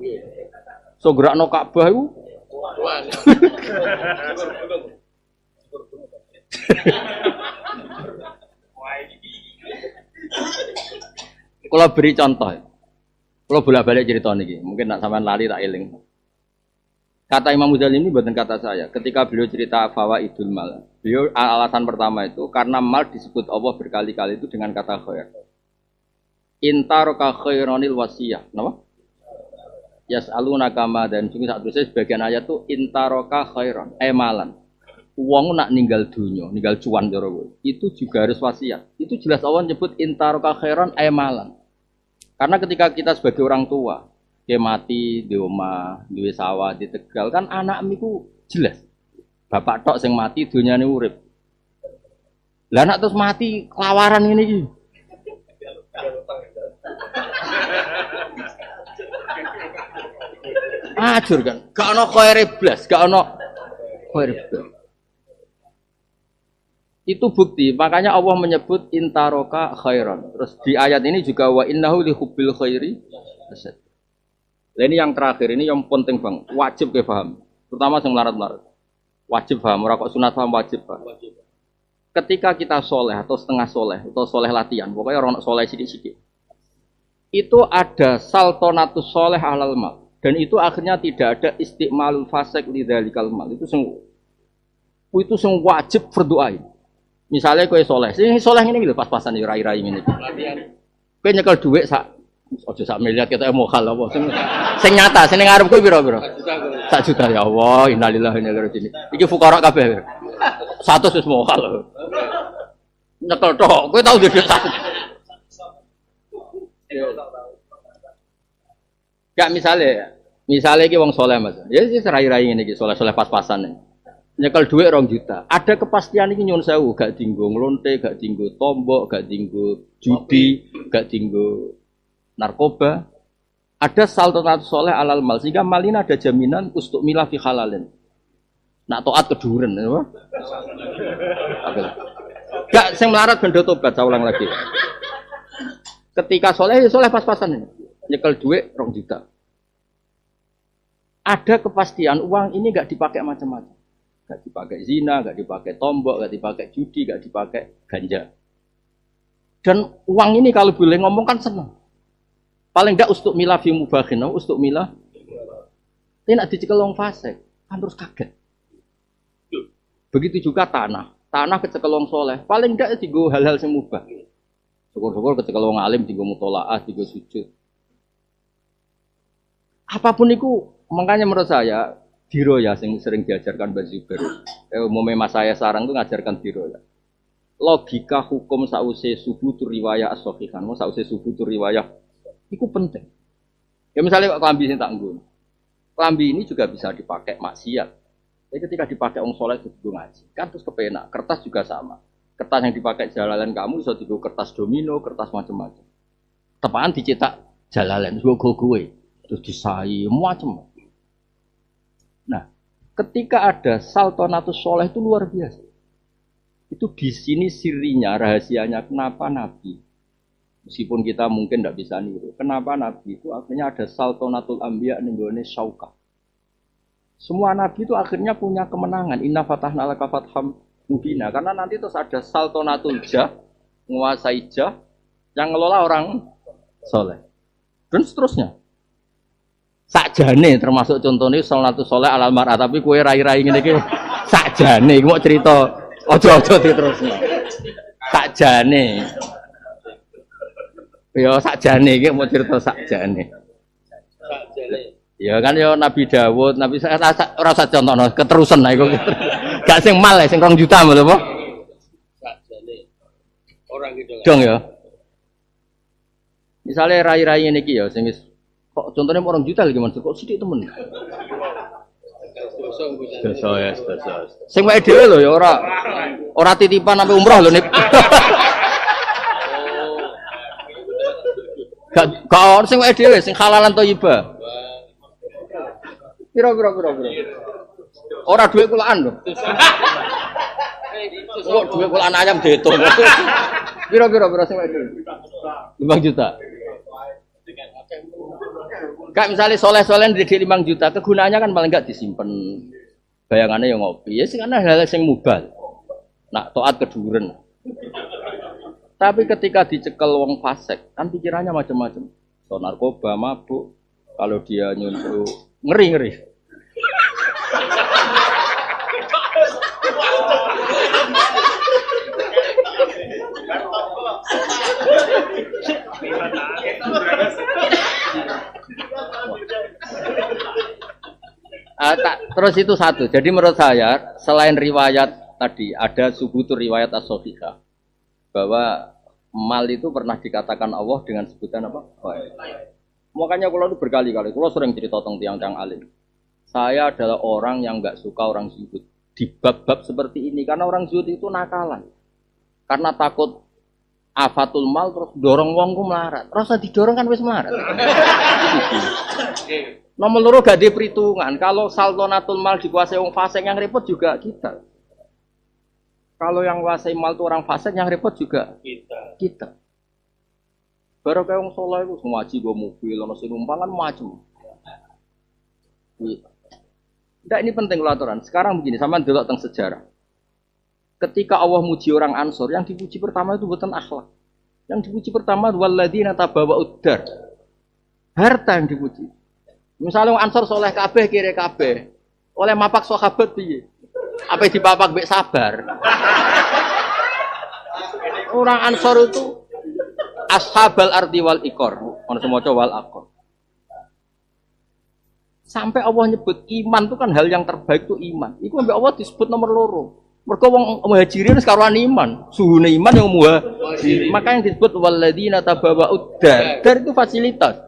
Iso gerakno Ka'bah iku. Kalau beri contoh, kalau bolak-balik cerita niki, mungkin nak sampean lali tak eling. Kata Imam Ghazali ini bukan kata saya. Ketika beliau cerita fawaidul mal, beliau alasan pertama itu karena mal disebut Allah berkali-kali itu dengan kata khair. Intaraka khaironil wasiyah, kenapa? Yas'alunaka ma dan sungguh saat itu sebagian ayat itu intaraka khairon, malan. Uang nak ninggal dunia, ninggal cuan joro itu juga harus wasiat. Itu jelas Allah nyebut intaraka khairon, malan. Karena ketika kita sebagai orang tua, dia mati di omah, di sawah, di Tegal kan anak miku jelas. Bapak tok sing mati dunyane urip. Lah anak terus mati kelawaran ngene iki. Ajur kan, gak ono khaire blas, gak ono khaire blas. Itu bukti, makanya Allah menyebut intaroka khairan. Terus di ayat ini juga wa innahu li hubbil khairi. Nah, ini yang terakhir, ini yang penting bang, wajib ke paham. Terutama yang melarat-melarat. Wajib paham, ora kok sunat paham wajib paham. Ketika kita soleh atau setengah soleh, atau soleh latihan, pokoknya orang soleh sidik-sidik. Itu ada saltonatus soleh alal mal. Dan itu akhirnya tidak ada istiqmalul fasek lidzalikal mal. Itu sing wajib berdoa. Misalnya kowe soleh, sing soleh ngene lho pas-pasan yo rai-rai ngene. Kowe nyekel dhuwit sak aja sak miliar kita mokal apa sing nyata sing ngarep kowe pira-pira? 1 juta ya Allah, innalillahi wa inna ilaihi raji'un. Iki fuqara kabeh. 100 wis mokal. Nyekel tok, kowe tau dhuwit 1. Gak misalnya iki wong soleh Mas. Ya wis rai-rai ngene iki, soleh-soleh pas-pasan. Nyekel duit 2 juta. Ada kepastian ini nyun sewu, gak dinggo nglonte, gak dinggo tombok, gak dinggo judi, gak dinggo narkoba. Ada saltonat soleh alal mal, sehingga mal ini ada jaminan ustuk milah fi halalin. Nak taat keduren, apa? Gak sing melarat bendo tobat, saya ulang lagi. Ketika soleh pas-pasan ini. Nyekel duit 2 juta. Ada kepastian uang ini gak dipakai macam-macam. Gak dipakai zina, gak dipakai tombok, gak dipakai judi, gak dipakai ganja. Dan uang ini kalau boleh ngomong kan senang. Paling enggak ustuk milah fi mubakhin, ustuk milah. Tapi nak dicekel wong fasik, kan terus kaget. Begitu juga tanah kecekel wong soleh, paling enggak digo hal-hal sing mubah. Syukur-syukur kecekel wong alim digo mutolaah, digo sujud. Apapun itu, makanya menurut saya diroya yang sering diajarkan Mbak Zubair. Umumnya mas saya sarang itu ngajarkan diroya. Logika hukum sause subutur riwayah as-sohihan, sause subutur riwayah itu penting. Ya misalnya kelambi ini tak nggun. Kelambi ini juga bisa dipakai maksiat. Jadi ketika dipakai orang soleh itu ngaji, kan terus kepenak. Kertas juga sama. Kertas yang dipakai jalalan kamu bisa digo kertas domino, kertas macam-macam. Tepaan dicetak jalalan, gue, terus disai macam. Nah, ketika ada saltonatus soleh itu luar biasa. Itu di sini sirinya, rahasianya kenapa Nabi Meskipun kita mungkin tidak bisa niru. Kenapa Nabi itu akhirnya ada saltonatul anbiya ninggone syauka. Semua Nabi itu akhirnya punya kemenangan. Inna fatahna laka fatham mubina. Karena nanti terus ada saltonatul jah, menguasai jah, yang ngelola orang soleh. Dan seterusnya. Sakjane termasuk contohnya saltonatul soleh alal mar'ah. Tapi kue rai-rai ini sakjane. Mau cerita, ojo-ojo diterusnya. Sakjane. Ya sakjane iki mau cerita sakjane. Ya kan ya Nabi Dawud, Nabi saya rasa contohno keterusan iku. Gak sing mal sing 2 juta lho apa? Sakjane. Orang gitu. Dong ya. Misalnya rai-rai ini iki ya sing kok contohnya 2 juta lagi Mas, kok sithik temen. Dosa. Sing wae dhewe lho ya ora titipan sampai umroh lho nih. Gak sing wae dhewe sing halalan thayyibah. Piro. Ora dhuwit kulaan lho. Kok dhuwit kulaan ayam diitung. Piro sing wae dhewe. 5 juta. Kak misalnya soleh-soleh di 5 juta, kegunaannya kan paling enggak disimpen. Bayangannya yang ngopi. Ya sing ana hal sing mubal. Nak taat keduren. Tapi ketika dicekel wong fasik, kan pikirannya macam-macam. So narkoba, mabuk, kalau dia nyusu ngeri. Terus itu satu. Jadi menurut saya selain riwayat tadi ada subutur riwayat as-sahihah bahwa mal itu pernah dikatakan Allah dengan sebutan apa? Baik. Makanya kalau itu berkali-kali, kalau sering cerita tentang tiang-tiang alim. Saya adalah orang yang nggak suka orang zuhud di bab-bab seperti ini karena orang zuhud itu nakalan. Karena takut afatul mal terus dorong wong ku melarat. Rasa didorong kan wis melarat. Nomor loro gak ada perhitungan. Kalau saltonatul mal dikuasai wong fasik yang repot juga kita. Kalau yang kuasai mal itu orang fasik yang repot juga kita. Baru kayak wong soleh itu semua ngaji gue mobil, ono sing numpangan macam. Tidak, ini penting aturan. Sekarang begini, sama delok tentang sejarah. Ketika Allah muji orang Ansor, yang dipuji pertama itu bukan akhlak. Yang dipuji pertama walladzina tabawwa'ud dar. Harta yang dipuji. Misalnya orang Ansor soleh kabeh kiri kabeh. Oleh mapak sahabat piye? Apa dipapak mbek sabar. Orang Ansor itu ashabal ardi wal ikor, ono semoco wal akor. Sampai Allah nyebut iman itu kan hal yang terbaik itu iman. Iku sampai Allah disebut nomor loro. Mergo wong muhajirin sekaruan iman, suhune iman yang muhajirin. Maka yang disebut walladzina tabawwa'ud dar. Dar itu fasilitas.